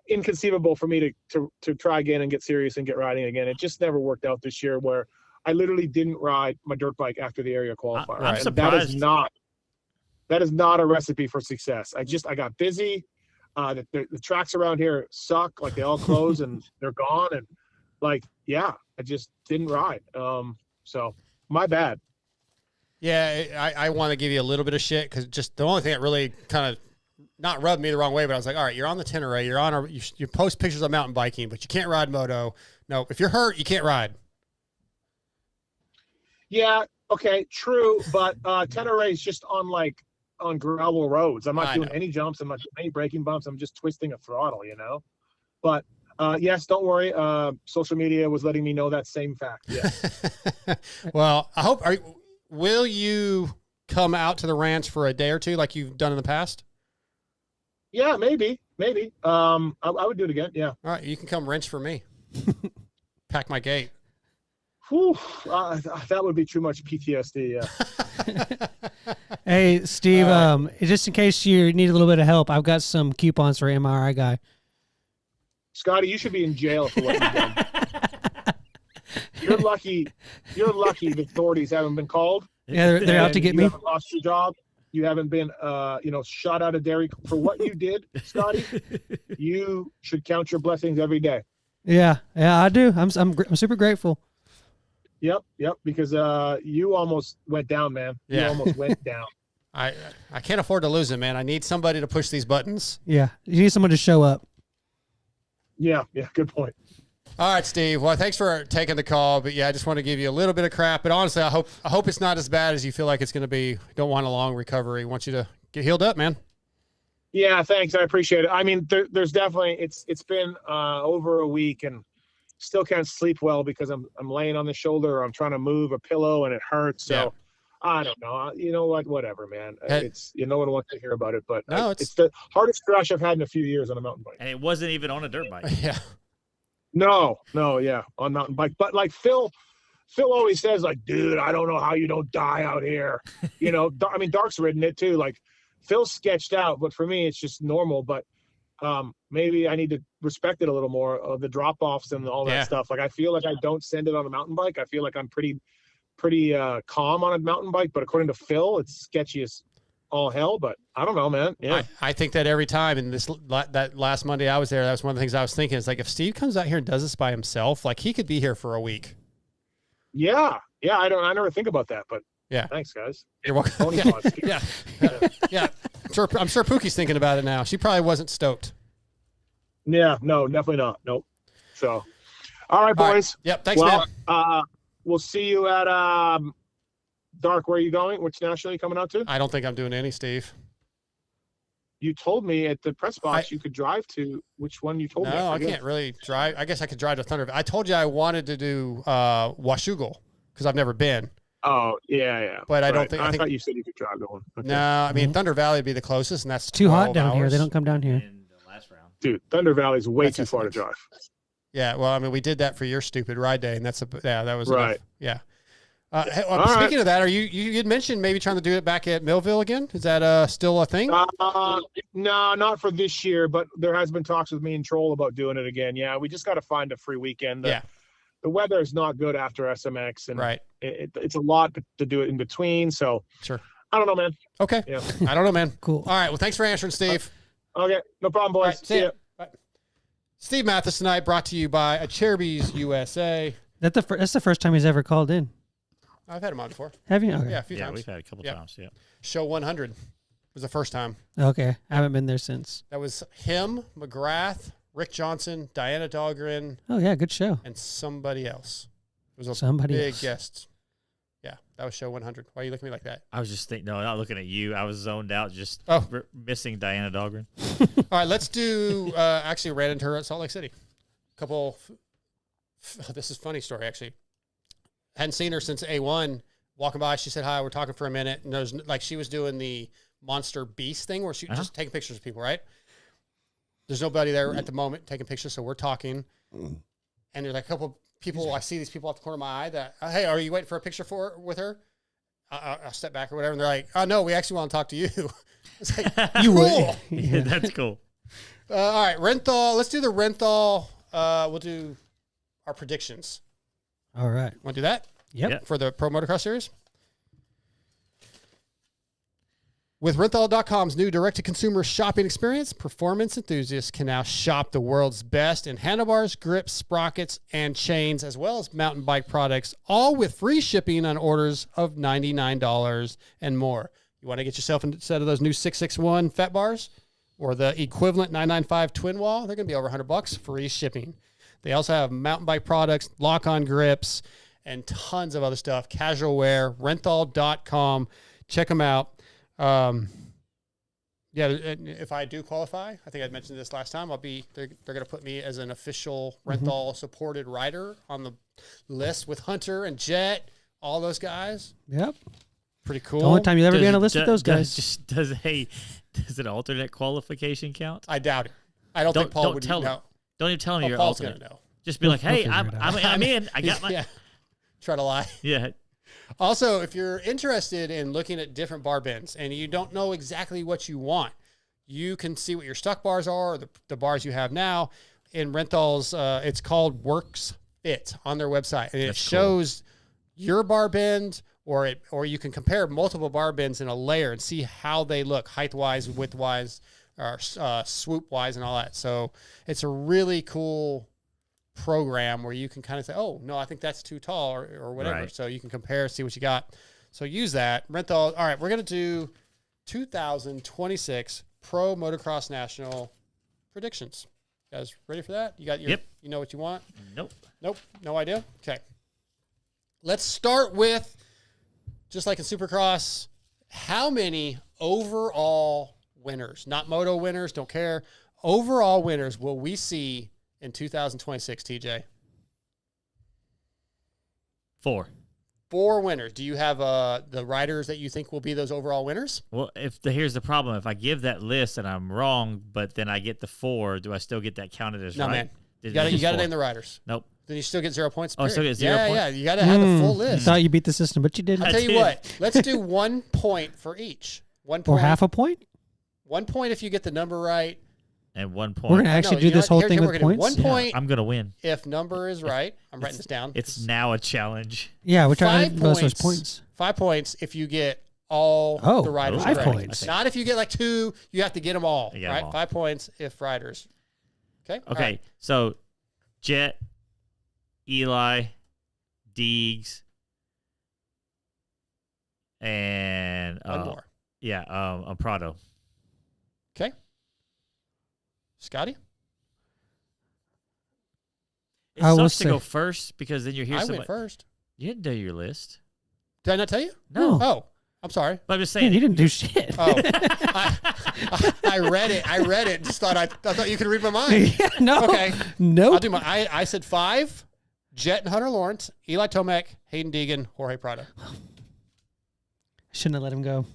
inconceivable for me to try again and get serious and get riding again. It just never worked out this year, where I literally didn't ride my dirt bike after the area qualifier. I'm surprised. That is not a recipe for success. I got busy. The tracks around here suck. Like, they all close and they're gone. And like, yeah, I just didn't ride. So my bad. Yeah, I want to give you a little bit of shit because just the only thing that really kind of not rubbed me the wrong way, but I was like, all right, you're on the Tenere, you post pictures of mountain biking, but you can't ride moto. No, if you're hurt, you can't ride. Yeah, okay, true, but Tenere is just on gravel roads. I'm not doing any jumps. I'm not doing any braking bumps. I'm just twisting a throttle, But yes, don't worry. Social media was letting me know that same fact. Yeah. Well, I hope. Will you come out to the ranch for a day or two like you've done in the past? Yeah, maybe. I would do it again. Yeah. All right, you can come wrench for me. Pack my gate. Whew, that would be too much PTSD. Yeah. Hey, Steve. Just in case you need a little bit of help, I've got some coupons for MRI guy. Scotty, you should be in jail for what you've done. You're lucky the authorities haven't been called. Yeah, they're out to get me. You haven't lost your job. You haven't been, shot out of dairy for what you did, Scotty. You should count your blessings every day. Yeah, I do. I'm super grateful. Yep, because you almost went down, man. Yeah. You almost went down. I can't afford to lose it, man. I need somebody to push these buttons. Yeah, you need someone to show up. Yeah, good point. All right, Steve. Well, thanks for taking the call. But yeah, I just want to give you a little bit of crap. But honestly, I hope it's not as bad as you feel like it's going to be. Don't want a long recovery. I want you to get healed up, man. Yeah, thanks. I appreciate it. I mean, there's definitely it's been over a week and still can't sleep well because I'm laying on the shoulder or I'm trying to move a pillow and it hurts. So I don't know. You know what? Whatever, man. Hey. It's no one wants to hear about it, but No, it's the hardest crash I've had in a few years on a mountain bike. And it wasn't even on a dirt bike. Yeah. No, yeah, on mountain bike. But like Phil always says, like, dude, I don't know how you don't die out here. You know, I mean, Dark's ridden it too. Like, Phil's sketched out, but for me, it's just normal. But maybe I need to respect it a little more of the drop offs and all that stuff. Like, I feel like I don't send it on a mountain bike. I feel like I'm pretty calm on a mountain bike. But according to Phil, it's sketchy as all hell. But I don't know, man. Yeah, I think that every time. And that last Monday I was there, that was one of the things I was thinking. Is like, if Steve comes out here and does this by himself, like, he could be here for a week. Yeah. I never think about that, but yeah. Thanks, guys. You're welcome. Yeah. I'm sure Pookie's thinking about it now. She probably wasn't stoked. Yeah, no, definitely not. Nope. So, all right, boys. All right. Yep. Thanks, man. We'll see you at Dark. Where are you going? Which national are you coming out to? I don't think I'm doing any, Steve. You told me at the press box you could drive to. Which one you told me? No, I can't really drive. I guess I could drive to Thunder. I told you I wanted to do Washougal because I've never been. Oh, yeah. But I don't think. I thought you said you could drive to one. Okay. No, I mean, Thunder Valley would be the closest, and that's too hot down hours. here. They don't come down here. In the last round. Dude, Thunder Valley's way too far to drive. Yeah, well, I mean, we did that for your stupid ride day, and that was right. Enough. Yeah. Speaking of that, you had mentioned maybe trying to do it back at Millville again? Is that still a thing? No, not for this year, but there has been talks with me and Troll about doing it again. Yeah, we just got to find a free weekend. The weather is not good after SMX, and right. It's a lot to do it in between. So sure. I don't know, man. Okay. Yeah. I don't know, man. Cool. All right. Well, thanks for answering, Steve. Okay. No problem, boys. Right, see ya. Bye. Steve Matthes tonight, brought to you by Acherbys USA. That's the first time he's ever called in. I've had him on before. Have you? Okay. Yeah, a few times. Yeah, we've had a couple times. Yeah. Show 100 was the first time. Okay. I haven't been there since. That was him, McGrath, Rick Johnson, Diana Dahlgren. Oh, yeah. Good show. And somebody else. It was a somebody big else. guest. Yeah, that was show 100. Why are you looking at me like that? I was just thinking, no, not looking at you. I was zoned out, just missing Diana Dahlgren. All right, let's do, actually ran into her at Salt Lake City. This is a funny story, actually. Hadn't seen her since A1. Walking by, she said hi. We're talking for a minute. And there's like she was doing the Monster Beast thing where she just taking pictures of people, right? There's nobody there at the moment taking pictures, so we're talking. And there's like a couple people. I see these people off the corner of my eye that, hey, are you waiting for a picture with her? I'll step back or whatever. And they're like, oh, no, we actually want to talk to you. It's like, cool. Yeah, that's cool. All right, Renthal. Let's do the Renthal. We'll do our predictions. All right. Want to do that? Yep. For the Pro Motocross Series? With Renthal.com's new direct-to-consumer shopping experience, performance enthusiasts can now shop the world's best in handlebars, grips, sprockets, and chains, as well as mountain bike products, all with free shipping on orders of $99 and more. You want to get yourself a set of those new 661 Fat Bars or the equivalent 995 Twin Wall? They're going to be over $100, free shipping. They also have mountain bike products, lock-on grips, and tons of other stuff. Casual wear, Renthal.com. Check them out. If I do qualify, I think I mentioned this last time, they're going to put me as an official Renthal supported rider on the list with Hunter and Jet, all those guys. Yep. Pretty cool. The only time you'll ever be on a list with those guys. Does an alternate qualification count? I doubt it. I don't think Paul would know. Don't even tell him you're Paul's alternate. Gonna know. Just be like, hey, I'm in. I got my. Yeah. Try to lie. Yeah. Also, if you're interested in looking at different bar bends and you don't know exactly what you want, you can see what your stock bars are, or the bars you have now. In Renthal's, it's called Works Fit on their website, and it shows your bar bend, or you can compare multiple bar bends in a layer and see how they look height-wise, width-wise, or swoop-wise, and all that. So it's a really cool program where you can kind of say, oh, no, I think that's too tall or whatever. Right. So you can compare, see what you got. So use that. Renthal. All right, we're going to do 2026 Pro Motocross National predictions. You guys ready for that? You got your, you know what you want? Nope. No idea? Okay. Let's start with, just like in Supercross, how many overall winners, not moto winners, don't care, overall winners will we see in 2026, TJ? 4. 4 winners. Do you have the riders that you think will be those overall winners? Well, here's the problem. If I give that list and I'm wrong, but then I get the 4, do I still get that counted as No, right? man. You got to name the riders. Nope. Then you still get 0 points. Oh, still get 0 points? Yeah, you got to have the full list. Thought you beat the system, but you didn't. I'll tell you what. Let's do 1 point for each. 1 point. Or half a point? 1 point if you get the number right. And 1 point. We're going to actually do this whole thing with points? 1 point. I'm going to win. If number is right. I'm writing this down. It's now a challenge. Yeah, we're trying to 5 those points. points. 5 points if you get all the riders 5 correct. points. Not if you get like 2, you have to get them all. You get Right? 'em all. 5 points if riders. Okay. Okay. Right. So, Jet, Eli, Deegs, and One more. Yeah, Prado. Okay. Scotty? It I will sucks to go first because then you hear I somebody. went first. You didn't do your list. Did I not tell you? No. Oh, I'm sorry. But I'm just Man, saying. you didn't do shit. Oh, I read it. I read it. Just thought I thought you could read my mind. Yeah, no. Okay. Nope. I'll do my. I said 5. Jet and Hunter Lawrence, Eli Tomac, Hayden Deegan, Jorge Prado. Shouldn't have let him go.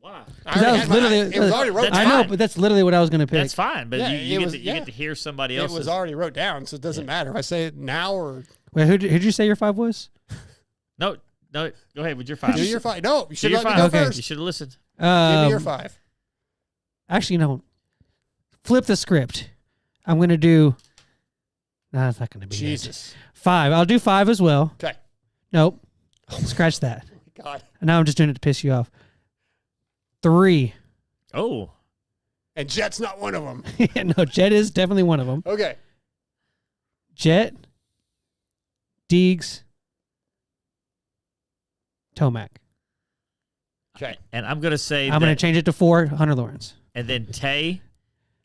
Why? That was literally. it was already wrote I down. know, but that's literally what I was going to pick. That's fine, but Yeah, you, it get was- to, you yeah. get to hear somebody It else's. was already wrote down, so it doesn't matter if I say it now or Wait, who'd you say your 5 was? No, go ahead with your 5. do your 5. No, you Do should your let me 5. go Okay. first. You should have listened. Give me your 5. Actually, no. Flip the script. I'm going to do. No, it's not going to be it. Jesus. 5. I'll do 5 as well. Okay. Nope. Scratch that. God. And now I'm just doing it to piss you off. 3. Oh. And Jet's not one of them. No, Jet is definitely one of them. Okay. Jet, Deegs, Tomac. Okay. And I'm going to say I'm going to change it to 4, Hunter Lawrence. And then Tay,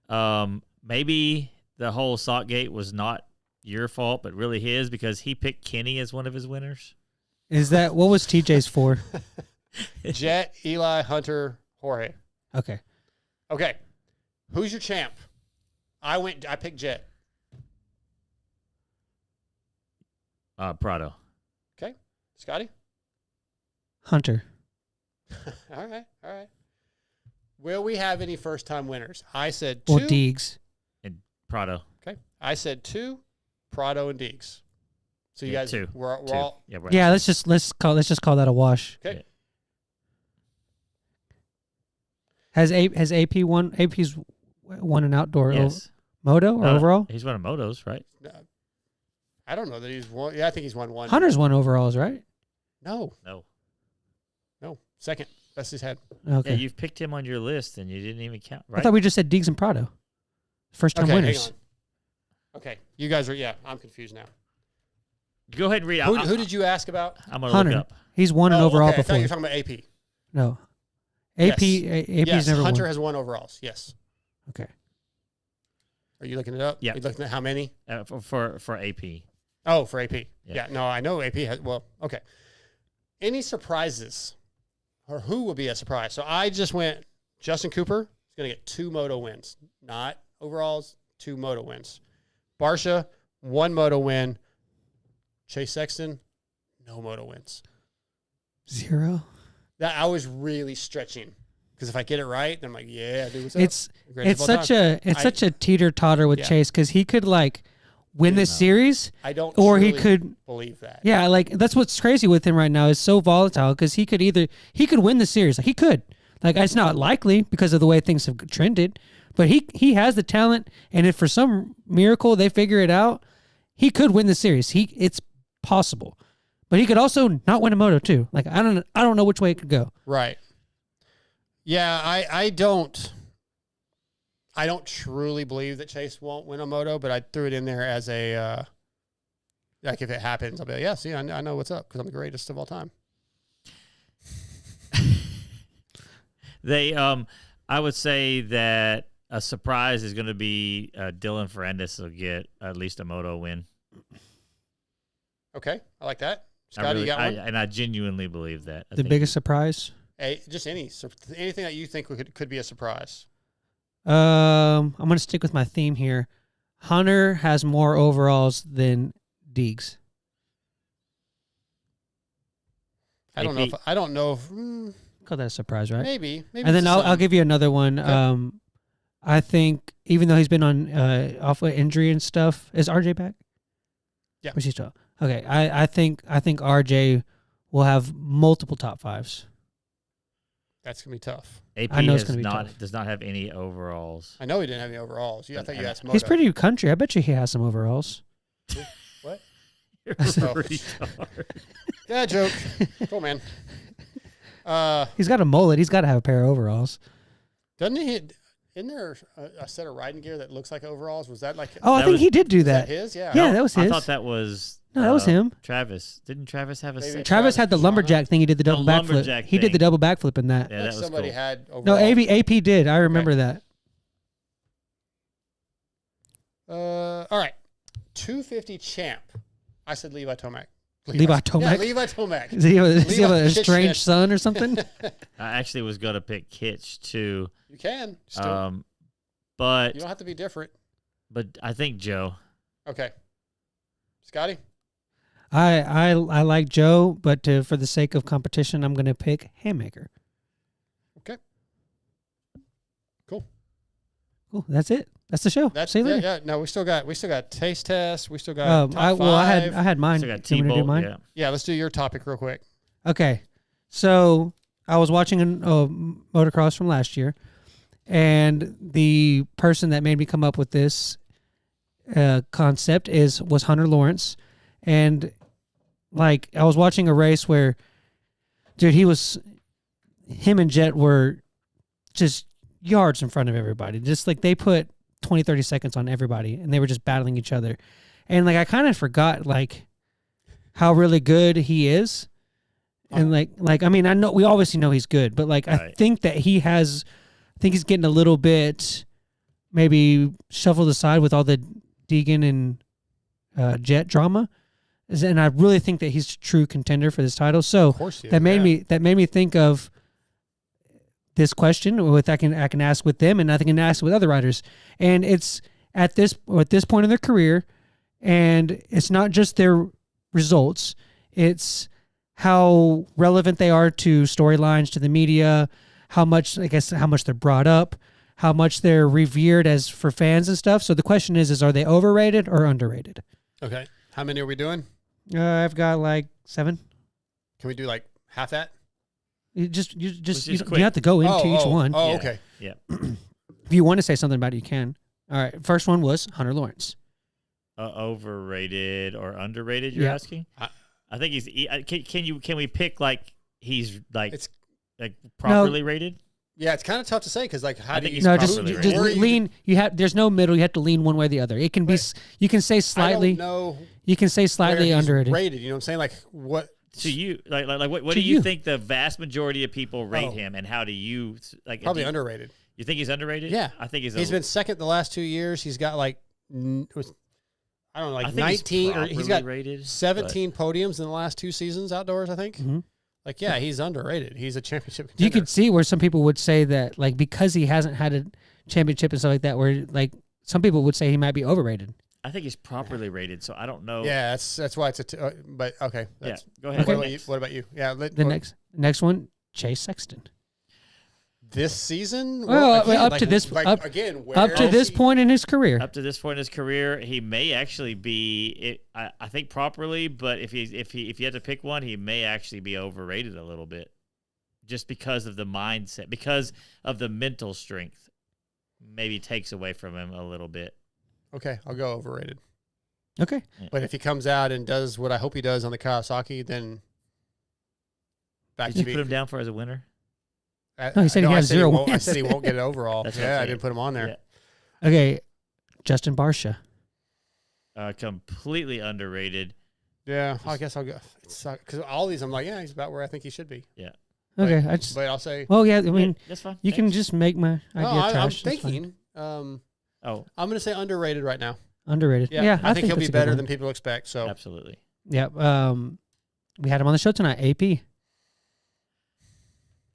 maybe the whole Saltgate was not your fault, but really his because he picked Kenny as one of his winners. Is that, what was TJ's 4? Jet, Eli, Hunter, Jorge. Okay. Okay. Who's your champ? I picked Jet. Prado. Okay. Scotty? Hunter. All right. Will we have any first-time winners? I said 2. Or Deegs. And Prado. Okay. I said 2, Prado and Deegs. So you guys, 2. we're 2. all Yeah, we're Yeah, at let's just call that a wash. okay. Has AP won? AP's won an outdoor Yes. moto or overall? He's one of Motos, right? I don't know that he's won. Yeah, I think he's won 1. Hunter's won overalls, right? No, second. That's his head. Okay. Yeah, you've picked him on your list and you didn't even count, right? I thought we just said Deegs and Prado. First time Okay, winners. hang on. Okay, you guys are. Yeah, I'm confused now. Go ahead and read. Who did you ask about? I'm going to Hunter. look up. He's won an overall okay. I thought before. you were talking about AP. No. AP's Yes, never Hunter won. has won overalls. Yes. Okay. Are you looking it up? Yeah. You looking at how many? For AP. Oh, for AP. Yeah. Yeah. No, I know AP has. Well, okay. Any surprises, or who will be a surprise? So I just went. Justin Cooper is going to get 2 moto wins, not overalls. 2 moto wins. Barsha 1 moto win. Chase Sexton, no moto wins. 0. That I was really stretching because if I get it right, then I'm like, yeah, dude, what's up? It's Greatest of all time. such a teeter totter with Yeah. Chase because he could like win this series, I don't, or he truly could believe that. Yeah, like that's what's crazy with him right now is so volatile because he could win the series, like he could, like it's not likely because of the way things have trended, but he has the talent, and if for some miracle they figure it out, he could win the series. It's possible, but he could also not win a moto too. Like I don't know which way it could go. Right. Yeah, I don't truly believe that Chase won't win a moto, but I threw it in there as a like if it happens, I'll be like, yeah, see, I know what's up because I'm the greatest of all time. I would say that a surprise is going to be Dylan Ferrandis will get at least a moto win. Okay, I like that. Scotty, you got one? And I genuinely believe that. The biggest surprise? Just anything that you think could be a surprise. I'm gonna stick with my theme here. Hunter has more overalls than Deegs. I don't know if Call that a surprise, right? maybe. And then I'll give you another one. Okay. I think even though he's been on off with injury and stuff, is RJ back? Yeah. Was he still? Okay. I think RJ will have multiple top fives. That's gonna be tough. AP I know it's gonna be tough. does not have any overalls. I know he didn't have any overalls. I thought you asked Moto. He's pretty country. I bet you he has some overalls. What? You're Oh. retard. Yeah, joke. Cool, man. He's got a mullet. He's got to have a pair of overalls. Doesn't he? Isn't there a set of riding gear that looks like overalls? Was that like? Oh, I think he did do Is that. his? Yeah. Yeah, that was his. I thought that was. No, that was him. Travis. Didn't Travis have a Maybe set? Travis had the lumberjack thing. He did the double backflip. lumberjack He did the thing. double backflip in that. Yeah, that was somebody cool. had overalls. No, AP did. I remember that. All right. 250 champ. I said Levi Tomac. Levi Tomac? Yeah, Levi Tomac. Does he have a Levi strange Kitchen. son or something? I actually was gonna pick Kitch too. You can. Still. But You don't have to be different. But I think Joe. Okay. Scotty? I like Joe, but for the sake of competition, I'm going to pick Haymaker. Okay. Cool. Cool. That's it. That's the show. That's See you later. yeah. No, we still got taste tests. We still got top I five. had mine. Still got Do you want me to do T-Bolt, mine? yeah. Yeah, let's do your topic real quick. Okay. So I was watching a motocross from last year, and the person that made me come up with this concept was Hunter Lawrence. And like I was watching a race where, dude, him and Jet were just yards in front of everybody. Just like they put 20, 30 seconds on everybody, and they were just battling each other. And like I kind of forgot like how really good he is. And like I mean, I know we obviously know he's good, but like I think that he's getting a little bit maybe shuffled aside with all the Deegan and Jet drama. And I really think that he's a true contender for this title. So that made me think of this question with I can ask with them, and I can ask with other riders. And it's at this point in their career, and it's not just their results, it's how relevant they are to storylines, to the media, how much they're brought up, how much they're revered as for fans and stuff. So the question is are they overrated or underrated? Okay. How many are we doing? I've got like 7. Can we do like half that? You have to go into each one. Oh, okay. Yeah. If you want to say something about it, you can. All right. First one was Hunter Lawrence. Overrated or underrated? You're asking? I think he's. Can we pick like he's like properly rated? Yeah, it's kind of tough to say because like how do you? No, just lean. There's no middle. You have to lean one way or the other. It can be. You can say slightly. I don't know. You can say slightly underrated. Rated. You know what I'm saying? Like what? To you, like what do you think the vast majority of people rate him, and how do you like? Probably underrated. You think he's underrated? Yeah, I think he's been second the last 2 years. He's got like I don't know, like 19 or he's got rated, 17 podiums in the last 2 seasons outdoors. I think. Mm-hmm. Like yeah, he's underrated. He's a championship contender. You could see where some people would say that like because he hasn't had a championship and stuff like that, where like some people would say he might be overrated. I think he's properly rated, so I don't know. Yeah, that's why it's but okay. Yeah, go ahead. What about you? Yeah, next one, Chase Sexton. This season? Well, again, up to this point in his career. Up to this point in his career, he may actually be. I think properly, but if you had to pick one, he may actually be overrated a little bit, just because of the mindset, because of the mental strength. Maybe takes away from him a little bit. Okay, I'll go overrated. Okay, but if he comes out and does what I hope he does on the Kawasaki, then did you put him down for as a winner? No, he said he has 0 wins. I said he won't get it overall. Yeah, I didn't put him on there. Yeah. Okay, Justin Barsha. Completely underrated. Yeah, I guess I'll go. Because all these, I'm like, yeah, he's about where I think he should be. Yeah. Okay, but I'll say. Oh yeah, I mean, that's fine. You can just make my idea trash. I'm thinking. I'm going to say underrated right now. Underrated. Yeah, I think he'll be better than people expect. So absolutely. Yeah. We had him on the show tonight. AP.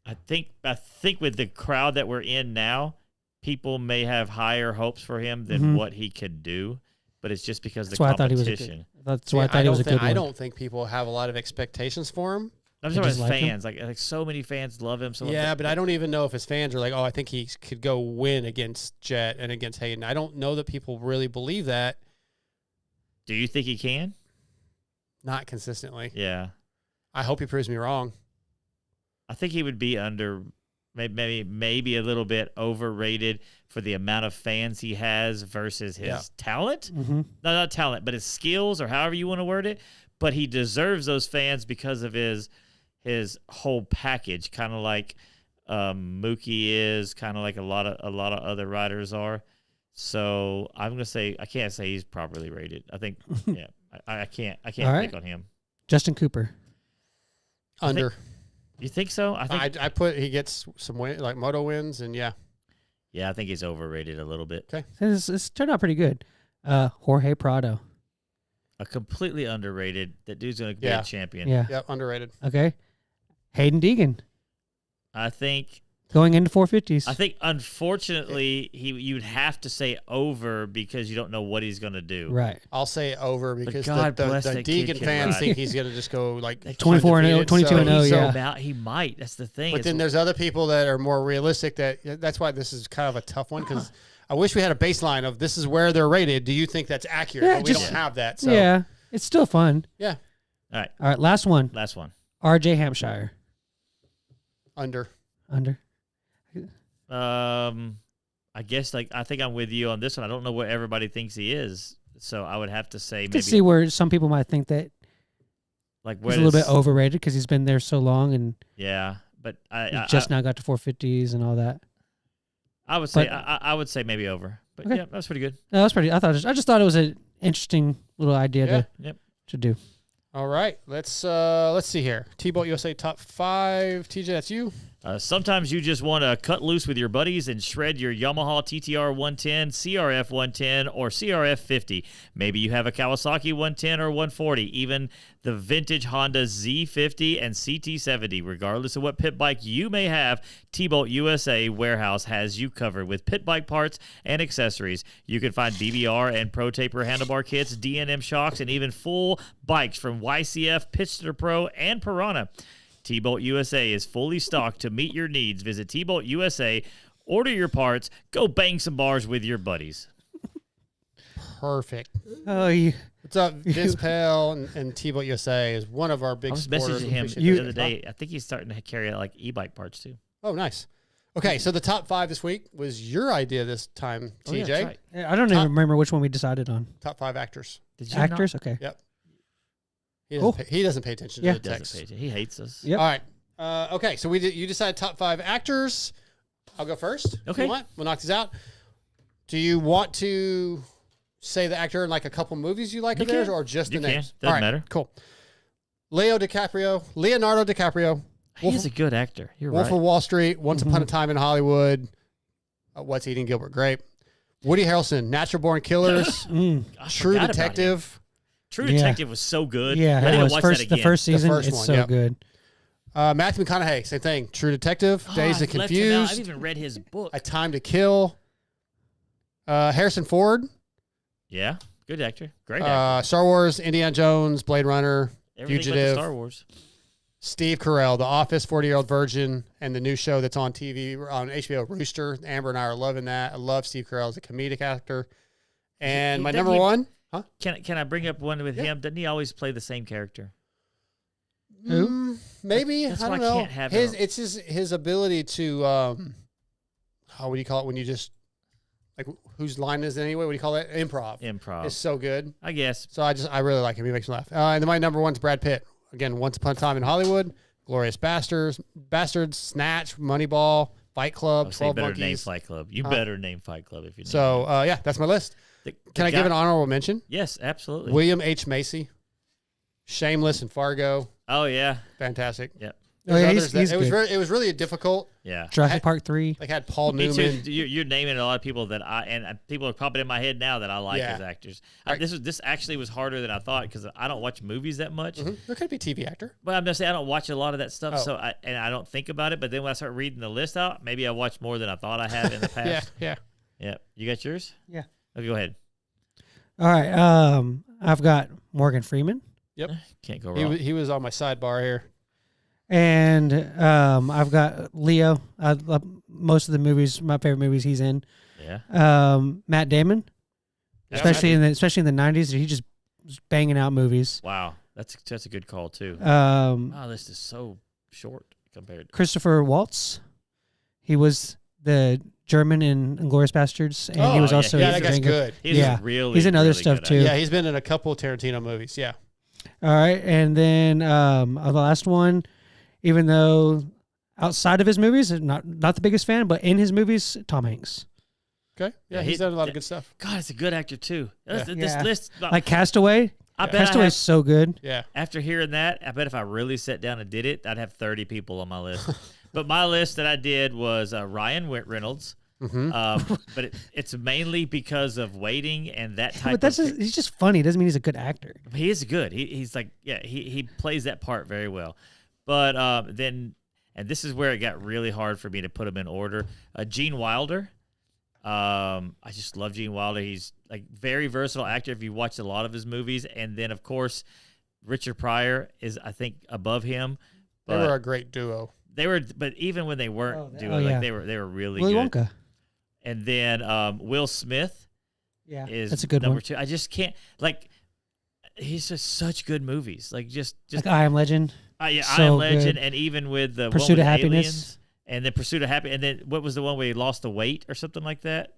I think with the crowd that we're in now, people may have higher hopes for him than what he could do, but it's just because of the competition. That's why I thought he was a good one. I don't think people have a lot of expectations for him. I'm They talking just about his like him? fans. Like so many fans love him. So Yeah, but I don't even know if his fans are like, oh, I think he could go win against Jet and against Hayden. I don't know that people really believe that. Do you think he can? Not consistently. Yeah. I hope he proves me wrong. I think he would be maybe a little bit overrated for the amount of fans he has versus his talent. Mm-hmm. No, not talent, but his skills or however you want to word it. But he deserves those fans because of his whole package, kind of like Mookie is, kind of like a lot of other riders are. So I'm gonna say I can't say he's properly rated. I think I can't pick on him. Justin Cooper. Under. You think so? I think I put he gets some like moto wins and yeah. Yeah, I think he's overrated a little bit. Okay. It's turned out pretty good. Jorge Prado. A completely underrated. That dude's going to be a champion. Yeah. Yep, underrated. Okay. Hayden Deegan. I think going into 450s. I think unfortunately you'd have to say over because you don't know what he's going to do. Right. I'll say over because God the bless that Deegan kid can fans ride. think he's going to just go like 24-0, 22-0, yeah. He might. That's the thing. But then there's other people that are more realistic. That's why this is kind of a tough one because I wish we had a baseline of this is where they're rated. Do you think that's accurate? Yeah, But we don't have that. So. Yeah, it's still fun. Yeah. All right. Last one. RJ Hampshire. Under. I guess I think I'm with you on this one. I don't know what everybody thinks he is, so I would have to say maybe. To see where some people might think that he's a little bit overrated because he's been there so long and but I just now got to 450s and all that. I would say I would say maybe over, but yeah, that's pretty good. No, that's pretty. I just thought it was an interesting little idea to do. All right, let's see here. T-Bolt USA top 5. TJ, that's you. Sometimes you just want to cut loose with your buddies and shred your Yamaha TTR 110, CRF 110, or CRF 50. Maybe you have a Kawasaki 110 or 140, even the vintage Honda Z50 and CT70. Regardless of what pit bike you may have, T-Bolt USA warehouse has you covered with pit bike parts and accessories. You can find BBR and Pro Taper handlebar kits, D&M shocks, and even full bikes from YCF, Pitster Pro, and Piranha. T-Bolt USA is fully stocked to meet your needs. Visit T-Bolt USA, order your parts, go bang some bars with your buddies. Perfect. Oh, yeah. What's up, Vince Pell and T-Bolt USA is one of our big supporters. I was messaging him the other day. I think he's starting to carry like e-bike parts too. Oh, nice. Okay, so the top 5 this week was your idea this time, TJ. Oh, yeah, that's right. I don't even remember which one we decided on. Top 5 actors. Did you actors? not? Okay. Yep. He doesn't pay attention to the text. He hates us. Yep. All right. Okay, so you decided top 5 actors. I'll go first. Okay. If you want. We'll knock these out. Do you want to say the actor in like a couple movies you like of theirs or just the names? Doesn't matter. Cool. Leonardo DiCaprio. He's a good actor. You're Wolf right. of Wall Street, Once Upon a Time in Hollywood, What's Eating Gilbert Grape. Woody Harrelson, Natural Born Killers, True Detective. True Detective was so good. Yeah, I it was watch that again. the first season. First it's one, so yep. good. Matthew McConaughey, same thing. True Detective, Dazed and I've left him out. Confused, I've even read his book. A Time to Kill. Harrison Ford. Yeah, good actor. Great actor. Star Wars, Indiana Jones, Blade Runner, Everything but the Fugitive. Star Wars. Steve Carell, The Office, 40-Year-Old Virgin, and the new show that's on TV on HBO, Rooster. Amber and I are loving that. I love Steve Carell as a comedic actor. And my number one, huh? Can I bring up one with him? Doesn't he always play the same character? Who? Maybe. That's I why don't know. I can't have It's his ability to how would you call it when you just like whose line is it anyway? What do you call it? Improv. It's so good. I guess. So I really like him. He makes me laugh. And then my number one's Brad Pitt. Again, Once Upon a Time in Hollywood, Glorious Bastards, Snatch, Moneyball, Fight Club, 12 better Monkeys. Name Fight Club. You better name Fight Club if you know. So yeah, that's my list. Can I give an honorable mention? Yes, absolutely. William H. Macy, Shameless and Fargo. Oh yeah, fantastic. Yep. It was really difficult. Yeah. Jurassic Park 3. Like had Paul Me Newman. too. You're naming a lot of people that people are popping in my head now that I like as actors. This actually was harder than I thought because I don't watch movies that much. Mm-hmm. There could be a TV actor. But I'm just saying I don't watch a lot of that stuff, Oh. so I don't think about it. But then when I start reading the list out, maybe I watch more than I thought I have in the past. Yeah. You got yours? Yeah. Okay, go ahead. All right. I've got Morgan Freeman. Yep. Can't go wrong. He was on my sidebar here. And I've got Leo. I love most of the movies, my favorite movies he's in. Yeah. Matt Damon, especially in the 90s, he just was banging out movies. Wow, that's a good call too. Wow, this is so short compared to Christopher Waltz. He was the German in Inglourious Bastards, and he was also that guy's good. He's he's in other stuff too. Yeah, he's been in a couple of Tarantino movies. Yeah. All right, and then the last one, even though outside of his movies, not the biggest fan, but in his movies, Tom Hanks. Okay. Yeah, he's done a lot of good stuff. God, it's a good actor too. This Yeah. list, Like Castaway. I bet Castaway's so good. Yeah. After hearing that, I bet if I really sat down and did it, I'd have 30 people on my list. But my list that I did was Ryan Reynolds. But it's mainly because of waiting and that type. But he's just funny. It doesn't mean he's a good actor. He is good. He's like, he plays that part very well. But then, and this is where it got really hard for me to put him in order. Gene Wilder. I just love Gene Wilder. He's like very versatile actor if you watch a lot of his movies. And then of course, Richard Pryor is, I think, above him. They were a great duo. They were, but even when they weren't they were really Willy good. Wonka. And then Will Smith, is that's a good number one. 2. I just can't he's just such good movies. Like just like I Am Legend. I So Am Legend, good. and even with the Pursuit one of with Happiness. Aliens, and then Pursuit of Happiness, and then what was the one where he lost the weight or something like that,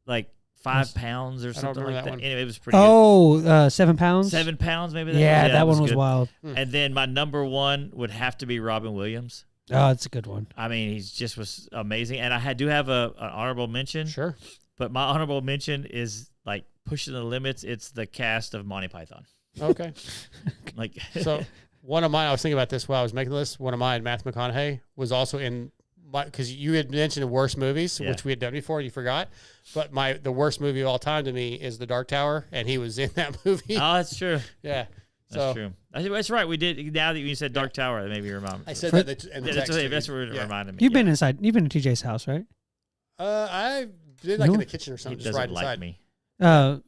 like 5 pounds or something like that. Anyway, it was pretty. Oh, 7 pounds. 7 pounds, maybe. That one was good. wild. And then my number 1 would have to be Robin Williams. Oh, it's a good one. I mean, he just was amazing. And I do have an honorable mention. Sure. But my honorable mention is like pushing the limits. It's the cast of Monty Python. Okay. Like so, one of mine. I was thinking about this while I was making the list. One of mine, Matthew McConaughey, was also in because you had mentioned the worst movies, which we had done before. You forgot, but the worst movie of all time to me is The Dark Tower, and he was in that movie. Oh, that's true. Yeah. That's true. That's right. We did. Now that you said Dark Tower, that maybe you remind me. I said that in the text. That's what it reminded me. You've been inside. You've been to TJ's house, right? I did like in the kitchen or something. He just doesn't right like inside. me.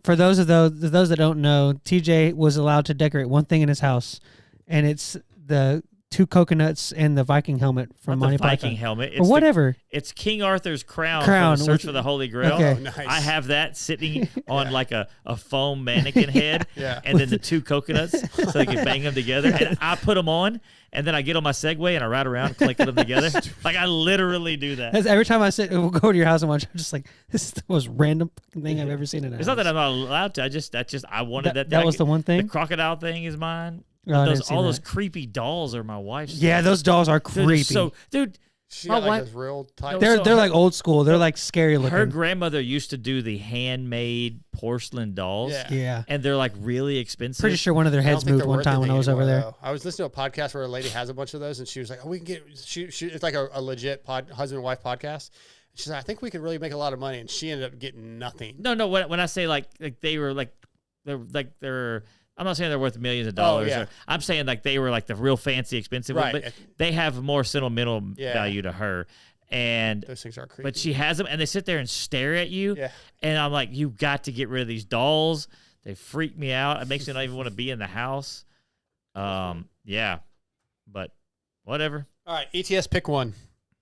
For those that don't know, TJ was allowed to decorate one thing in his house, and it's the 2 coconuts and the Viking helmet from Not Monty the Viking Python. helmet. Or whatever. It's King Arthur's crown Crown, from the Search for the Holy Grail. Okay. Oh, nice. I have that sitting on like a foam mannequin head, Yeah. and then the 2 coconuts so they can bang them together. And I put them on, and then I get on my Segway and I ride around clicking them together. Like I literally do that. Because every time we'll go to your house and watch, I'm just like, this is the most random fucking thing I've ever seen in a It's house. not that I'm not allowed to. I wanted that. That was the one thing? The crocodile thing is mine. Oh, I didn't see All those that. creepy dolls are my wife's. Yeah, those dolls are Dude, they're creepy. dude, She my got like wife. those real tight. They're like old school. They're like scary looking. Her grandmother used to do the handmade porcelain dolls. Yeah. And they're like really expensive. Pretty sure one of their I don't heads think moved they're one worth time when I anything was over anymore, there. though. I was listening to a podcast where a lady has a bunch of those, and she was like, "Oh, we can get." She it's like a legit husband and wife podcast. She's like, "I think we could really make a lot of money," and she ended up getting nothing. No. When I say like they were like they're. I'm not saying they're worth millions of dollars. yeah. I'm saying like they were like the real fancy, expensive Right. one, but they have more sentimental Yeah. value to her. And Those things are creepy. but she has them, and they sit there and stare at you. Yeah. And I'm like, you got to get rid of these dolls. They freak me out. It makes me not even want to be in the house. Yeah, but whatever. All right, ETS pick one.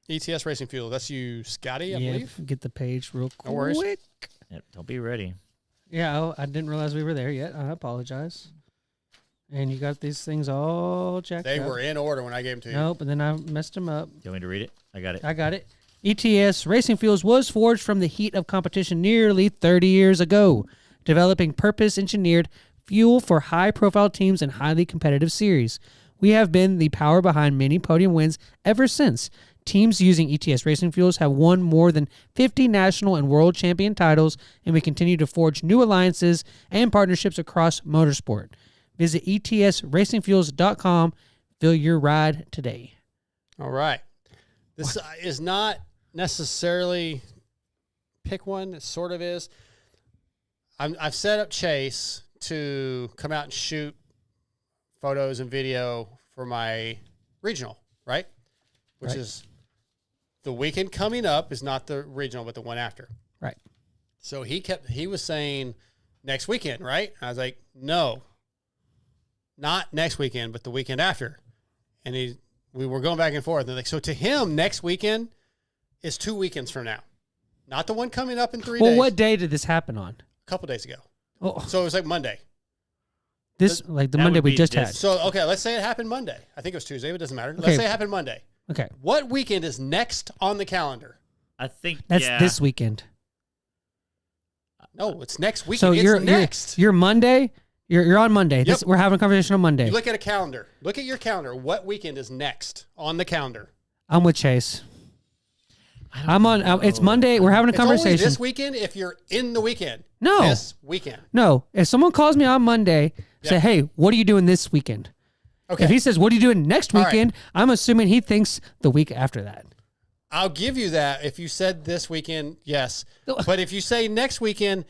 ETS Racing Fuel. That's you, Scotty, I believe. Get the page real quick. No worries. Yep, don't be ready. Yeah, I didn't realize we were there yet. I apologize. And you got these things all checked They out. were in order when I gave them to you. Nope, and then I messed them up. Do you want me to read it? I got it. I got it. ETS Racing Fuels was forged from the heat of competition nearly 30 years ago, developing purpose-engineered fuel for high-profile teams and highly competitive series. We have been the power behind many podium wins ever since. Teams using ETS Racing Fuels have won more than 50 national and world champion titles, and we continue to forge new alliances and partnerships across motorsport. Visit etsracingfuels.com. Fill your ride today. All right. This is not necessarily pick one. It sort of is. I've set up Chase to come out and shoot photos and video for my regional, right? Which is the weekend coming up is not the regional, but the one after. Right. So he was saying next weekend, right? I was like, no, not next weekend, but the weekend after. And we were going back and forth. And like, so to him, next weekend is 2 weekends from now, not the one coming up in 3 days. Well, what day did this happen on? A couple days ago. Oh, So it was like Monday. this like the that Monday would we be just this- had. So, okay, let's say it happened Monday. I think it was Tuesday, but it doesn't matter. Okay. Let's say it happened Monday. Okay, What weekend is next on the calendar? I think that's yeah. this weekend. No, it's next weekend. So it's you're next. You're Monday. You're on Monday. This, Yep. we're having a conversation on Monday. You look at a calendar. Look at your calendar. What weekend is next on the calendar? I'm with Chase. I'm on. It's Monday. We're having a It's only conversation. this weekend if you're in the weekend. No. This weekend. No, if someone calls me on Monday, say, Yeah. "Hey, what are you doing this weekend?" Okay. If he says, "What are you doing next All right. weekend?" I'm assuming he thinks the week after that. I'll give you that. If you said this weekend, yes. But if you say next weekend,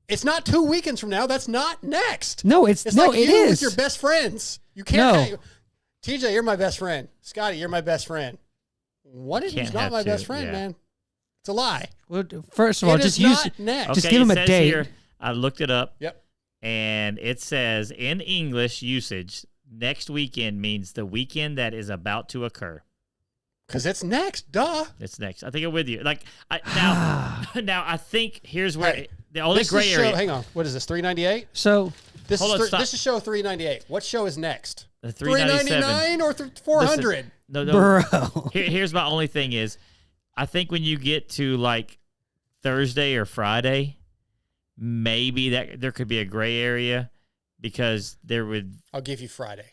it's not 2 weekends from now. That's not next. No, it's It's no, like it you is. with your best friends. You can't. No. Hey, TJ, you're my best friend. Scotty, you're my best friend. One of Can't you's not have my two, best friend, yeah. man. It's a lie. Well, first of all, It just is use. not next. Just Okay, give him it a says date. Here, I looked it up. Yep. And it says in English usage, next weekend means the weekend that is about to occur. Because it's next. Duh. It's next. I think I'm with you. Like now I think here's where Hey, the only This gray is show, area. hang on. What is this? 398? So This Hold is on, stop. this is show 398. What show is next? The 397. 399 or 400? No, no. bro, Here's my only thing is, I think when you get to like Thursday or Friday, maybe that there could be a gray area because there would I'll give you Friday.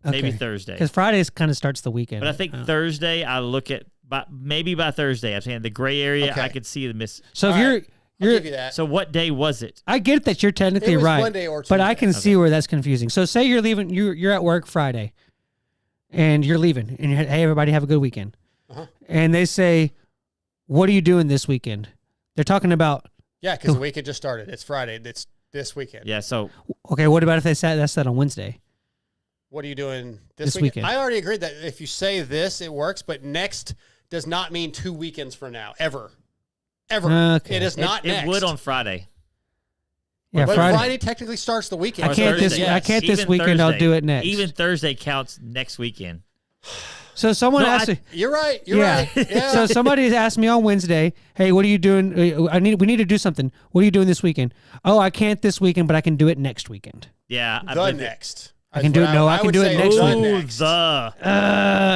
maybe okay. Thursday. Because Fridays kind of starts the weekend. But I think Oh. Thursday, I look at maybe by Thursday. I'm saying the gray area, Okay. I could see the miss. So if All you're right. I'll you're give you that. So what day was it? I get that you're technically It was right, Monday or but I Tuesday. can see where that's confusing. So say you're leaving, you're at work Friday, and you're leaving, and you're, hey, everybody, have a good weekend. Uh-huh. And they say, "What are you doing this weekend?" They're talking about, Yeah, because the weekend just started. It's Friday. It's this weekend. Yeah. So okay, what about if they said that's that on Wednesday? What are you doing This this weekend? weekend. I already agreed that if you say this, it works, but next does not mean 2 weekends from now. Ever. Okay. It is not it next. would on Friday. Yeah, but Friday. Friday technically starts the weekend. I can't this. Thursday. I can't this Even weekend. I'll Thursday. do it next. Even Thursday counts next weekend. So someone No, asked. I- me, You're right. You're yeah. right. Yeah. So somebody asked me on Wednesday, "Hey, what are you doing? We need to do something. What are you doing this weekend?" "Oh, I can't this weekend, but I can do it next weekend." Yeah. the with next. I can do it. No, I can would do it say next the weekend. next.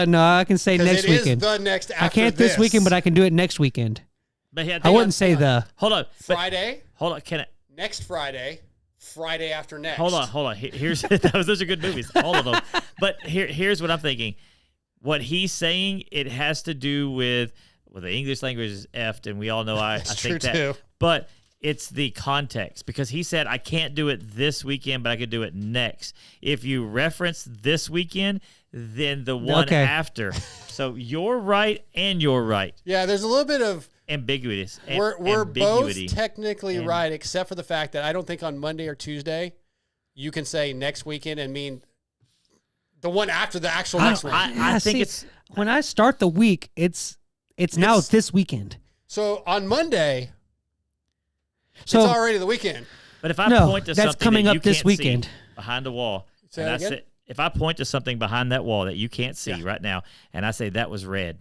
No, I can say 'Cause next it is weekend. the next after I can't this weekend, but I can do it next weekend. But yeah, I wouldn't say the. Hold on. But, Friday, hold on. Can I? next Friday, Friday after next. Hold on. Here's those are good movies, all of them. But here's what I'm thinking. What he's saying, it has to do with the English language is effed, and we all know I That's think true, that. too. But it's the context because he said I can't do it this weekend, but I could do it next. If you reference this weekend, then the one Okay. after. So you're right, and you're right. Yeah, there's a little bit of Ambiguous. we're ambiguity. both technically And- right, except for the fact that I don't think on Monday or Tuesday you can say next weekend and mean the one after the actual next one. I think it's when I start the week, it's now It's- this weekend. So on Monday, So it's already the weekend. But if I No, point to that's something coming that up you this can't weekend. see behind the wall, Say and that I again? say, if I point to something behind that wall that you can't see Yeah. right now, and I say that was red,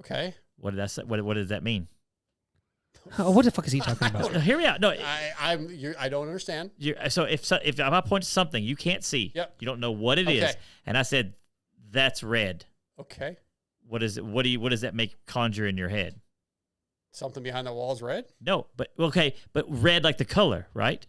Okay. what did that say? What does that mean? what the fuck is he talking about? No, hear me out. No, I don't understand. so if I point to something you can't see, Yep. you don't know what it is, Okay. and I said that's red. Okay. What is it? What does that make conjure in your head? Something behind the wall is red? No, but okay, but red like the color, right?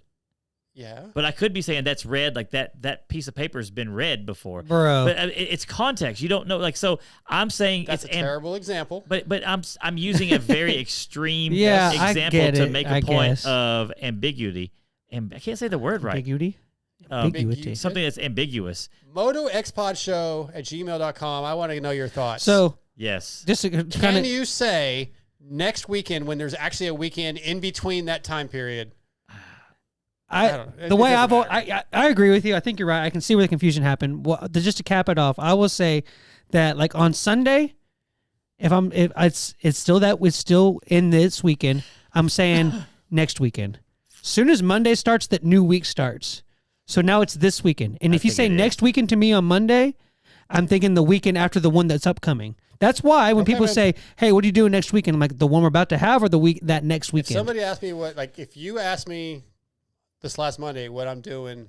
Yeah. But I could be saying that's red, like that piece of paper has been read before, Bro. But it's context. You don't know, like so. I'm saying That's it's a terrible example. But I'm using a very extreme Yeah, I example get to it, make I a point guess. of ambiguity. And I can't say the word right. Ambiguity. Ambiguity. Something that's ambiguous. MotoXPodShow@gmail.com. I want to know your thoughts. So Yes. just to kind can of you say next weekend when there's actually a weekend in between that time period? I don't know. the It way doesn't I agree with you. I think you're right. I can see where the confusion happened. Well, just to cap it off, I will say that like on Sunday, if it's still in this weekend, I'm saying next weekend. Soon as Monday starts, that new week starts. So now it's this weekend. And if you think say it is. next weekend to me on Monday, I'm thinking the weekend after the one that's upcoming. That's why when people say, "Hey, what are you doing next weekend?" I'm like, the one we're about to have, or that next weekend. If somebody asked me if you asked me this last Monday what I'm doing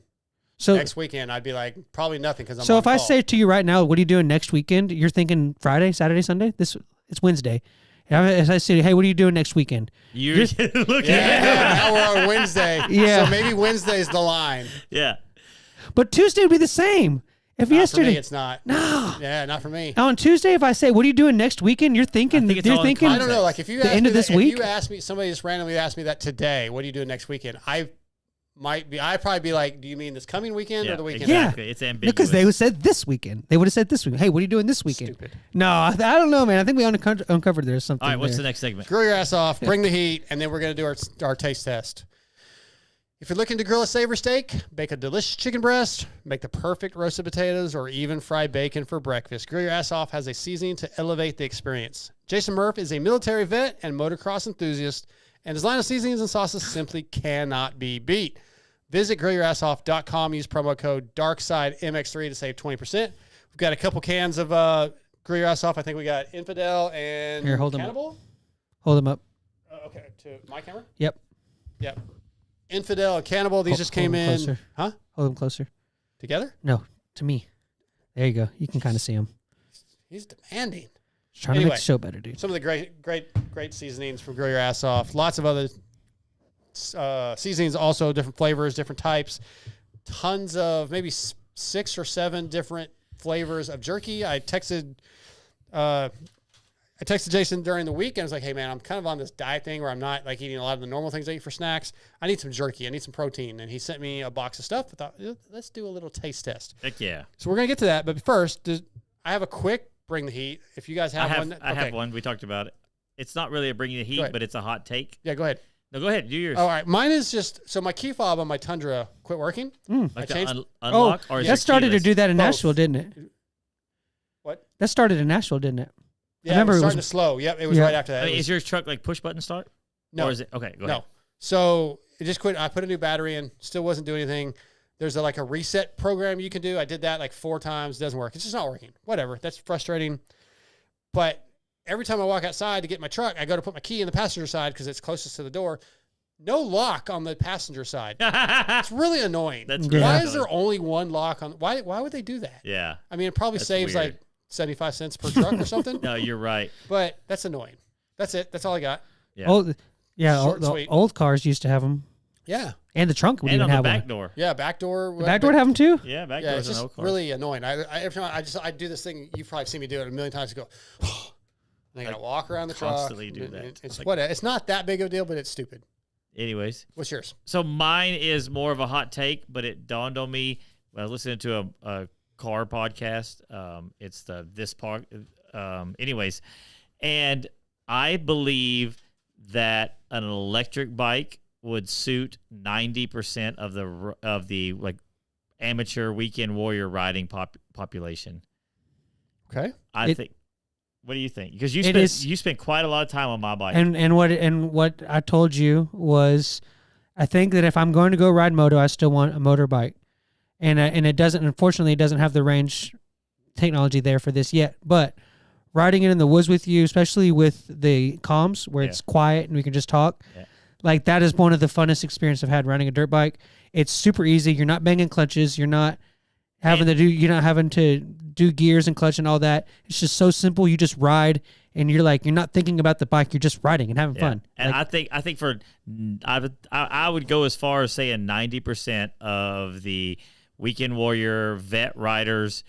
next weekend, I'd be like, probably nothing because I'm. So on if call. I say to you right now, "What are you doing next weekend?" You're thinking Friday, Saturday, Sunday. It's Wednesday. If I say, "Hey, what are you doing next weekend?" You're looking now we're on Wednesday. Yeah. So maybe Wednesday's the line. Yeah. But Tuesday would be the same. If Not yesterday, for me, it's not. No. Yeah, not for me. On Tuesday, if I say, "What are you doing next weekend?" You're thinking. I think You're thinking. I don't know. Like if you the ask end me of this that, week. if you ask me, somebody just randomly asked me that today. What are you doing next weekend? I'd probably be like, do you mean this coming weekend or the weekend? Exactly. It's ambiguous. Because they would said this weekend. They would have said this weekend. Hey, what are you doing this weekend? Stupid. No, I don't know, man. I think we uncovered there's something. All right, what's there. the next segment? Grill your ass off, bring the heat, and then we're going to do our taste test. If you're looking to grill a savor steak, bake a delicious chicken breast, make the perfect roasted potatoes, or even fry bacon for breakfast, Grill Your Ass Off has a seasoning to elevate the experience. Jason Murph is a military vet and motocross enthusiast, and his line of seasonings and sauces simply cannot be beat. Visit grillyourassoff.com. Use promo code DarksideMX3 to save 20%. We've got a couple cans of Grill Your Ass Off. I think we got Infidel and Here, hold Cannibal. them up. Hold them up. Okay, to my camera? Yep. Yep. Infidel and Cannibal. These just came in. Closer. Huh? Hold them closer. Together? No, to me. There you go. You can kind of see them. He's demanding. Just trying to make the show better, dude. Some of the great seasonings from Grill Your Ass Off. Lots of other seasonings, also different flavors, different types. Tons of maybe 6 or 7 different flavors of jerky. I texted Jason during the week and I was like, hey man, I'm kind of on this diet thing where I'm not like eating a lot of the normal things I eat for snacks. I need some jerky. I need some protein. And he sent me a box of stuff. I thought, let's do a little taste test. Heck yeah. So we're going to get to that. But first, I have a quick bring the heat. If you guys have one. I have one. We talked about it. It's not really a bringing the heat, but it's a hot take. Yeah, go ahead. No, go ahead. Do yours. All right. Mine is just, so my key fob on my Tundra quit working. Like I to changed. unlock? Or is that it started keyless? to do that in Both. Nashville, didn't it? What? That started in Nashville, didn't it? Yeah, I remember it was it starting was to slow. Yep, it was Yeah. right after that. I mean, It was- is your truck like push button start? No. Or is it? Okay, go No. ahead. So it just quit. I put a new battery in. Still wasn't doing anything. There's like a reset program you can do. I did that like 4 times. Doesn't work. It's just not working. Whatever. That's frustrating. But every time I walk outside to get my truck, I go to put my key in the passenger side because it's closest to the door. No lock on the passenger side. It's really annoying. That's Why really is there only one lock on? Why would they do that? Yeah. I mean, it probably That's saves weird. like 75 cents per truck or something. No, you're right. But that's annoying. That's it. That's all I got. Yeah. Short and the sweet. Old cars used to have them. Yeah. And the trunk would And even on the have back one. door. Yeah, back door. The back door would have them too? Yeah, back Yeah, doors it's in just old cars. really annoying. Every time I do this thing, you've probably seen me do it a million times. I go, and I gotta walk around the truck. Constantly do that. It's Like- whatever. It's not that big of a deal, but it's stupid. Anyways. What's yours? So mine is more of a hot take, but it dawned on me when I was listening to a car podcast. It's the This Part. Anyways, and I believe that an electric bike would suit 90% of the like amateur weekend warrior riding population. Okay. I think. What do you think? Because you spent quite a lot of time on my bike. And what I told you was, I think that if I'm going to go ride moto, I still want a motorbike, and it doesn't. Unfortunately, it doesn't have the range technology there for this yet. But riding it in the woods with you, especially with the comms where it's quiet and we can just talk, like that is one of the funnest experiences I've had riding a dirt bike. It's super easy. You're not banging clutches. You're not having to do gears and clutch and all that. It's just so simple. You just ride and you're not thinking about the bike. You're just riding and having fun. And I think I would go as far as saying 90% of the weekend warrior vet riders,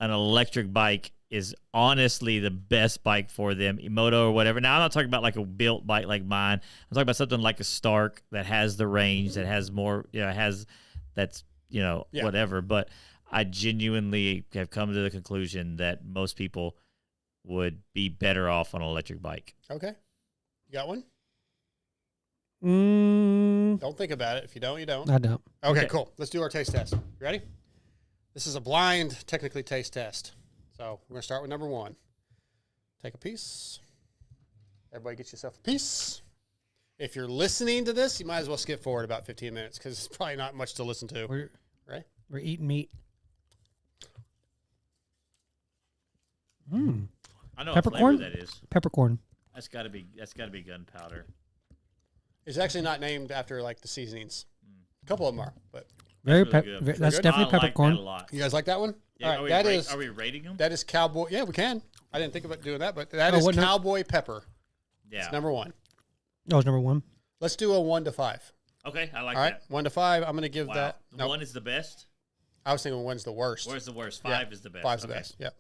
an electric bike is honestly the best bike for them, moto or whatever. Now I'm not talking about like a built bike like mine. I'm talking about something like a Stark that has the range, that has more, whatever. But I genuinely have come to the conclusion that most people would be better off on an electric bike. Okay. You got one? Mm, Don't think about it. If you don't, you don't. I don't. Okay, cool. Let's do our taste test. You ready? This is a blind, technically, taste test. So we're going to start with number 1. Take a piece. Everybody get yourself a piece. If you're listening to this, you might as well skip forward about 15 minutes because it's probably not much to listen to. We're right? eating meat. I know Peppercorn? what flavor that is. Peppercorn. That's got to be gunpowder. It's actually not named after like the seasonings. A couple of them are, but Very really good. that's good? definitely I peppercorn. Like that a lot. you guys like that one? Yeah, All right, are we rating them? that is cowboy. Yeah, we can. I didn't think about doing that, but that is what no- cowboy pepper. Yeah. It's number 1. That was number 1. Let's do a 1 to 5. Okay, I like All right, that. 1 to 5. I'm going to give Wow. that. No, 1 is the best. I was thinking 1's the worst. Where's the worst? Yeah, 5 is the best. 5's the Okay. best. Yep.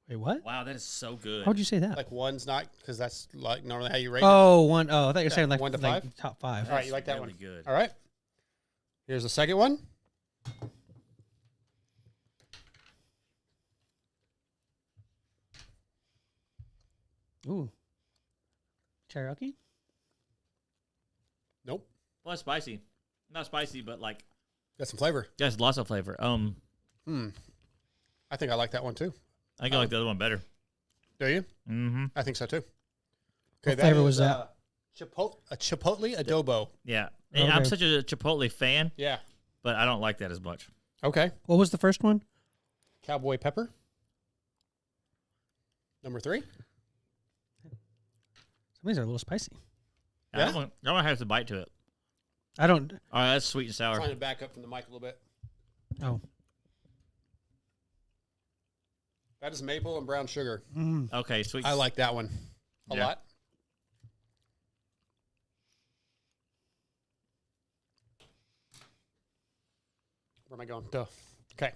Wait, what? Wow, that is so good. How would you say that? Like 1's not because that's like normally how you rate. it. Oh, 1. Oh, I thought you were saying like 1 to like 5? top 5. All right, you like that really one? good. All right. Here's the second one. Ooh. Cherokee? Nope. Well, it's spicy. Not spicy, but like Got some flavor. there's lots of flavor. I think I like that one too. I think I like the other one better. Do you? Mm-hmm. I think so too. What flavor was that? Chipotle adobo. Yeah. Okay. I'm such a Chipotle fan, Yeah. but I don't like that as much. Okay. What was the first one? Cowboy pepper. Number 3. Some of these are a little spicy. I don't have to bite to it. I don't. All right, that's sweet and sour. Trying to back up from the mic a little bit. Oh. That is maple and brown sugar. Okay, sweet. I like that one a Yeah. lot. Where am I going? Duh. Okay.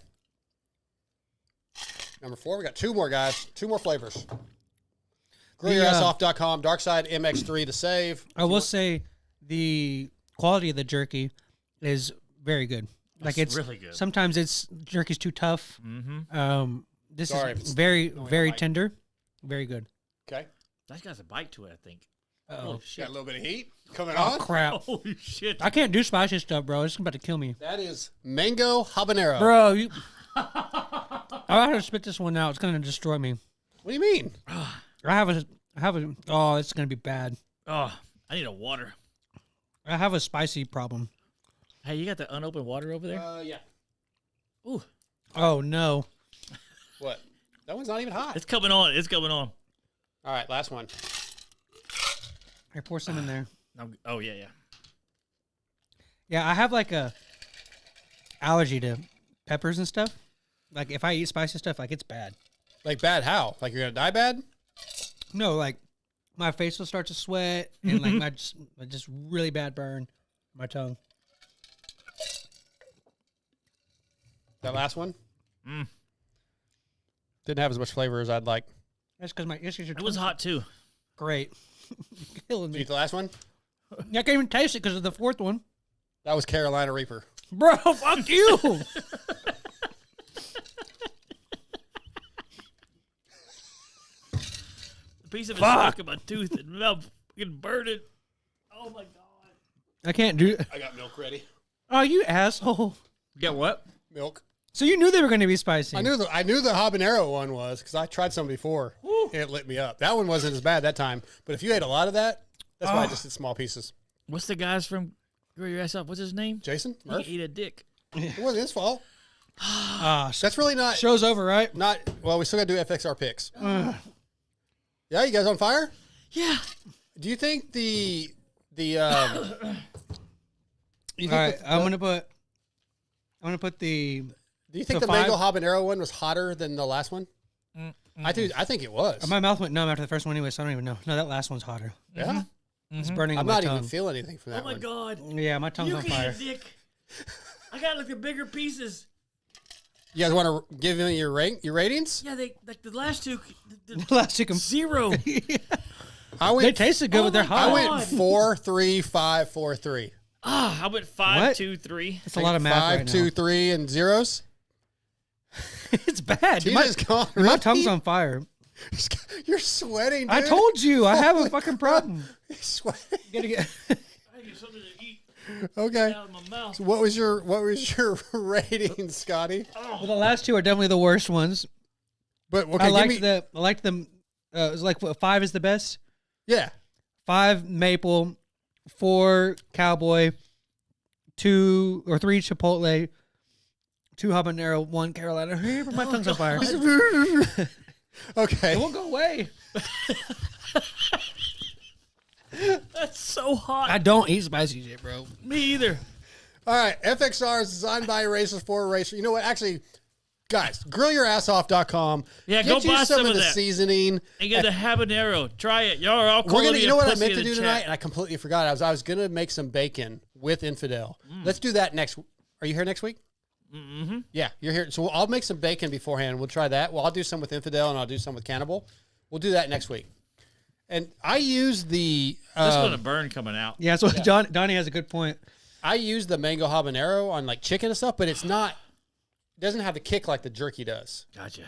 Number 4. We got 2 more, guys. 2 more flavors. GrillYourAssOff.com. Darkside MX3 to save. I will say the quality of the jerky is very good. Like It's it's really good. Sometimes it's jerky's too tough. Mm-hmm. This Sorry if is it's very going very on mic. tender, very good. Okay. That got a bite to it, I think. Oh shit. Got a little bit of heat coming Oh on. crap! Holy shit. I can't do spicy stuff, bro. It's about to kill me, That is mango habanero. bro. You, I have to spit this one out. It's gonna destroy me. What do you mean? I have a. Oh, it's gonna be bad. Oh, I need a water. I have a spicy problem. Hey, you got the unopened water over there? Yeah. Ooh. Oh no! What? That one's not even hot. It's coming on. It's coming on. All right, last one. Here, pour some in there. Oh, yeah, yeah. Yeah, I have like a allergy to peppers and stuff. Like if I eat spicy stuff, like it's bad. Like bad how? Like you're gonna die bad? No, like my face will start to sweat and like my just really bad burn on my tongue. That last one Mm. didn't have as much flavor as I'd like. That's because my issues are. It was hot, too. Great. You're killing Did you me. eat the last one? I can't even taste it because of the fourth one. That was Carolina Reaper. Bro, fuck you. A piece of it stuck in my tooth and mouth fucking burned it. Oh, my God. I can't do. I got milk ready. Oh, you asshole. Get what? Milk. So you knew they were going to be spicy. I knew the habanero one was because I tried some before. And it lit me up. That one wasn't as bad that time. But if you ate a lot of that, that's why I just did small pieces. What's the guys from Grill Your Ass Up? What's his name? Jason? He Murph? can eat a dick. It wasn't his fault. Ah, That's really not. show's over, right? Not well. We still got to do FXR picks. Yeah, you guys on fire? Yeah. Do you think the you All think right, the- I'm gonna put the. Do you think So the mango five- habanero one was hotter than the last one? I think it was. My mouth went numb after the first one anyway, so I don't even know. No, that last one's hotter. Yeah, It's burning I'm on my not tongue. even feeling anything from that Oh, my one. God. Yeah, my tongue's You on can fire. eat a dick. I got like the bigger pieces. You guys want to give me your ratings? Yeah, they like the last two. The Last chicken. 0. I went. They tasted good, but they're my hot. I went God. 4, 3, 5, 4, 3. I went 5, What? 2, 3. It's a lot of math 5, right 2, now. 3, and zeros. It's bad. Dude, Jesus, God, my really? tongue's on fire. You're sweating. Dude. I told you, I have a fucking problem. You're sweating. Gotta get. I get something to eat Okay. out of my mouth. So what was your rating, Scotty? Well, the last two are definitely the worst ones. But okay, I give liked me, the. I liked them. It was like what, 5 is the best. yeah. 5 maple, 4 cowboy, 2 or 3 chipotle, 2 habanero, 1 Carolina Reaper. My tongue's on fire. Okay. It won't go away. That's so hot. I don't eat spicy shit, bro. Me either. All right. FXR is designed by racers for a racer. You know what? Actually, guys, grillyourassoff.com. Yeah, Get go you buy some of of the that. season. And get the habanero. Try it. Y'all are all We're calling gonna. me You a know what I pussy meant in to the do chat. tonight, and I completely forgot. I was gonna make some bacon with Infidel. Let's do that next. Are you here next week? Mm-hmm. Yeah, you're here. So I'll make some bacon beforehand. We'll try that. Well, I'll do some with Infidel, and I'll do some with Cannibal. We'll do that next week. And I use the. This one a burn coming out. Yeah, so Donnie has a good point. I use the mango habanero on like chicken and stuff, but it's not. Doesn't have the kick like the jerky does. Gotcha.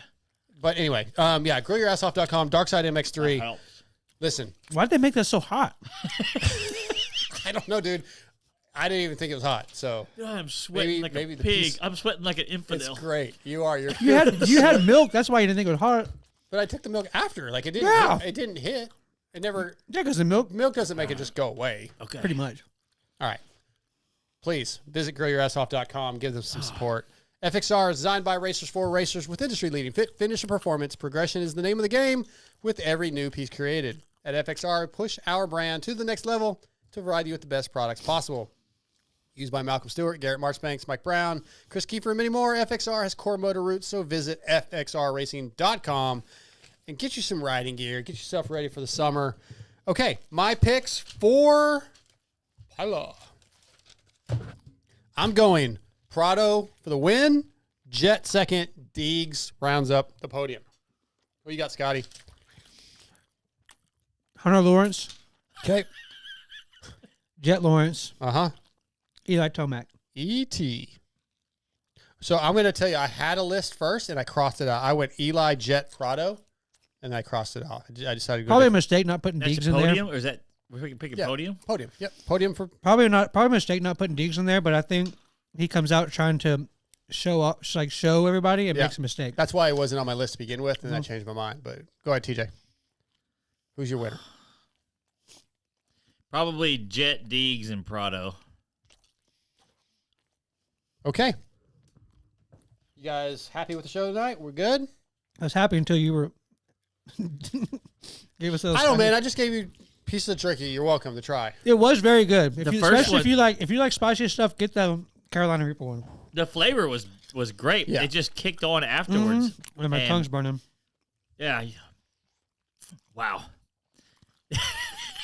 But anyway, yeah, grillyourassoff.com, Darkside MX3. That helps. Listen, Why'd they make that so hot? I don't know, dude. I didn't even think it was hot. So I'm sweating like a the pig. piece- I'm sweating like an infidel. It's great. You are. You're. You had milk. That's why you didn't think it was hot. But I took the milk after. Like it didn't. Yeah. It didn't hit. It never. Yeah, because the milk, Milk doesn't make it just go away. Okay. pretty much. All right. Please visit grillyourassoff.com. Give them some support. FXR is designed by racers for racers with industry-leading fit, finish, and performance. Progression is the name of the game with every new piece created. At FXR, push our brand to the next level to provide you with the best products possible. Used by Malcolm Stewart, Garrett Marchbanks, Mike Brown, Chris Kiefer, and many more. FXR has core motor roots, so visit fxrracing.com and get you some riding gear. Get yourself ready for the summer. Okay, my picks for Pila. I'm going Prado for the win, Jet second, Deegs rounds up the podium. What you got, Scotty? Hunter Lawrence, Okay. Jet Lawrence, Uh-huh. Eli Tomac. E.T. So I'm going to tell you, I had a list first, and I crossed it out. I went Eli, Jet, Prado, and I crossed it off. I decided to go Probably a mistake not putting That's Deegs your in podium, there. or is that we're picking Yeah. podium? Podium. Yep. Podium for Probably a mistake not putting Deegs in there, but I think he comes out trying to show everybody and Yeah. makes a mistake. That's why it wasn't on my list to begin with, and I changed my mind. But go ahead, TJ. Who's your winner? Probably Jet, Deegs, and Prado. Okay. You guys happy with the show tonight? We're good? I was happy until you were gave us those. I don't know, man. I just gave you pieces of turkey. You're welcome to try. It was very good. The first Especially if you like spicy stuff, get the Carolina Reaper one. The flavor was great. Yeah. It just kicked on afterwards. And my And- tongue's burning. Yeah. Wow.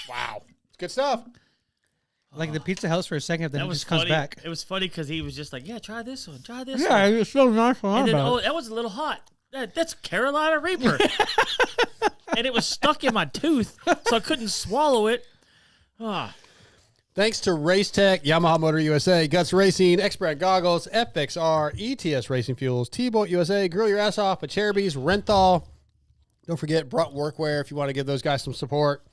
Wow. It's good stuff. Like the pizza house for a second, then That it was just comes funny. back. It was funny because he was just like, "Yeah, try this one. Try this Yeah, one." it's so nice. And then, About oh, it. that was a little hot. That's Carolina Reaper. And it was stuck in my tooth, so I couldn't swallow it. Ah. Thanks to Race Tech, Yamaha Motor USA, Guts Racing, X-Brand Goggles, FXR, ETS Racing Fuels, T-Bolt USA, Grill Your Ass Off, Cherubies, Renthal. Don't forget Brunt Workwear if you want to give those guys some support.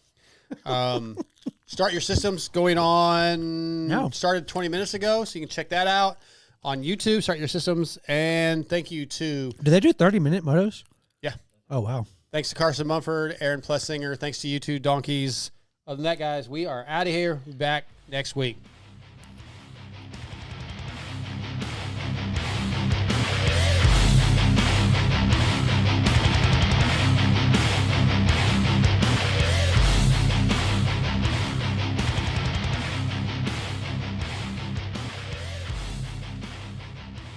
Start Your Systems going on. No. Started 20 minutes ago, so you can check that out on YouTube. Start Your Systems. And thank you to, Do they do 30-minute motos? yeah, Oh, wow. thanks to Carson Mumford, Aaron Plessinger. Thanks to you two donkeys. Other than that, guys, we are out of here. We'll be back next week.